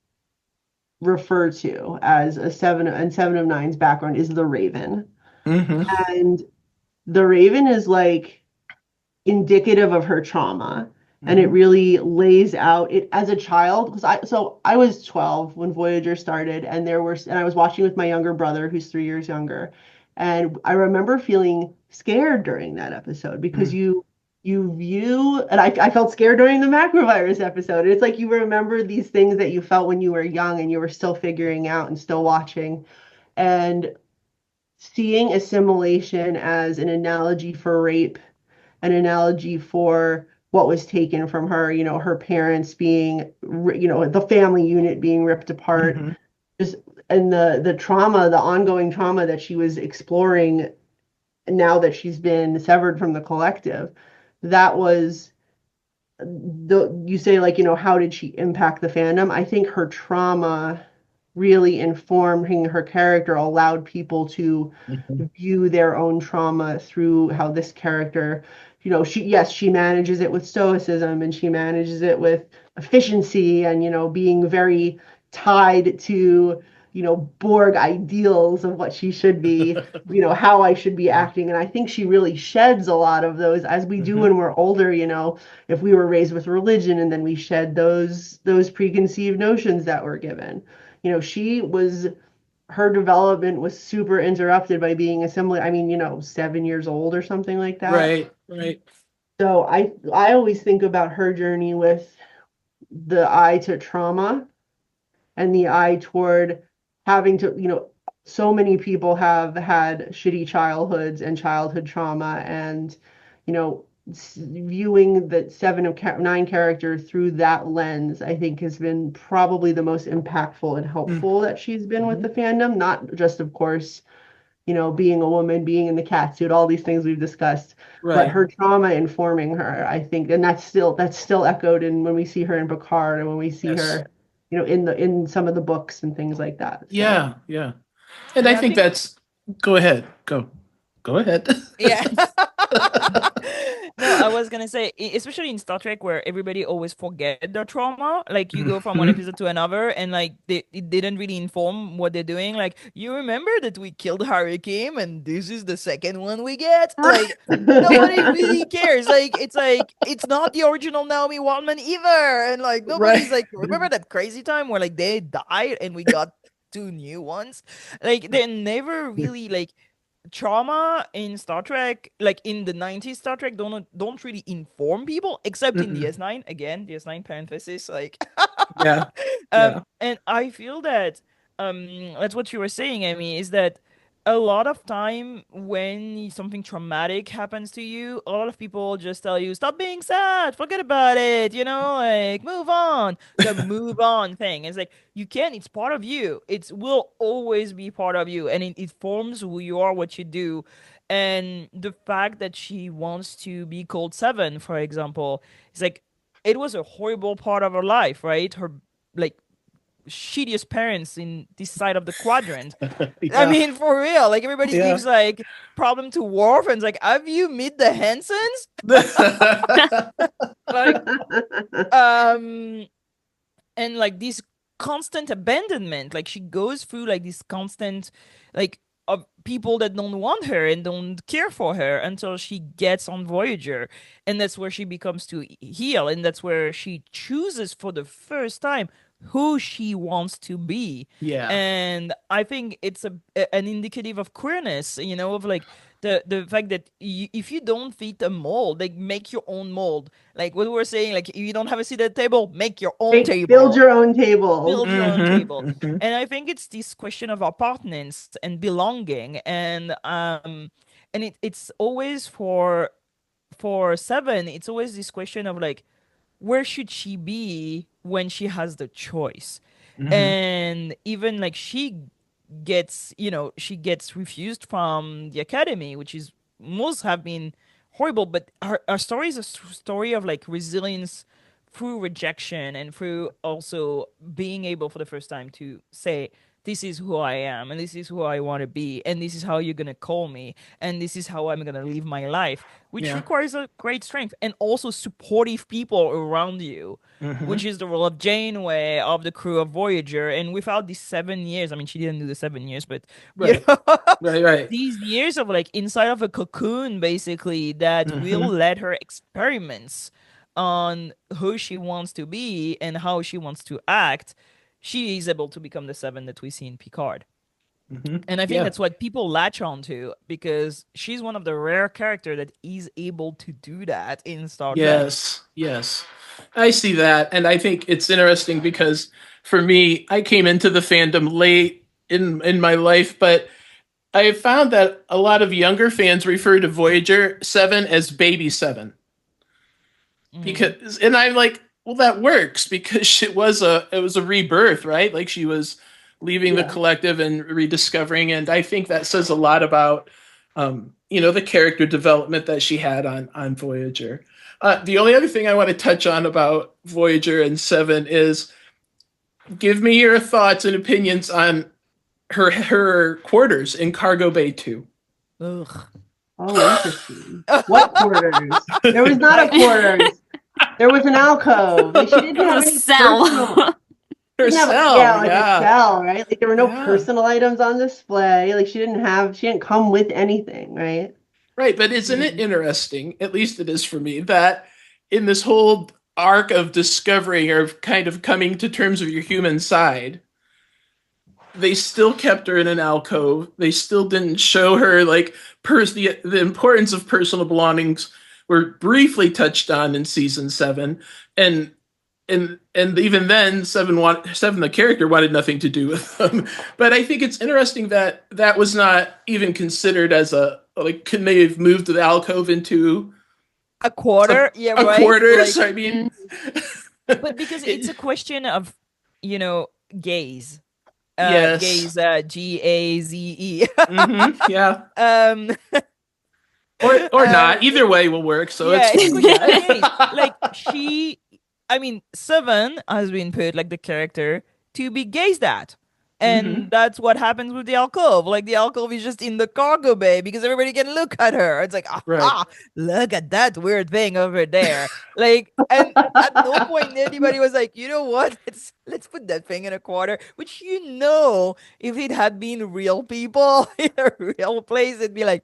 refer to as a Seven of Nine's background is the Raven. Mm-hmm. And the Raven is like indicative of her trauma. And it really lays out it as a child, because I was 12 when Voyager started, and I was watching with my younger brother who's 3 years younger, and I remember feeling scared during that episode because you view, and I felt scared during the macrovirus episode. It's like you remember these things that you felt when you were young and you were still figuring out and still watching, and seeing assimilation as an analogy for rape, an analogy for what was taken from her, her parents being, the family unit being ripped apart, just, and the trauma, the ongoing trauma that she was exploring now that she's been severed from the collective. That was you say, like, how did she impact the fandom? I think her trauma really informing her character allowed people to view their own trauma through how this character, she manages it with stoicism, and she manages it with efficiency, and being very tied to Borg ideals of what she should be, how I should be acting. And I think she really sheds a lot of those, as we do when we're older, if we were raised with religion, and then we shed those preconceived notions that were given. Her development was super interrupted by being assimilated. I mean, 7 years old or something like that. Right. So I always think about her journey with the eye to trauma and the eye toward having to, so many people have had shitty childhoods and childhood trauma, and, viewing the 7 of 9 character through that lens, I think, has been probably the most impactful and helpful that she's been with the fandom. Not just, of course, being a woman, being in the cat suit, all these things we've discussed, but her trauma informing her, I think, and that's still echoed in when we see her in Picard, and when we see her, in some of the books and things like that. So. Yeah. And I think that's. Go ahead. Go ahead. Yeah. No, I was gonna say, especially in Star Trek, where everybody always forget their trauma. Like, you go from one episode to another, and like it didn't really inform what they're doing. Like, you remember that we killed Harry Kim, and this is the second one we get. Like, nobody really cares. Like, it's not the original Naomi Wildman either, and like nobody's like, remember that crazy time where like they died and we got 2 new ones. Like, they're never really like. Trauma in Star Trek, like in the 90s Star Trek, don't really inform people, except in DS9. Again, DS9 parenthesis, like and I feel that that's what you were saying, Amy, is that a lot of time when something traumatic happens to you, a lot of people just tell you, stop being sad, forget about it, like, move on. The move on thing. It's like, you can, it's part of you. It will always be part of you. And it forms who you are, what you do. And the fact that she wants to be called Seven, for example, it's like, it was a horrible part of her life, right? Her, like, shittiest parents in this side of the quadrant. I mean, for real, like, everybody gives like problem to Worf, and it's like, have you met the Hansons? Like, and like this constant abandonment, like she goes through like this constant, like, of people that don't want her and don't care for her until she gets on Voyager, and that's where she becomes to heal, and that's where she chooses for the first time who she wants to be. And I think it's an indicative of queerness, of like the fact that if you don't fit a mold, like, make your own mold. Like what we were saying, like, if you don't have a seat at the table, make your own table. Build your own table. Build your own table. And I think it's this question of apartness and belonging, and it's always for Seven, it's always this question of like, where should she be when she has the choice? And even like she gets refused from the academy, which is most have been horrible, but our story is a story of like resilience through rejection and through also being able for the first time to say, this is who I am and this is who I want to be and this is how you're going to call me and this is how I'm going to live my life, which requires a great strength and also supportive people around you, which is the role of Janeway, of the crew of Voyager. And without these 7 years, I mean, she didn't do the 7 years, but you know, right. these years of like inside of a cocoon, basically, that will let her experiments on who she wants to be and how she wants to act, she is able to become the Seven that we see in Picard. And I think that's what people latch on to, because she's one of the rare characters that is able to do that in Star Trek. Yes. I see that. And I think it's interesting because for me, I came into the fandom late in my life, but I have found that a lot of younger fans refer to Voyager 7 as Baby 7. Because, and I'm like, well, that works because it was a rebirth, right? Like she was leaving the collective and rediscovering. And I think that says a lot about, the character development that she had on Voyager. The only other thing I want to touch on about Voyager and 7 is give me your thoughts and opinions on her quarters in Cargo Bay 2. Ugh. Oh, interesting. What quarters? There was not a quarters. There was an alcove. Like, she didn't have any cell. Her cell, a cell, right? Like there were no personal items on display. Like she didn't come with anything, right? Right, but isn't it interesting, at least it is for me, that in this whole arc of discovering or kind of coming to terms with your human side, they still kept her in an alcove. They still didn't show her like the importance of personal belongings were briefly touched on in season 7, and even then, Seven the character wanted nothing to do with them. But I think it's interesting that was not even considered as couldn't they have moved the alcove into a quarter? Quarters. I mean, but because it's a question of gaze. Yes. Gaze, Gaze. Or not. Either way will work. So it's Seven has been put, like the character, to be gazed at. And that's what happens with the alcove. Like the alcove is just in the cargo bay because everybody can look at her. It's like, look at that weird thing over there. Like, and at no point anybody was like, you know what? Let's put that thing in a quarter. Which if it had been real people in a real place, it'd be like,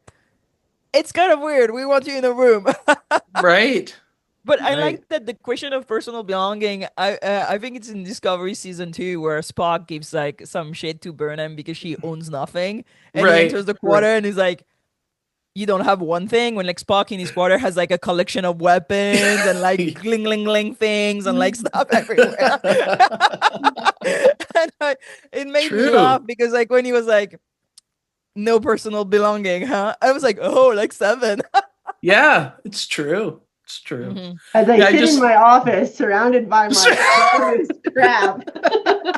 it's kind of weird. We want you in a room. Right. But I like that the question of personal belonging. I think it's in Discovery season 2 where Spock gives like some shit to Burnham because she owns nothing, and he enters the quarter and he's like, "You don't have one thing." When like Spock in his quarter has like a collection of weapons and like gling gling gling things and like stuff everywhere. And it made me laugh because like when he was like, "No personal belonging, huh?" I was like, "Oh, like 7." Yeah, it's true. It's true. As I sit in my office surrounded by my crap.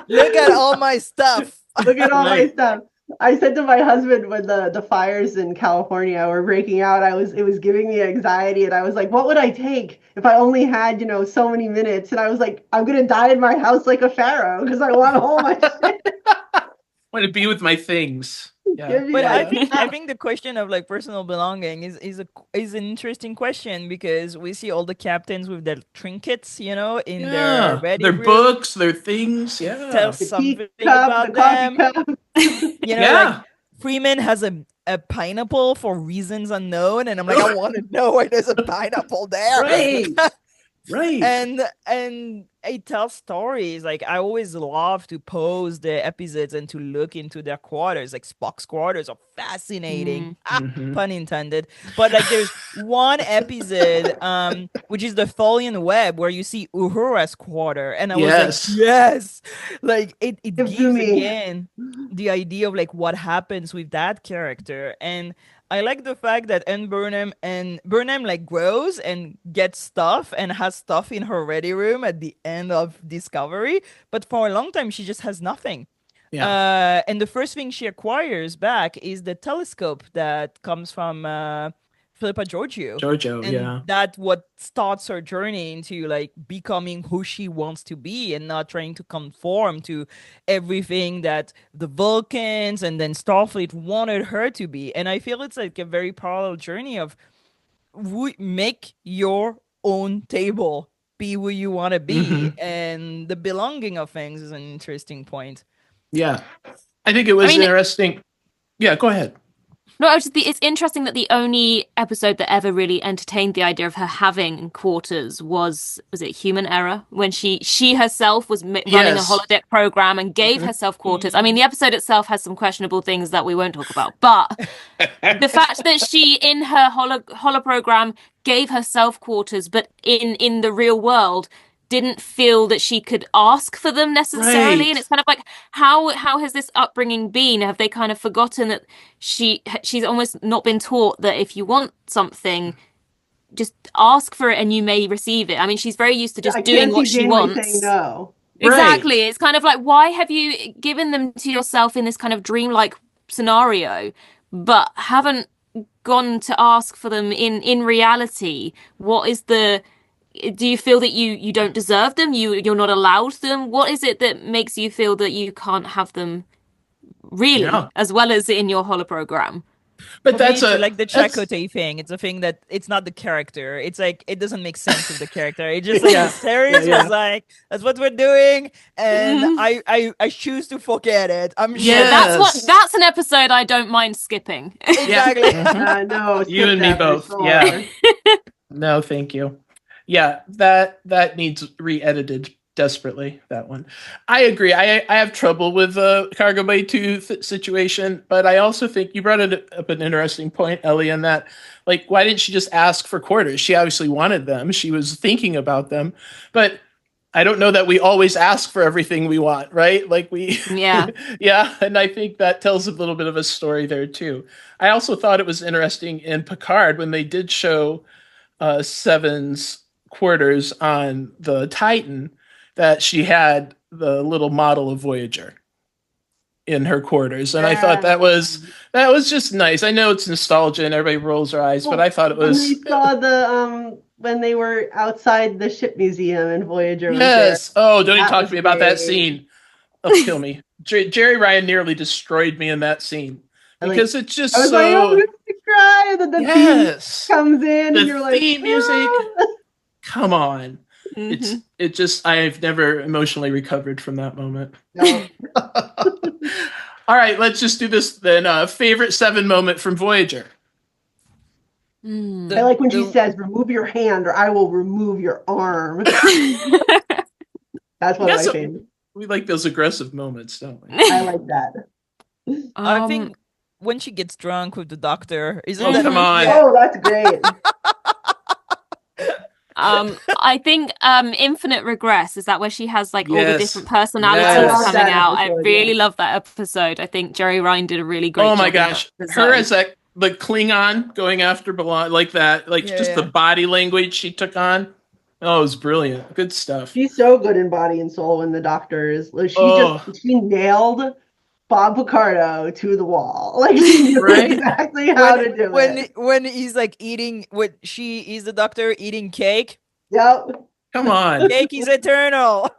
Look at all my stuff. Look at all my stuff. I said to my husband when the fires in California were breaking out, it was giving me anxiety, and I was like, what would I take if I only had, so many minutes? And I was like, I'm gonna die in my house like a pharaoh because I want all my shit. I want to be with my things. Yeah. But I think the question of like personal belonging is an interesting question because we see all the captains with their trinkets, in their room, books, their things. Yeah, tell something about them. Like Freeman has a pineapple for reasons unknown, and I'm like, I want to know why there's a pineapple there. Right. And it tells stories. Like I always love to pause the episodes and to look into their quarters. Like Spock's quarters are fascinating. Pun intended. But like there's one episode which is the Tholian Web where you see Uhura's quarter, and I was like, yes, like it gives again the idea of like what happens with that character. And I like the fact that Burnham like grows and gets stuff and has stuff in her ready room at the end of Discovery, but for a long time she just has nothing. And the first thing she acquires back is the telescope that comes from Philippa Georgiou. Giorgio, And yeah. that's what starts her journey into like becoming who she wants to be and not trying to conform to everything that the Vulcans and then Starfleet wanted her to be. And I feel it's like a very parallel journey of make your own table, be who you want to be. And the belonging of things is an interesting point. Yeah. I think it was interesting. Yeah, go ahead. No, it's interesting that the only episode that ever really entertained the idea of her having quarters was it Human Error, when she herself was running a holodeck program and gave herself quarters. I mean, the episode itself has some questionable things that we won't talk about, but the fact that she in her holo program gave herself quarters, but in the real world didn't feel that she could ask for them necessarily. Right. And it's kind of like, how has this upbringing been? Have they kind of forgotten that she's almost not been taught that if you want something, just ask for it and you may receive it? I mean, she's very used to just doing what she wants. Saying no. Exactly. Right. It's kind of like, why have you given them to yourself in this kind of dreamlike scenario, but haven't gone to ask for them in reality? What is do you feel that you don't deserve them? You're not allowed them? What is it that makes you feel that you can't have them really, as well as in your holoprogram? But that's like the Chakotay thing. It's a thing that it's not the character. It's like it doesn't make sense with the character. It just like the series was like, that's what we're doing, and I choose to forget it. I'm sure that's an episode I don't mind skipping. Exactly. No, you and me both. Yeah. No, thank you. Yeah, that needs re-edited desperately, that one. I agree. I have trouble with the cargo bay 2 situation, but I also think you brought up an interesting point, Ellie, in that, like, why didn't she just ask for quarters? She obviously wanted them. She was thinking about them, but I don't know that we always ask for everything we want, right? Like yeah, and I think that tells a little bit of a story there too. I also thought it was interesting in Picard when they did show Seven's quarters on the Titan, that she had the little model of Voyager in her quarters, and I thought that was just nice. I know it's nostalgia and everybody rolls their eyes, but I thought it was. When we saw when they were outside the ship museum in Voyager. Yes. Oh, don't even talk to me about that scene. It'll kill me. Jerry Ryan nearly destroyed me in that scene because it's just so. Like, oh, I'm gonna cry, and then the theme comes in, and you're like, theme music. Come on. Mm-hmm. It just, I've never emotionally recovered from that moment. No. All right, let's just do this then. Favorite Seven moment from Voyager. I like when she says, remove your hand or I will remove your arm. That's one of my favorites. We like those aggressive moments, don't we? I like that. I think when she gets drunk with the doctor. Come on. Oh, that's great. I think Infinite Regress, is that where she has like all the different personalities coming out? I really love that episode. I think Jerry Ryan did a really great job. Oh my gosh. Her as the Klingon going after B'Elanna, like that, just the body language she took on. Oh, it was brilliant. Good stuff. She's so good in Body and Soul when the doctor is she nailed Bob Picardo to the wall. Like she knew exactly how to do it. When he's like eating, he's the doctor eating cake. Yep. Come on. Cake is eternal.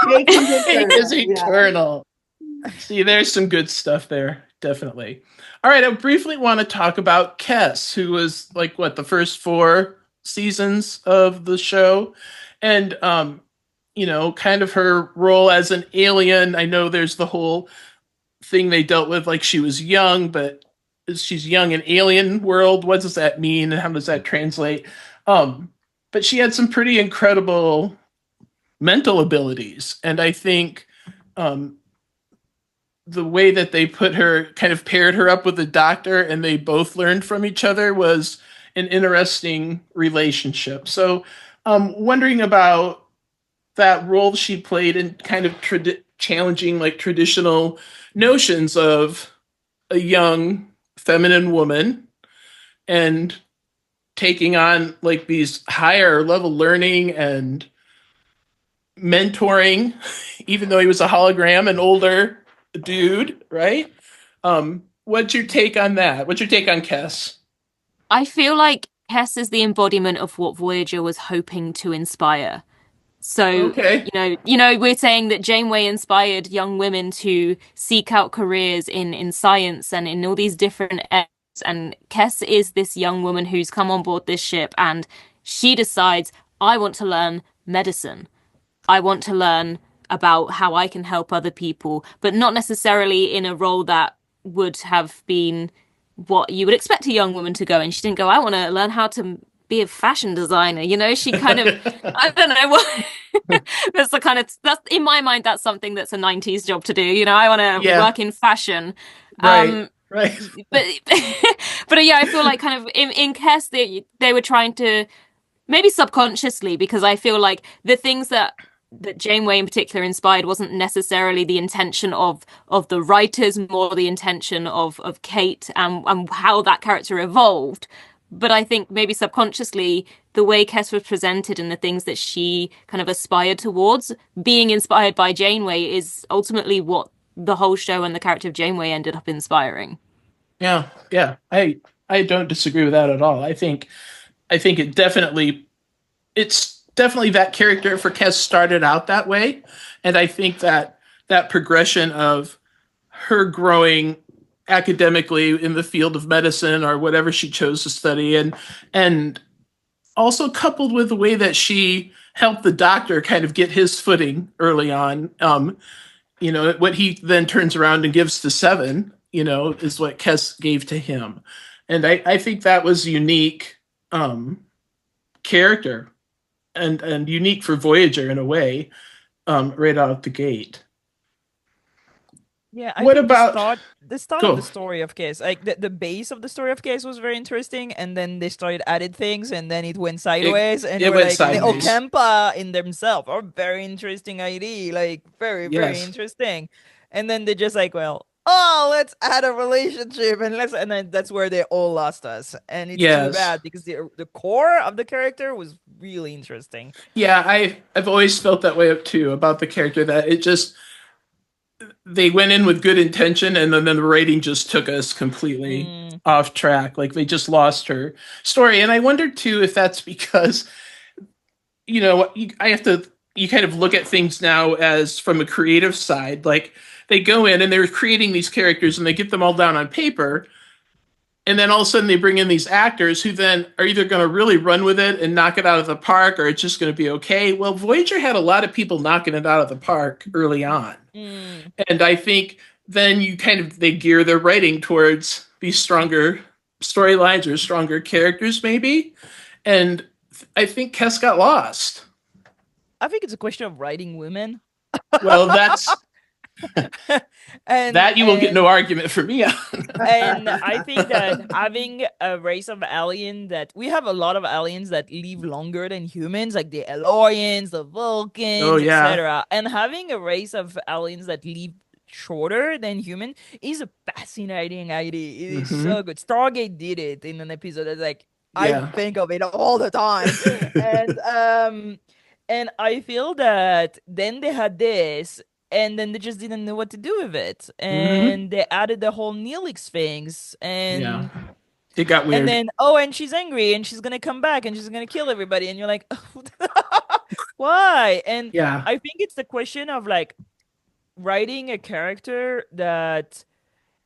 Cake is eternal. Yeah. See, there's some good stuff there. Definitely. All right. I briefly want to talk about Kes, who was the first 4 seasons of the show. And, kind of her role as an alien. I know there's the whole thing they dealt with, like she was young, but she's young in alien world. What does that mean and how does that translate? But she had some pretty incredible mental abilities. And I think the way that they put her, kind of paired her up with the doctor and they both learned from each other was an interesting relationship. So wondering about that role she played in kind of challenging traditional notions of a young feminine woman and taking on these higher level learning and mentoring, even though he was a hologram, an older dude, right? What's your take on that? What's your take on Kes? I feel like Hess is the embodiment of what Voyager was hoping to inspire. So, Okay. We're saying that Janeway inspired young women to seek out careers in science and in all these different areas. And Kess is this young woman who's come on board this ship, and she decides, I want to learn medicine. I want to learn about how I can help other people, but not necessarily in a role that would have been what you would expect a young woman to go in. She didn't go, I want to learn how to be a fashion designer. She kind of, I don't know what, that's in my mind, that's something that's a 90s job to do. I want to work in fashion. Right. Right. But yeah, I feel like kind of in Kess, they were trying to, maybe subconsciously, because I feel like the things that Janeway in particular inspired wasn't necessarily the intention of the writers, more the intention of Kate and how that character evolved. But I think maybe subconsciously, the way Kess was presented and the things that she kind of aspired towards, being inspired by Janeway, is ultimately what the whole show and the character of Janeway ended up inspiring. Yeah. I don't disagree with that at all. I think it's definitely that character for Kess started out that way. And I think that progression of her growing academically in the field of medicine or whatever she chose to study, and also coupled with the way that she helped the Doctor kind of get his footing early on, what he then turns around and gives to Seven, is what Kess gave to him. And I think that was unique character and unique for Voyager in a way, right out of the gate. Yeah, what about the start of the story of Kess? Like the base of the story of Kess was very interesting, and then they started added things, and then it went sideways. And it went sideways. The Okempa in themselves are very interesting idea, like very interesting. And then they just like, let's add a relationship, and then that's where they all lost us, and it's too bad because the core of the character was really interesting. Yeah, I've always felt that way too about the character, that it just. They went in with good intention, and then the writing just took us completely off track. Like they just lost her story. And I wondered too if that's because, you kind of look at things now as from a creative side. Like they go in and they're creating these characters and they get them all down on paper. And then all of a sudden they bring in these actors who then are either going to really run with it and knock it out of the park, or it's just going to be okay. Well, Voyager had a lot of people knocking it out of the park early on. And I think then they gear their writing towards these stronger storylines or stronger characters maybe. And I think Kess got lost. I think it's a question of writing women. Well, that's... you will get no argument from me on. And I think that having a race of aliens, that we have a lot of aliens that live longer than humans, like the Elorians, the Vulcans, etc. And having a race of aliens that live shorter than human is a fascinating idea. It is so good. Stargate did it in an episode that's like, I think of it all the time. And I feel that then they had this, and then they just didn't know what to do with it. And they added the whole Neelix things. And it got weird. And then, and she's angry, and she's going to come back, and she's going to kill everybody. And you're like, why? And I think it's the question of, like, writing a character that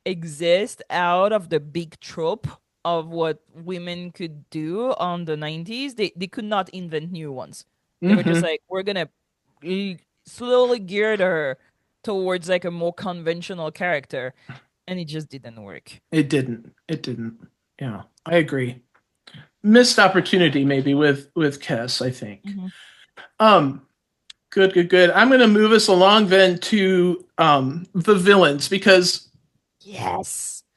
exists out of the big trope of what women could do on the 90s. They could not invent new ones. They were just like, we're going to slowly geared her towards like a more conventional character, and it just didn't work. It didn't. Yeah, I agree. Missed opportunity maybe with Kess, I think. Good. I'm going to move us along then to the villains, because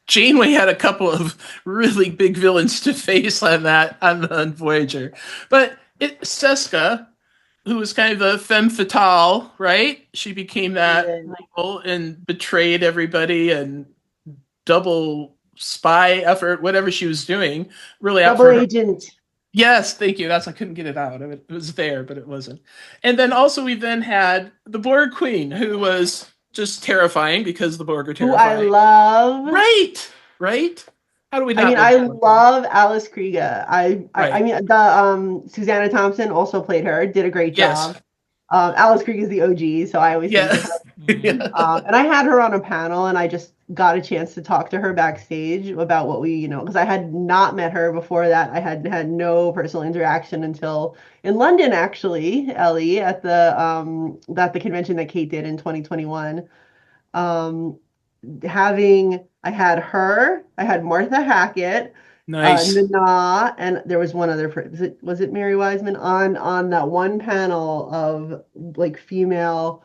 Janeway had a couple of really big villains to face on Voyager, but Seska, who was kind of the femme fatale, right? She became that role and betrayed everybody, and double spy effort, whatever she was doing, really double agent. Yes, thank you. I couldn't get it out. It was there, but it wasn't. And then also we then had the Borg Queen, who was just terrifying because the Borg are terrifying. Who I love. Right. How do we I not mean, love I the Borg Queen? love Alice Krige. I Right. mean, the Susanna Thompson also played her, did a great Yes. job. Alice Krige is the OG, so I always think of Yeah. her. Yeah. And I had her on a panel, and I just got a chance to talk to her backstage about what we, because I had not met her before that. I had had no personal interaction until in London, actually, Ellie, at the convention that Kate did in 2021. Um, I had her, I had Martha Hackett, Nice. Nana, and there was one other. Was it Mary Wiseman on that one panel of like female.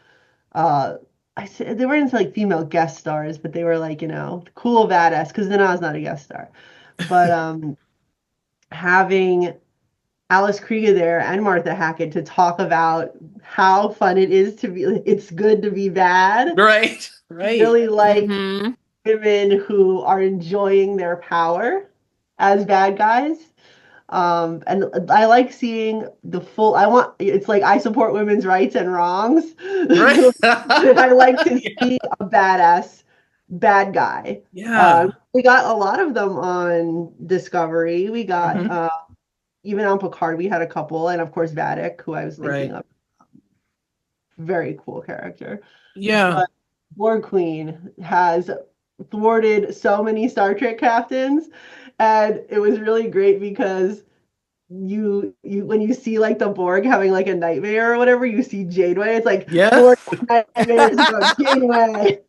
Uh, I said they weren't like female guest stars, but they were like cool badass. Because Nana's not a guest star, but having Alice Krige there and Martha Hackett to talk about how fun it is to be. It's good to be bad. Right. Right. Really like Mhm. women who are enjoying their power as bad guys. And I like seeing it's like I support women's rights and wrongs. Right. I like to see a badass bad guy. Yeah. We got a lot of them on Discovery. We got Mhm. even on Picard, we had a couple, and of course Vadic, who I was thinking Right. of. Very cool character. Yeah. But Borg Queen has thwarted so many Star Trek captains, and it was really great because you when you see like the Borg having like a nightmare or whatever, you see Janeway. It's like Yeah. Borg nightmares about Janeway.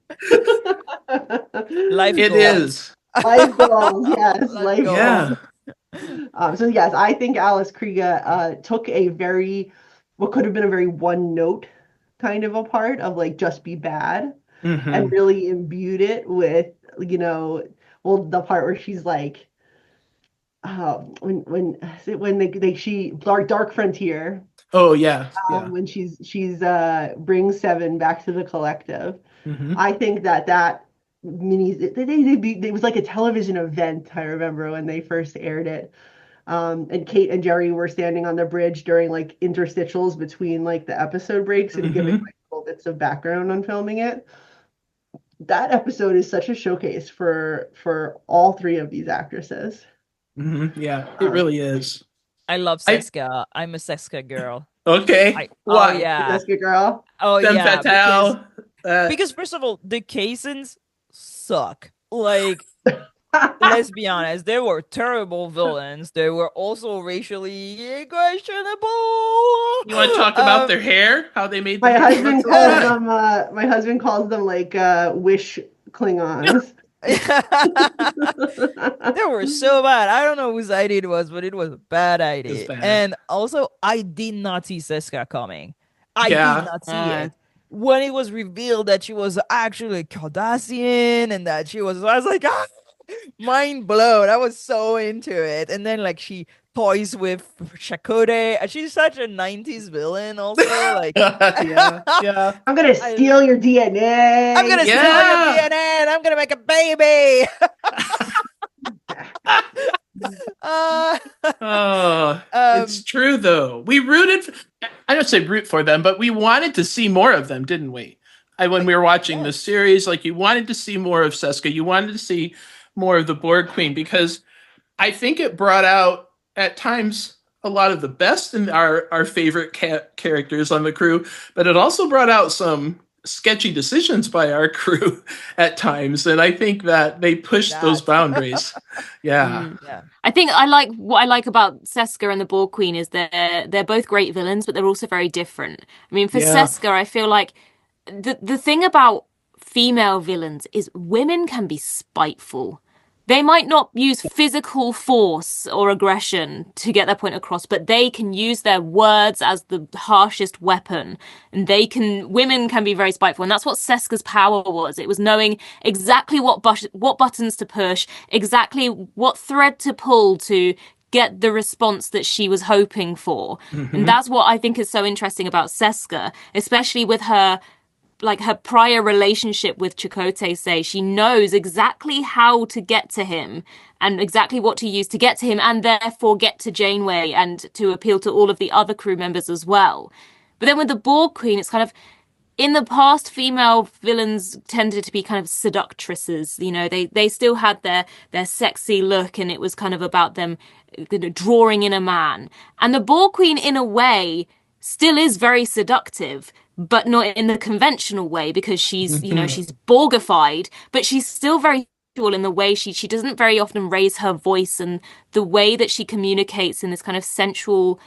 Life It goals. is. Life goals, yes, life goals. Yeah. So yes, I think Alice Krige took what could have been a very one note kind of a part of like just be bad, Mhm. and really imbued it with the part where she's like when she Dark Frontier, Oh yeah. Yeah. when she's brings Seven back to the collective. Mhm. I think that mini it was like a television event. I remember when they first aired it. And Kate and Jerry were standing on the bridge during like interstitials between like the episode breaks and giving Mhm. like little bits of background on filming it. That episode is such a showcase for all three of these actresses. Mhm. Yeah. It really is. I love I- Seska. I'm a Seska girl. Okay. Oh Why? yeah. Jessica girl. Oh Femme yeah. fatale. Because first of all, the Kaysons suck. Like, let's be honest, they were terrible villains. They were also racially questionable. You want to talk about their hair? How they made My the husband calls them. My husband calls them like wish Klingons. They were so bad. I don't know whose idea it was, but it was a bad idea. It's bad. And also, I did not see Seska coming. I Yeah. did not see it. When it was revealed that she was actually Cardassian and that I was like, mind blown. I was so into it. And then like she toys with Chakotay. She's such a 90s villain also. Like yeah. I'm gonna steal your DNA. I'm gonna steal your DNA and I'm gonna make a baby. It's true though. We I don't say root for them, but we wanted to see more of them, didn't we? When we were watching the series, like you wanted to see more of Seska, you wanted to see more of the Borg Queen, because I think it brought out at times a lot of the best in our favorite characters on the crew, but it also brought out some sketchy decisions by our crew at times, and I think that they pushed those boundaries. Yeah. I think what I like about Seska and the Borg Queen is they're both great villains, but they're also very different. I mean, for Seska, I feel like the thing about female villains is women can be spiteful. They might not use physical force or aggression to get their point across, but they can use their words as the harshest weapon. And women can be very spiteful. And that's what Seska's power was. It was knowing exactly what buttons to push, exactly what thread to pull to get the response that she was hoping for. Mm-hmm. And that's what I think is so interesting about Seska, especially with her prior relationship with Chakotay. Say she knows exactly how to get to him and exactly what to use to get to him, and therefore get to Janeway and to appeal to all of the other crew members as well. But then with the Borg Queen, in the past, female villains tended to be kind of seductresses. You know, they still had their sexy look, and it was kind of about them drawing in a man. And the Borg Queen, in a way, still is very seductive, but not in the conventional way, because she's, you know, she's Borgified, but she's still very sexual in the way she doesn't very often raise her voice, and the way that she communicates in this kind of sensual,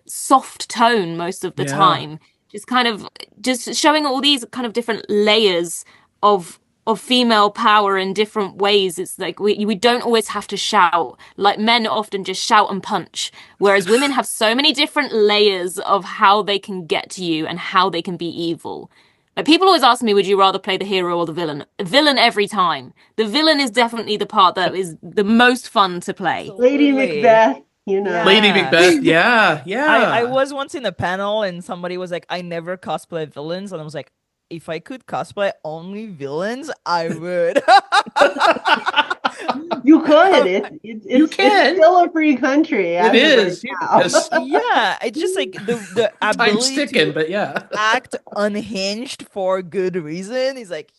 soft tone most of the time. Just kind of just showing all these kind of different layers of female power in different ways. It's like we don't always have to shout. Like men often just shout and punch, whereas women have so many different layers of how they can get to you and how they can be evil. Like, people always ask me, would you rather play the hero or the villain? Villain every time. The villain is definitely the part that is the most fun to play. Lady Macbeth. You know. Lady Macbeth, yeah. I was once in a panel and somebody was like, I never cosplay villains. And I was like, if I could cosplay only villains, I would. You could. It's still a free country. It is. Yeah, it's just like the ability Time's ticking, but yeah. act unhinged for good reason is like,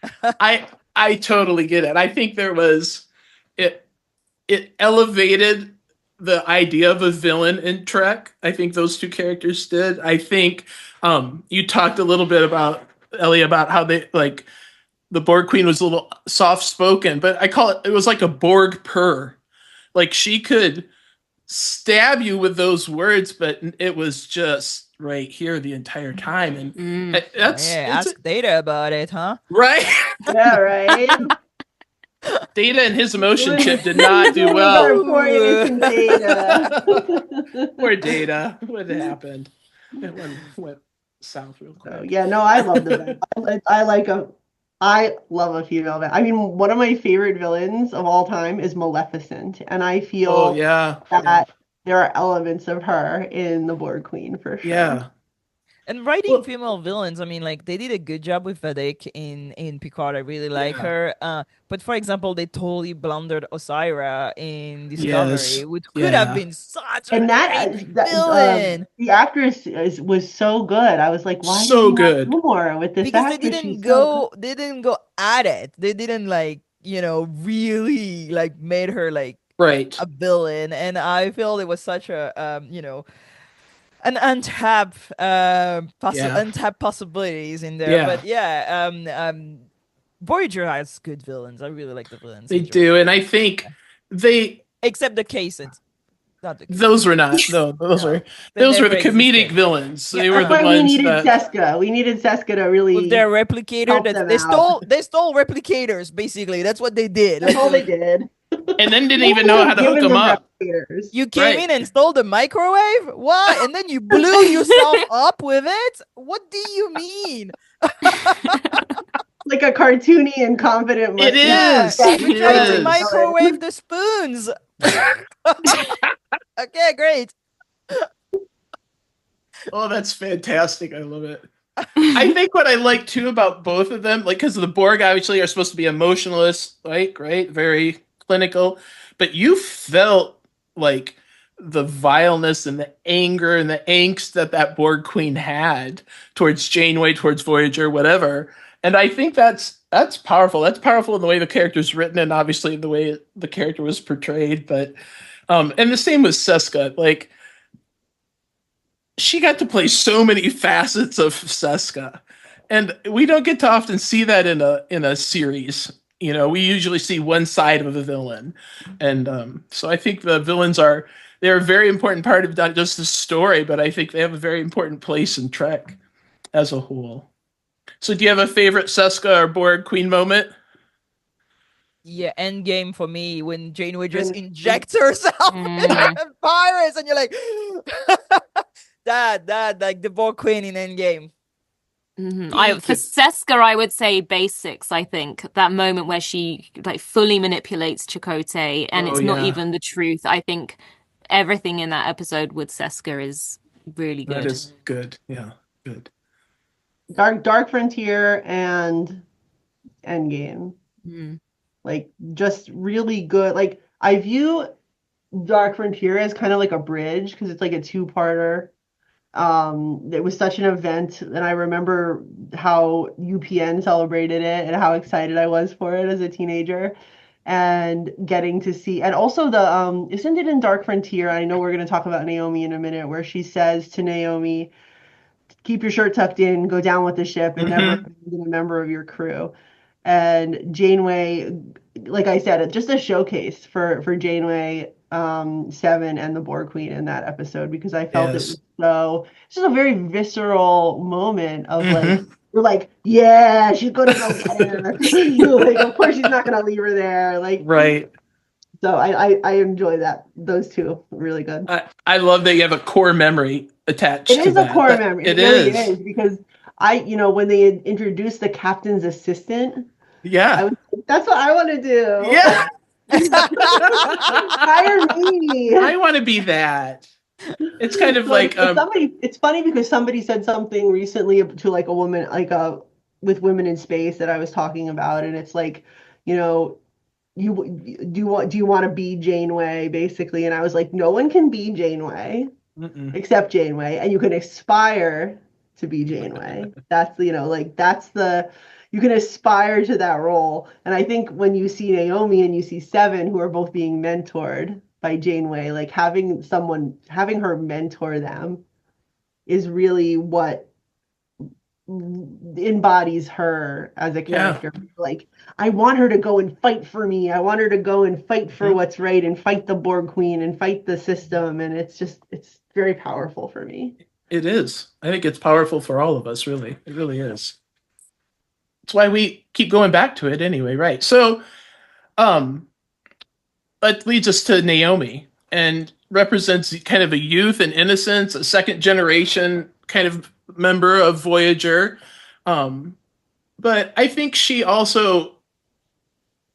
yes. I totally get it. I think there was it elevated the idea of a villain in Trek. I think those two characters did. I think you talked a little bit about, Ellie, about how they, like, the Borg Queen was a little soft-spoken, but I call it was like a Borg purr. Like, she could stab you with those words, but it was just right here the entire time. And ask Data about it, huh? Right? Yeah, right. Data and his emotion chip did not do well. Poor innocent Data. Poor Data. What happened? It went south real quick. Yeah, no, I love the I love a female villain. I mean, one of my favorite villains of all time is Maleficent, and I feel that there are elements of her in the Borg Queen for sure. Yeah. And writing female villains, I mean, like, they did a good job with Vedic in Picard. I really like her. But for example, they totally blundered Osira in Discovery, which could have been such a great villain. The actress was so good. I was like, why so good more with this because actress? They didn't go at it. They didn't, like, you know, really, like, made her like a villain. And I feel it was such a you know, an untapped possibilities in there. But Voyager has good villains. I really like the villains. They do, and I think except the cases. Those were not. No, those were the comedic villains. They were the ones we needed Seska. We needed Seska to really with their replicator. They stole replicators. Basically, that's what they did. That's all they did. And then didn't even know how to hook them up. You came in and stole the microwave? What? And then you blew yourself up with it? What do you mean? Like a cartoony and confident. It is. We tried to microwave the spoons. Okay, great. Oh, that's fantastic. I love it. I think what I like too about both of them, like, because the Borg obviously are supposed to be emotionless, like, right? Very clinical, but you felt like the vileness and the anger and the angst that Borg Queen had towards Janeway, towards Voyager, whatever. And I think that's powerful. That's powerful in the way the character's written, and obviously the way the character was portrayed. But and the same with Seska. Like, she got to play so many facets of Seska, and we don't get to often see that in a series. You know, we usually see one side of a villain, and so I think the villains they're a very important part of not just the story, but I think they have a very important place in Trek as a whole. So, do you have a favorite Seska or Borg Queen moment? Yeah, Endgame for me, when Janeway just injects herself in the virus, and you're like, that, like the Borg Queen in Endgame. Mm-hmm. For Seska, I would say basics. I think that moment where she like fully manipulates Chakotay, and it's not even the truth. I think everything in that episode with Seska is really good. That is good. Yeah, good. Dark Frontier and Endgame. Like, just really good. Like, I view Dark Frontier as kind of like a bridge, because it's like a two-parter. It was such an event, and I remember how UPN celebrated it and how excited I was for it as a teenager. And getting to see, and also the isn't it in Dark Frontier? I know we're going to talk about Naomi in a minute, where she says to Naomi, keep your shirt tucked in, go down with the ship, and never abandon a member of your crew. And Janeway, like I said, just a showcase for Janeway, Seven, and the Borg Queen in that episode, because I felt it was it's just a very visceral moment of like, you're like, yeah, she's gonna go get her. Like, of course she's not gonna leave her there. Like, right. So I enjoy those two really good. I love that you have a core memory attached to that. It is a core memory. It really is because when they introduced the captain's assistant, yeah, that's what I want to do. Yeah. Hire me. I want to be that. It's kind of like it's funny because somebody said something recently to like a woman, like with Women in Space that I was talking about, and it's like, do you want to be Janeway, basically? And I was like, no one can be Janeway except Janeway, and you can aspire to be Janeway. That's you can aspire to that role. And I think when you see Naomi and you see Seven, who are both being mentored by Janeway, like having her mentor them is really what embodies her as a character. Yeah. Like, I want her to go and fight for me. I want her to go and fight for what's right and fight the Borg Queen and fight the system. And it's very powerful for me. It is. I think it's powerful for all of us, really. It really is. That's why we keep going back to it anyway, right? So that leads us to Naomi, and represents kind of a youth and innocence, a second generation kind of member of Voyager. But I think she also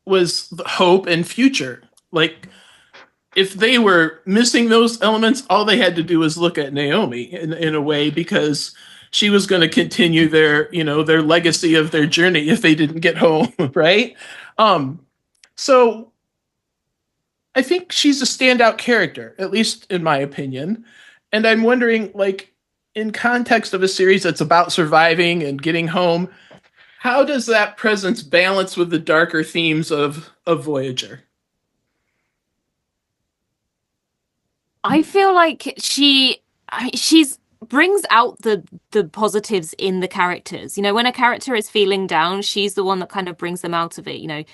was the hope and future. Like, if they were missing those elements, all they had to do was look at Naomi in a way, because she was going to continue their legacy of their journey if they didn't get home, right? So I think she's a standout character, at least in my opinion. And I'm wondering, like, in context of a series that's about surviving and getting home, how does that presence balance with the darker themes of Voyager? I feel like she's brings out the positives in the characters. When a character is feeling down, she's the one that kind of brings them out of it.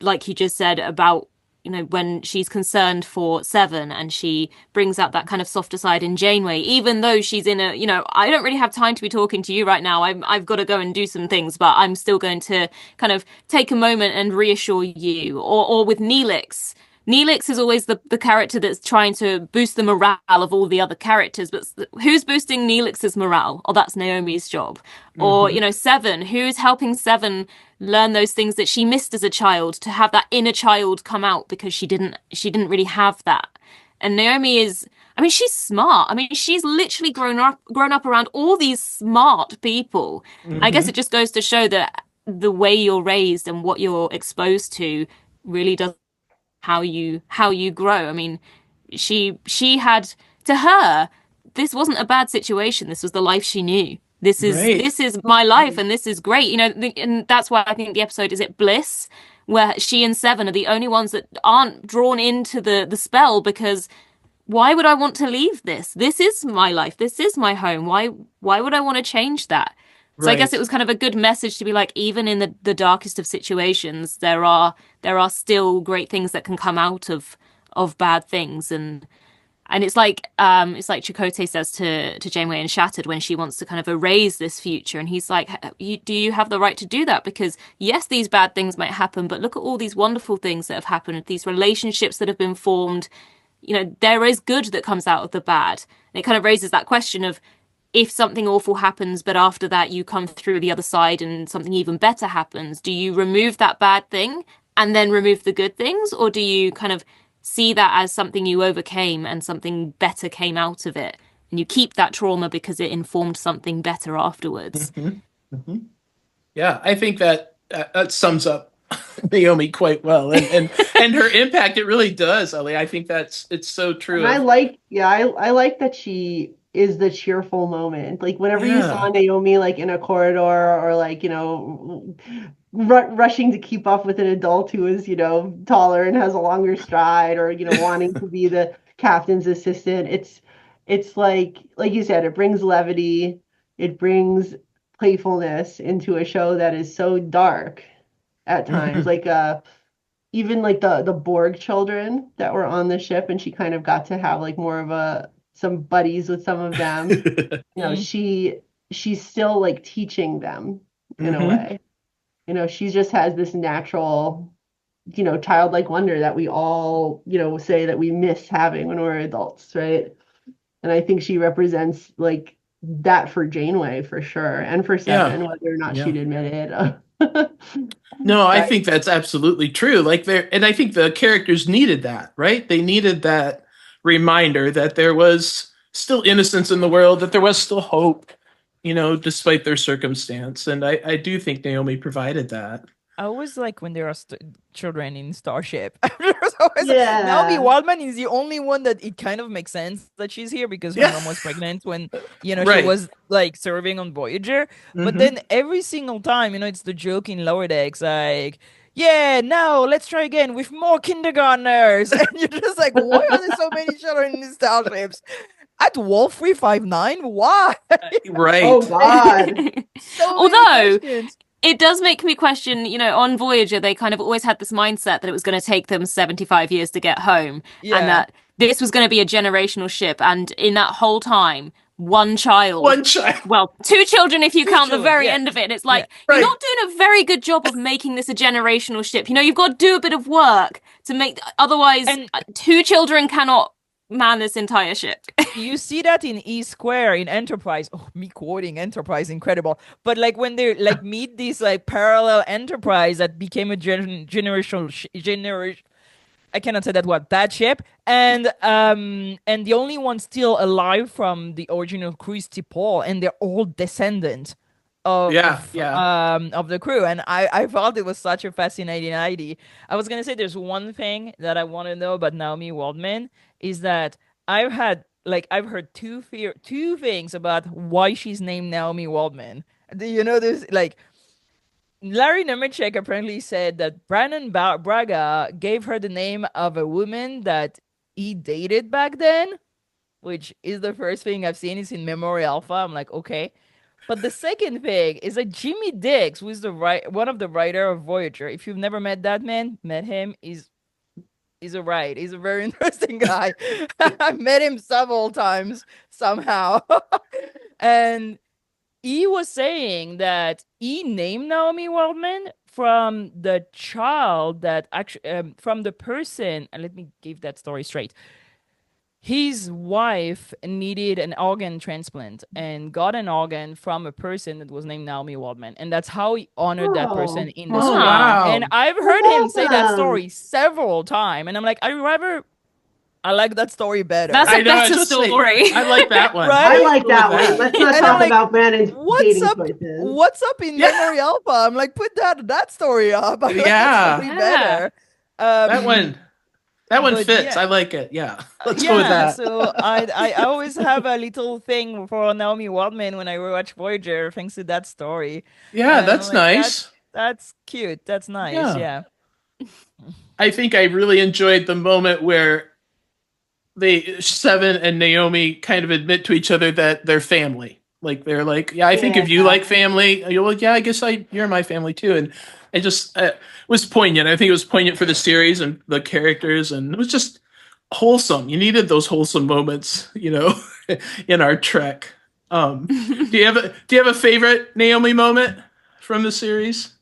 Like you just said about, when she's concerned for Seven, and she brings out that kind of softer side in Janeway, even though she's in I don't really have time to be talking to you right now. I've got to go and do some things, but I'm still going to kind of take a moment and reassure you. Or with Neelix. Neelix is always the character that's trying to boost the morale of all the other characters, but who's boosting Neelix's morale? Oh, that's Naomi's job. Or, Seven, who's helping Seven learn those things that she missed as a child, to have that inner child come out, because she didn't really have that. And Naomi she's smart. She's literally grown up around all these smart people. I guess it just goes to show that the way you're raised and what you're exposed to really does how you grow. She had, to her, this wasn't a bad situation. This was the life she knew. This is my life, and this is great. And that's why I think the episode, is it Bliss, where she and Seven are the only ones that aren't drawn into the spell, because why would I want to leave this? This is my life. This is my home. Why would I want to change that? So I guess it was kind of a good message to be like, even in the darkest of situations, there are still great things that can come out of bad things. And it's like Chakotay says to Janeway in Shattered, when she wants to kind of erase this future, and he's like, do you have the right to do that? Because yes, these bad things might happen, but look at all these wonderful things that have happened, these relationships that have been formed. There is good that comes out of the bad. And it kind of raises that question of, if something awful happens, but after that you come through the other side and something even better happens, do you remove that bad thing and then remove the good things? Or do you kind of see that as something you overcame and something better came out of it, and you keep that trauma because it informed something better afterwards? Yeah, I think that sums up Naomi quite well, and her impact. It really does, Ellie. I think it's so true. And I like that she is the cheerful moment. Like whenever you saw Yeah. Naomi like in a corridor or like, rushing to keep up with an adult who is, taller and has a longer stride, or, wanting to be the captain's assistant. It's like you said, it brings levity, it brings playfulness into a show that is so dark at times. Like even like the Borg children that were on the ship, and she kind of got to have like more of some buddies with some of them. She's still like teaching them in a way. She just has this natural, childlike wonder that we all, say that we miss having when we're adults, right? And I think she represents like that for Janeway for sure, and for Seven, whether or not she'd admit it. No, I think that's absolutely true. And I think the characters needed that, right? They needed that reminder that there was still innocence in the world, that there was still hope, despite their circumstance. And I do think Naomi provided that. I always like when there are children in Starship. Naomi Wildman is the only one that it kind of makes sense that she's here, because her mom was pregnant when, she was like serving on Voyager. But then every single time, it's the joke in Lower Decks, like, yeah, now let's try again with more kindergartners. And you're just like, why are there so many children in these starships? At Wolf 359? Why? Right. Oh, God. Although it does make me question, on Voyager, they kind of always had this mindset that it was going to take them 75 years to get home, and that this was going to be a generational ship. And in that whole time, one child, well, two children if you count the very end of it. And it's like, you're not doing a very good job of making this a generational ship. You've got to do a bit of work to make, otherwise two children cannot man this entire ship. You see that in E Square in Enterprise. Oh, me quoting Enterprise, incredible. But like when they like meet these like parallel Enterprise that became a generational I cannot say that word, that ship, and the only one still alive from the original crew is T'Pol, and they're all descendants of the crew. And I thought it was such a fascinating idea. I was gonna say there's one thing that I want to know about Naomi Wildman is that I've heard two things about why she's named Naomi Wildman. There's like Larry Nemeczek apparently said that Brandon Braga gave her the name of a woman that he dated back then, which is the first thing I've seen. It's in Memory Alpha. I'm like, okay. But the second thing is that Jimmy Dix, who is one of the writer of Voyager. If you've never met that man, met him, he's a very interesting guy. I've met him several times somehow. And he was saying that he named Naomi Wildman from the child that actually, from the person, and let me give that story straight. His wife needed an organ transplant and got an organ from a person that was named Naomi Wildman. And that's how he honored that person in the story. Wow. And I've heard him say that story several times. And I'm like, I like that story better. That's a better story. I like that one. Right? I like that one. Let's not talk about Brandon's dating choices. What's up in Memory Alpha? I'm like, put that story up. I like that story better. That one fits. I like it. Yeah. Let's go with that. So I always have a little thing for Naomi Wildman when I watch Voyager, thanks to that story. Yeah, that's nice. That's cute. That's nice. Yeah. I think I really enjoyed the moment where Seven and Naomi kind of admit to each other that they're family. Like they're like, yeah, I think if you like family, you're like, yeah, I guess you're my family too. And it just was poignant. I think it was poignant for the series and the characters, and it was just wholesome. You needed those wholesome moments, in our trek. Do you have a favorite Naomi moment from the series?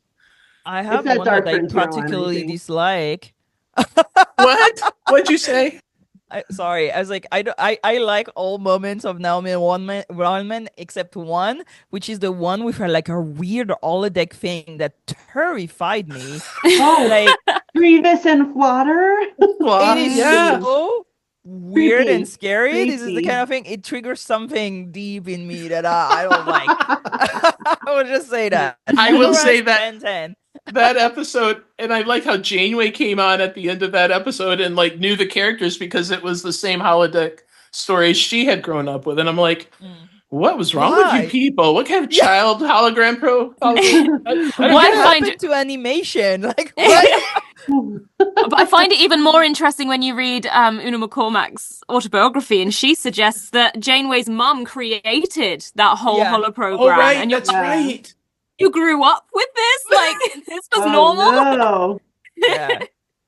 I have one that I particularly dislike. What? What'd you say? Sorry, I was like, I like all moments of Naomi Wildman except one, which is the one with her like her weird holodeck thing that terrified me. Grievous and Flutter. It is so weird and scary. Creepy. This is the kind of thing, it triggers something deep in me that I don't like. I will just say that. I will say that 10. That episode, and I like how Janeway came on at the end of that episode and like knew the characters because it was the same holodeck stories she had grown up with, and I'm like, what was wrong Why? with you people? What kind of child hologram What What I find happened to animation? Like, But I find it even more interesting when you read Una McCormack's autobiography, and she suggests that Janeway's mum created that whole holoprogram. Oh, right, and that's right. You grew up with this? Like, this was normal? No. Yeah.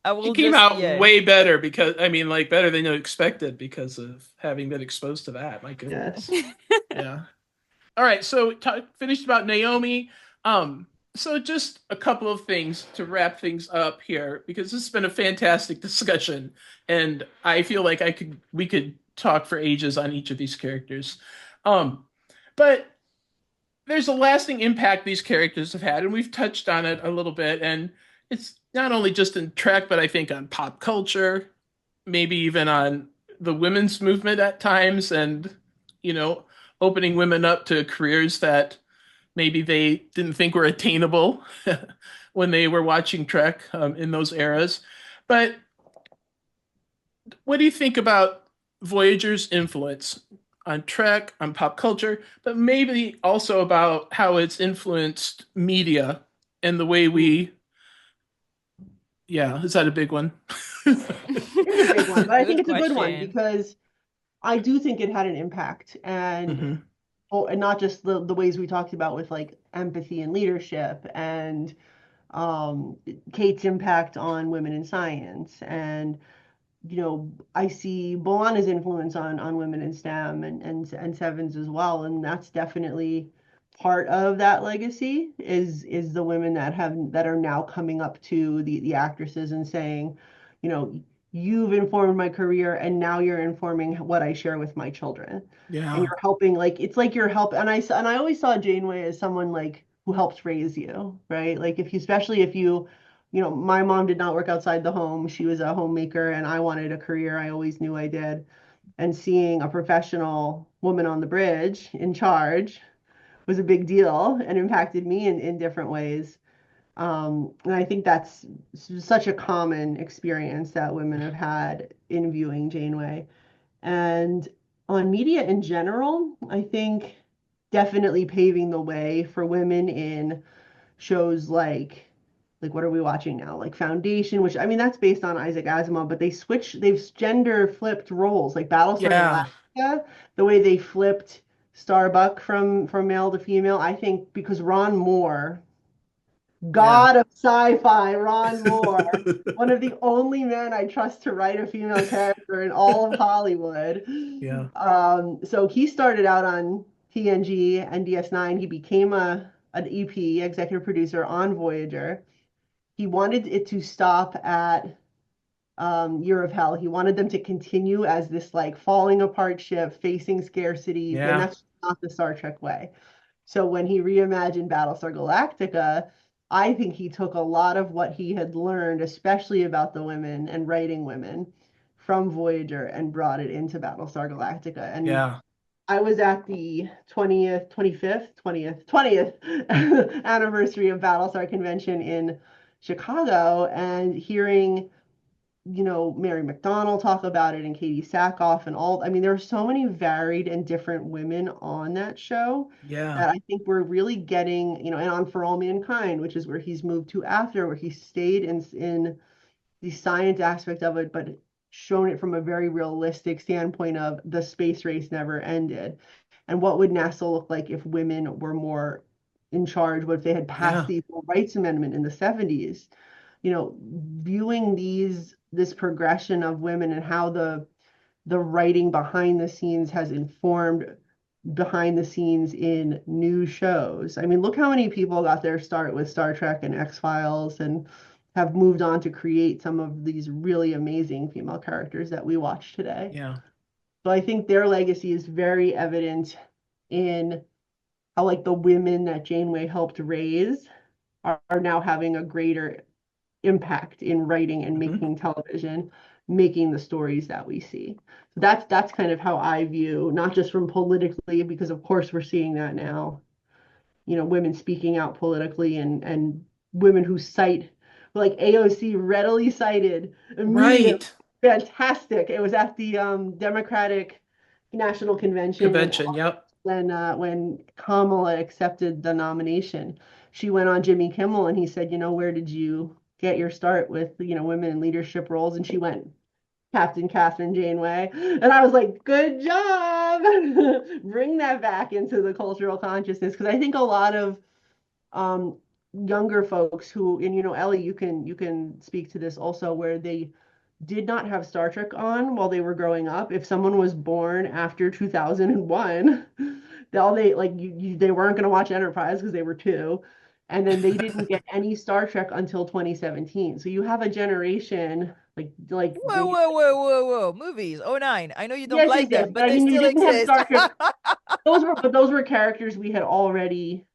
It came out way better because, I mean, like, better than you expected because of having been exposed to that. My goodness. Yes. Yeah. All right, so finished about Naomi. So just a couple of things to wrap things up here, because this has been a fantastic discussion, and I feel like we could talk for ages on each of these characters. But there's a lasting impact these characters have had, and we've touched on it a little bit, and it's not only just in Trek, but I think on pop culture, maybe even on the women's movement at times, and, you know, opening women up to careers that maybe they didn't think were attainable when they were watching Trek in those eras. But what do you think about Voyager's influence on Trek, on pop culture, but maybe also about how it's influenced media and the way we... Yeah, is that a big one? It's a big one, but I think it's a good one because I do think it had an impact, and and not just the ways we talked about with like empathy and leadership, and Kate's impact on women in science, and I see B'Elanna's influence on women in STEM and Sevens as well, and that's definitely part of that legacy is the women that are now coming up to the actresses and saying, you've informed my career, and now you're informing what I share with my children. Yeah. And you're helping, like, it's like you're helping. And I always saw Janeway as someone like who helps raise you, right? Like especially if you my mom did not work outside the home. She was a homemaker, and I wanted a career. I always knew I did. And seeing a professional woman on the bridge in charge was a big deal and impacted me in different ways. And I think that's such a common experience that women have had in viewing Janeway. And on media in general, I think definitely paving the way for women in shows like what are we watching now? Like Foundation, which, I mean, that's based on Isaac Asimov, but they've gender flipped roles, like Battlestar Galactica, the way they flipped Starbuck from male to female. I think because Ron Moore, God of sci-fi, Ron Moore, one of the only men I trust to write a female character in all of Hollywood. Yeah. So he started out on TNG and DS9. He became an EP, executive producer on Voyager. He wanted it to stop at Year of Hell. He wanted them to continue as this like falling apart ship facing scarcity, and that's not the Star Trek way. So when he reimagined Battlestar Galactica, I think he took a lot of what he had learned, especially about the women and writing women, from Voyager and brought it into Battlestar Galactica. And I was at the 20th anniversary of Battlestar Convention in Chicago, and hearing Mary McDonnell talk about it and Katie Sackhoff and all. I mean, there are so many varied and different women on that show that I think we're really getting, and on For All Mankind, which is where he's moved to after, where he stayed in the science aspect of it, but shown it from a very realistic standpoint of the space race never ended. And what would NASA look like if women were more in charge? What if they had passed the Equal Rights Amendment in the 70s? Viewing this progression of women and how the writing behind the scenes has informed behind the scenes in new shows. I mean, look how many people got their start with Star Trek and X-Files and have moved on to create some of these really amazing female characters that we watch today. Yeah. So I think their legacy is very evident in how, like, the women that Janeway helped raise are now having a greater impact in writing and making television, making the stories that we see. So that's kind of how I view, not just from politically, because of course we're seeing that now, women speaking out politically, and women who cite, like AOC readily cited immediately. Fantastic. It was at the Democratic national convention. Convention, yep. When Kamala accepted the nomination, she went on Jimmy Kimmel and he said, where did you get your start with, women in leadership roles? And she went, Captain Catherine Janeway. And I was like, good job. Bring that back into the cultural consciousness. Because I think a lot of younger folks who, and Ellie, you can speak to this also, where they did not have Star Trek on while they were growing up. If someone was born after 2001, they weren't going to watch Enterprise because they were 2. And then they didn't get any Star Trek until 2017. So you have a generation whoa, movies. 09. I know you don't yes, like yes, them, but they you still didn't have exist. Star Trek. Those were characters we had already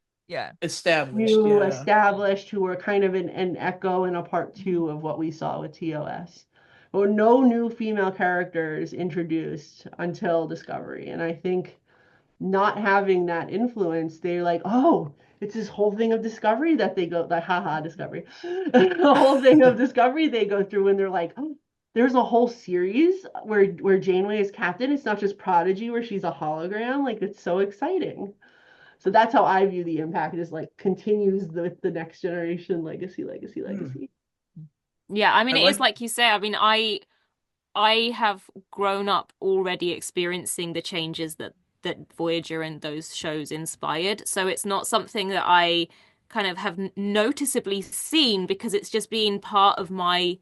established, who were kind of an echo and a part 2 of what we saw with TOS. Or no new female characters introduced until Discovery. And I think not having that influence, they're like, oh, it's this whole thing of Discovery that they go, like, haha, Discovery. The whole thing of Discovery they go through, and they're like, oh, there's a whole series where Janeway is captain. It's not just Prodigy where she's a hologram. Like, it's so exciting. So that's how I view the impact, is like continues with the next generation legacy. Yeah, I mean, it is like you say. I mean, I have grown up already experiencing the changes that Voyager and those shows inspired. So it's not something that I kind of have noticeably seen, because it's just been part of my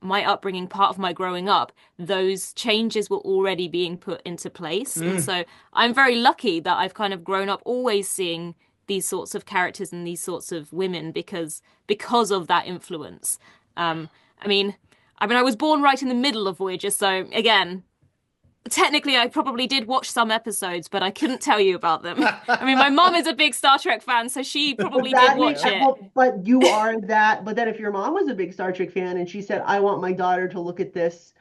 upbringing, part of my growing up. Those changes were already being put into place. And so I'm very lucky that I've kind of grown up always seeing these sorts of characters and these sorts of women because of that influence. I mean, I was born right in the middle of Voyager, so again, technically I probably did watch some episodes, but I couldn't tell you about them. I mean, my mom is a big Star Trek fan, so she probably did watch it. But you are that. But then if your mom was a big Star Trek fan and she said, I want my daughter to look at this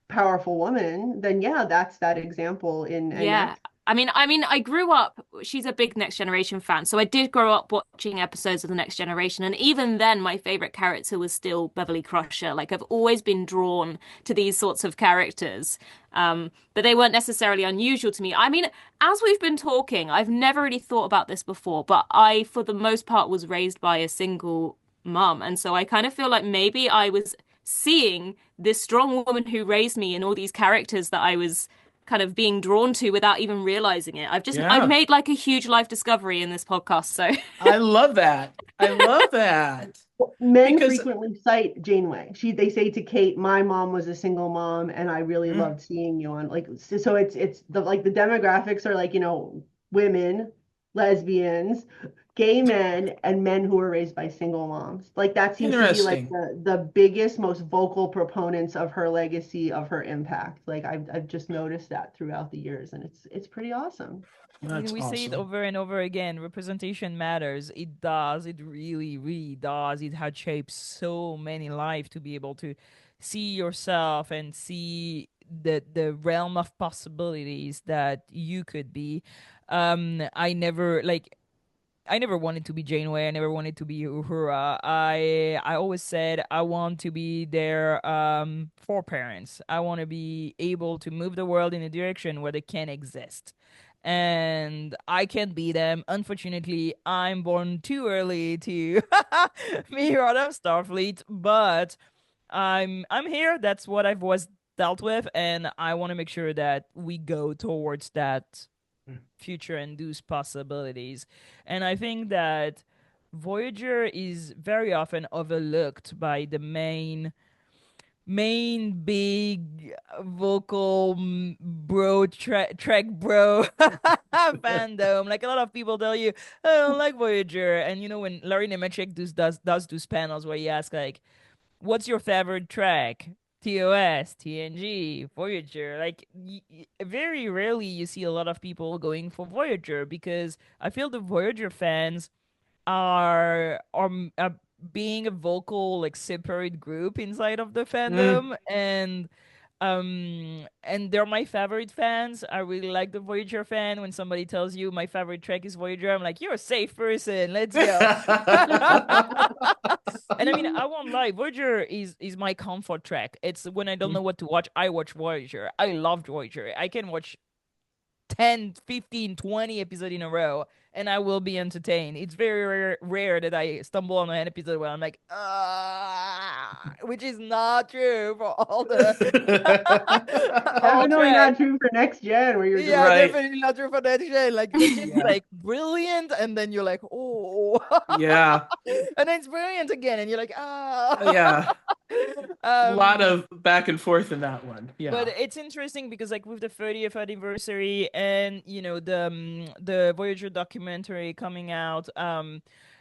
powerful woman, then yeah, that's that example in. Yeah. I mean, I grew up, she's a big Next Generation fan, so I did grow up watching episodes of the Next Generation, and even then my favorite character was still Beverly Crusher. Like, I've always been drawn to these sorts of characters, but they weren't necessarily unusual to me. I mean, as we've been talking, I've never really thought about this before, but I, for the most part, was raised by a single mum, and so I kind of feel like maybe I was seeing this strong woman who raised me in all these characters that I was kind of being drawn to without even realizing it. I've made like a huge life discovery in this podcast. So I love that. Men frequently cite Janeway. They say to Kate, my mom was a single mom and I really loved seeing you on, like, so it's the, like, the demographics are like, women, lesbians, gay men, and men who were raised by single moms. Like, that seems to be like the biggest, most vocal proponents of her legacy, of her impact. Like, I've just noticed that throughout the years, and it's pretty awesome. We say it over and over again. Representation matters. It does. It really, really does. It had shaped so many lives to be able to see yourself and see the realm of possibilities that you could be. I never wanted to be Janeway. I never wanted to be Uhura. I always said I want to be their foreparents. I want to be able to move the world in a direction where they can exist. And I can't be them. Unfortunately, I'm born too early to be part of Starfleet, but I'm here. That's what I've always dealt with, and I want to make sure that we go towards that future and those possibilities. And I think that Voyager is very often overlooked by the main big vocal bro trek bro fandom. Like, a lot of people tell you, I don't like Voyager, and when Larry Nemeczek does those panels where he asks, like, what's your favorite track? TOS, TNG, Voyager. Like, very rarely you see a lot of people going for Voyager, because I feel the Voyager fans are being a vocal, like, separate group inside of the fandom, and they're my favorite fans. I really like the Voyager fan. When somebody tells you my favorite track is Voyager, I'm like, you're a safe person, let's go. And I mean, I won't lie, Voyager is my comfort track. It's when I don't know what to watch, I watch Voyager. I love Voyager. I can watch 10, 15, 20 episodes in a row, and I will be entertained. It's very rare that I stumble on an episode where I'm like, which is not true for all the all Definitely Trek. not true for next gen, where you're just Yeah, Right. definitely not true for that shit. Like they're just Yeah. like brilliant, and then you're like, oh, Yeah. and then it's brilliant again, and you're like, Yeah. A lot Um, of back and forth in that one. but Yeah. it's interesting because like with the 30th anniversary and the Voyager documentary coming out,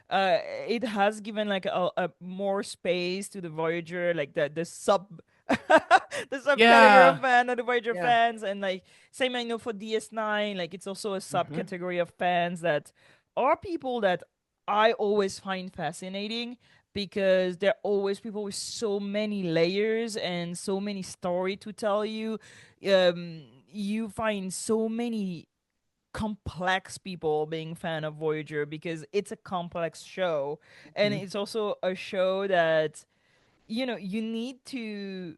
it has given like a more space to the Voyager, like the sub the subcategory of Yeah. fan of the Voyager Yeah. fans, and like same I know for DS9, like it's also a subcategory of fans that are people that I always find fascinating because there are always people with so many layers and so many story to tell you. You find so many complex people being fan of Voyager because it's a complex show, and Mhm. it's also a show that you need to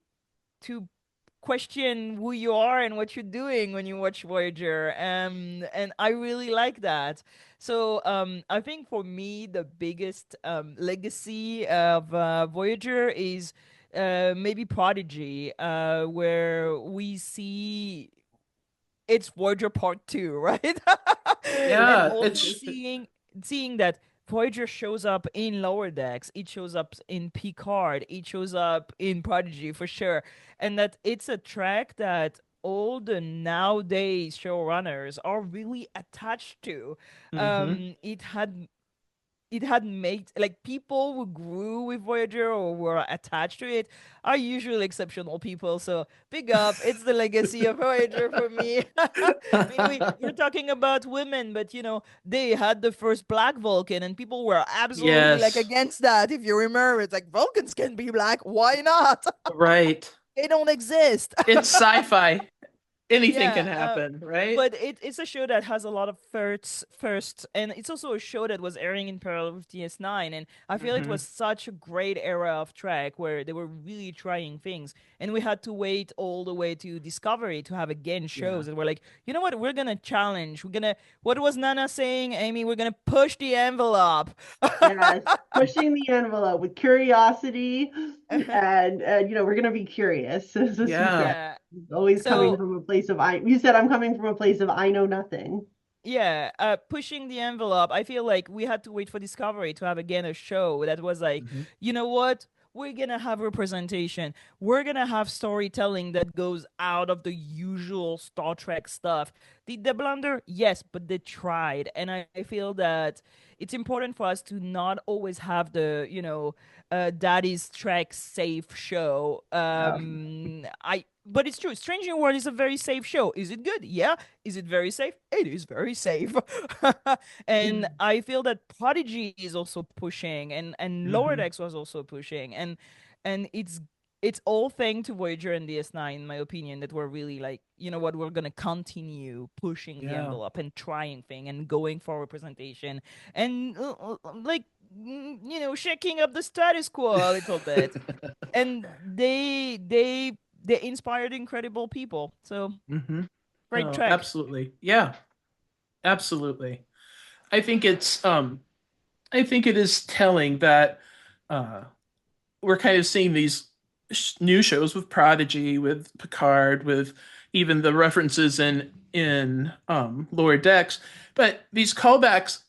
question who you are and what you're doing when you watch Voyager. And I really like that. So I think for me the biggest legacy of Voyager is maybe Prodigy, where we see it's Voyager Part 2, right? And Yeah. also It's seeing that Voyager shows up in Lower Decks, it shows up in Picard, it shows up in Prodigy for sure, and that it's a track that all the nowadays showrunners are really attached to. hmm It had made like people who grew with Voyager or were attached to it are usually exceptional people. So big up, it's the legacy of Voyager for me. I mean, we're talking about women, but they had the first black Vulcan, and people were absolutely like Yes. against that. If you remember, it's like Vulcans can be black, why not? Right. They don't exist. It's sci-fi. Anything Yeah, can happen, right? but it's a show that has a lot of first, and it's also a show that was airing in parallel with DS9, and I feel it hmm was such a great era of Trek where they were really trying things, and we had to wait all the way to Discovery to have again Yeah. shows, and we're like, you know what, we're gonna challenge, what was Nana saying, Amy? We're gonna push the envelope. yes, pushing the envelope with curiosity, and we're gonna be curious. This is Yeah. Trek. Yeah. Always coming So from a place of I. You said I'm coming from a place of I know nothing. yeah, pushing the envelope. I feel like we had to wait for Discovery to have again a show that was like, hmm you know what? We're gonna have representation. We're gonna have storytelling that goes out of the usual Star Trek stuff. Did they blunder? Yes, but they tried. And I feel that it's important for us to not always have Daddy's Trek safe show. Yeah. But it's true. Strange New World is a very safe show. Is it good? Yeah. Is it very safe? It is very safe. And I feel that Prodigy is also pushing, and Lower hmm Decks was also pushing, and it's all thanks to Voyager and DS9, in my opinion, that we're really like, you know what, we're gonna continue pushing the Yeah. envelope and trying thing and going for representation and like shaking up the status quo a little bit. And they inspired incredible people. So hmm great No, track. absolutely. Yeah. Absolutely. I think it is telling that uh we're kind of seeing these new shows with Prodigy, with Picard, with even the references in Lower Decks, but these callbacks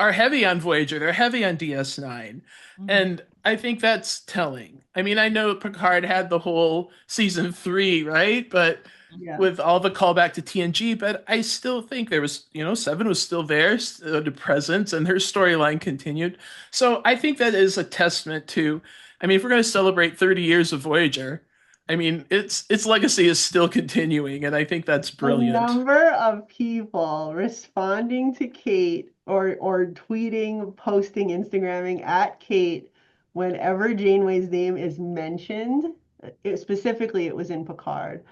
are heavy on Voyager. They're heavy on DS9, Mhm. and I think that's telling. I mean, I know Picard had the whole season 3, right? But Yeah. with all the callback to TNG, but I still think there was, Seven was still there, the presence, and her storyline continued. So I think that is a testament to. I mean, if we're going to celebrate 30 years of Voyager, I mean, its legacy is still continuing, and I think that's The brilliant. number of people responding to Kate or tweeting, posting, Instagramming at Kate whenever Janeway's name is mentioned, specifically it was in Picard.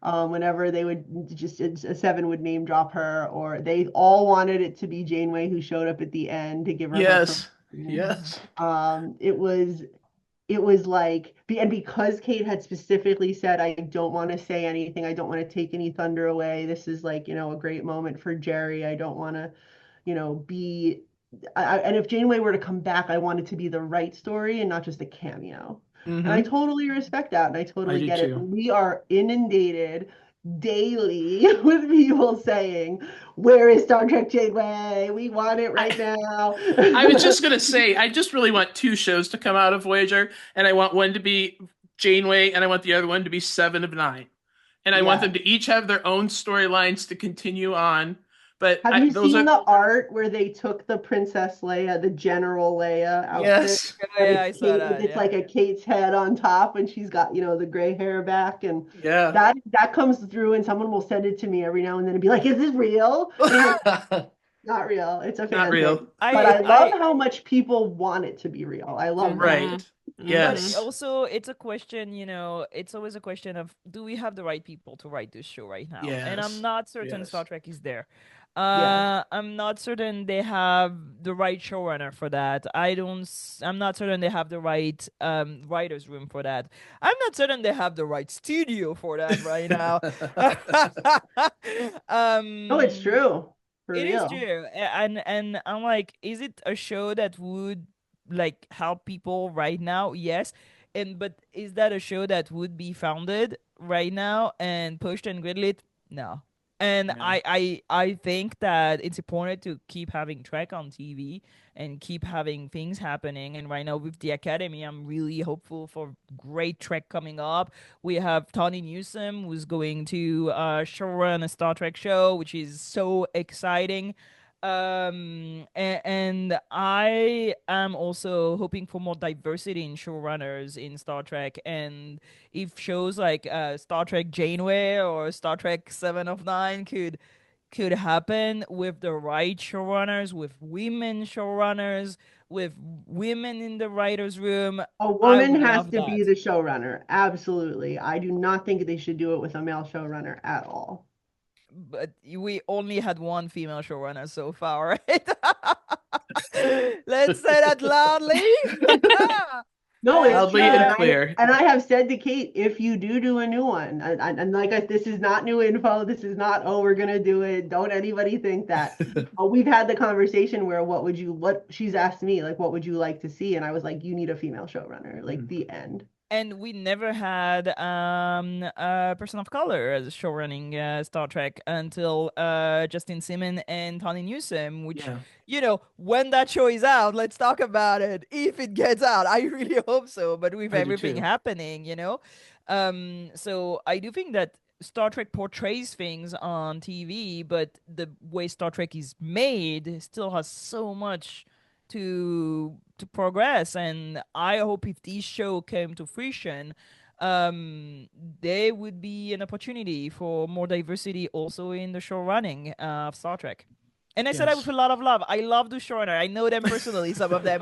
Whenever they would just a Seven would name drop her, or they all wanted it to be Janeway who showed up at the end to give her Yes, promotion. yes. It was it was like, and because Kate had specifically said, I don't want to say anything, I don't want to take any thunder away. This is like, a great moment for Jerry. I don't want to, be, and if Janeway were to come back, I want it to be the right story and not just a cameo. And I totally respect that, and I totally get it. We are inundated daily with people saying, where is Star Trek Janeway? We want it right now. I was just going to say, I just really want 2 shows to come out of Voyager, and I want one to be Janeway, and I want the other one to be 7 of 9. And I want them to each have their own storylines to continue on. But have you seen the art where they took the Princess Leia, the General Leia outfit? Yes. Yeah, I saw that. It's like a Kate's head on top, and she's got, the gray hair back, and that comes through, and someone will send it to me every now and then and be like, is this real? Not real. It's a fan not real. thing. But I love how much people want it to be real. I love that. Right. Yes. But also, it's a question, it's always a question of, do we have the right people to write this show right now? Yes. And I'm not certain Yes. Star Trek is there. I'm not certain they have the right showrunner for that. I'm not certain they have the right writers room for that. I'm not certain they have the right studio for that right now. No, it's true. For It real. is true. And I'm like, is it a show that would like help people right now? Yes. But is that a show that would be founded right now and pushed and greenlit? No. And I think that it's important to keep having Trek on TV and keep having things happening. And right now with the Academy, I'm really hopeful for great Trek coming up. We have Tony Newsom, who's going to showrun a Star Trek show, which is so exciting. And I am also hoping for more diversity in showrunners in Star Trek, and if shows like Star Trek Janeway or Star Trek 7 of 9 could happen with the right showrunners, with women showrunners, with women in the writers' room. A woman has to be the showrunner. Absolutely. I do not think they should do it with a male showrunner at all. But we only had one female showrunner so far, right? Let's say that loudly. No, it's loudly and clear. And I have said to Kate, if you do a new one, and like this is not new info. This is not, we're gonna do it. Don't anybody think that. We've had the conversation where what she's asked me, like, what would you like to see? And I was like, you need a female showrunner, like the end. And we never had a person of color as showrunning Star Trek until Justin Simon and Tony Newsom, which, when that show is out, let's talk about it. If it gets out, I really hope so. But with everything happening, so I do think that Star Trek portrays things on TV, but the way Star Trek is made still has so much to progress, and I hope if this show came to fruition, there would be an opportunity for more diversity also in the show running of Star Trek. And I said that with a lot of love. I love the showrunner. I know them personally, some of them.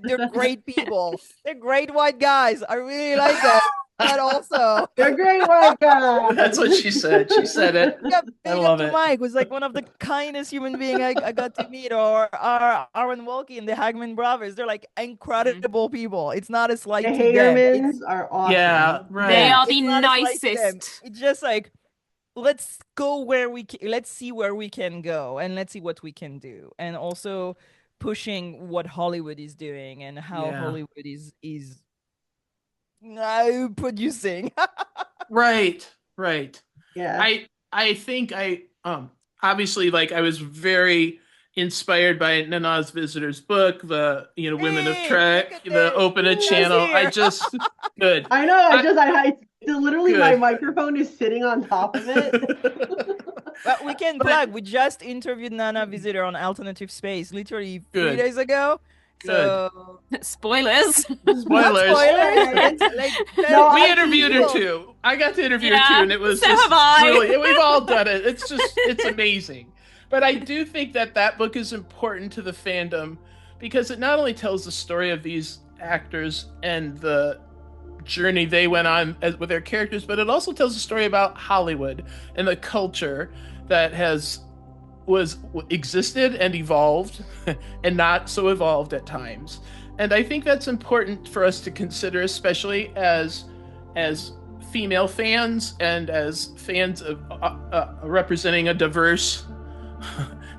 They're great people. They're great white guys. I really like them. But also, they're great white guys. That's what she said. She said it. Yeah, I love it. Mike was like one of the kindest human beings I got to meet, or Aaron Wolke and the Hagman brothers. They're like incredible people. It's not a slight to them. The Hagermans are awesome. Yeah, right. They are the nicest. It's just like, let's go where we can. Let's see where we can go, and let's see what we can do, and also pushing what Hollywood is doing and how Hollywood is producing. Right. Yeah. I think obviously, like, I was very inspired by Nana's Visitor's book, the Women of Trek, the Open a Channel. I just good. I know. I literally my microphone is sitting on top of it. But we can plug. We just interviewed Nana Visitor on Alternative Space literally 3 days ago. So spoilers. Spoilers. We interviewed her too. I got to interview her too, and it was really, we've all done it. It's amazing. But I do think that book is important to the fandom because it not only tells the story of these actors and the journey they went on with their characters, but it also tells a story about Hollywood and the culture that existed and evolved and not so evolved at times. And I think that's important for us to consider, especially as female fans and as fans of representing a diverse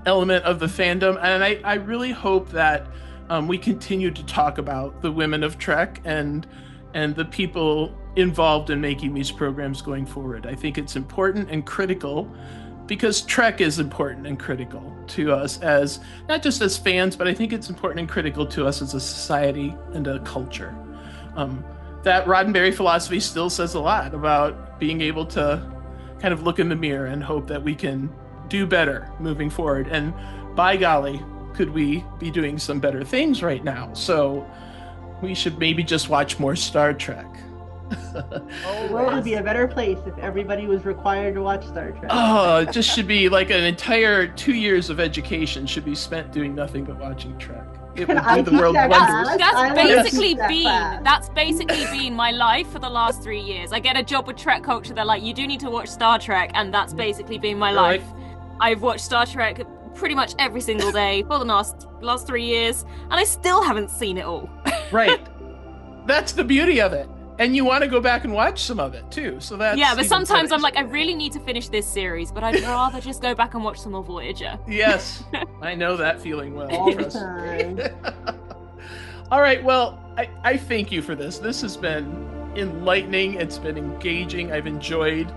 element of the fandom. And I really hope that we continue to talk about the women of Trek and the people involved in making these programs going forward. I think it's important and critical because Trek is important and critical to us as not just as fans, but I think it's important and critical to us as a society and a culture. That Roddenberry philosophy still says a lot about being able to kind of look in the mirror and hope that we can do better moving forward. And by golly, could we be doing some better things right now? So we should maybe just watch more Star Trek. The world would be a better place if everybody was required to watch Star Trek. Oh, it just should be like an entire 2 years of education should be spent doing nothing but watching Trek. It would do the world wonders. That's basically been my life for the last 3 years. I get a job with Trek Culture. They're like, you do need to watch Star Trek, and that's basically been my life. I've watched Star Trek pretty much every single day for the last 3 years, and I still haven't seen it all. Right. That's the beauty of it. And you want to go back and watch some of it too. So that's but sometimes I'm like, I really need to finish this series, but I'd rather just go back and watch some more Voyager. Yes, I know that feeling well. All the time. All right, well, I thank you for this. This has been enlightening. It's been engaging. I've enjoyed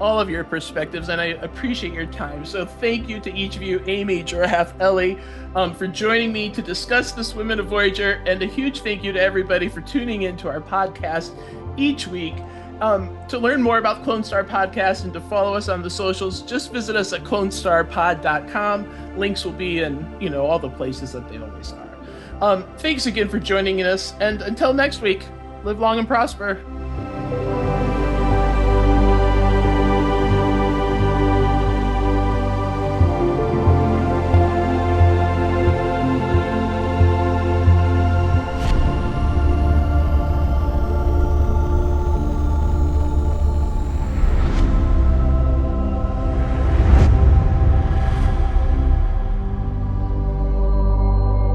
all of your perspectives, and I appreciate your time. So thank you to each of you, Amy, Giraffe, Ellie, for joining me to discuss this Women of Voyager, and a huge thank you to everybody for tuning into our podcast each week. To learn more about Clonestar Podcast and to follow us on the socials, just visit us at clonestarpod.com. Links will be in, all the places that they always are. Thanks again for joining us, and until next week, live long and prosper.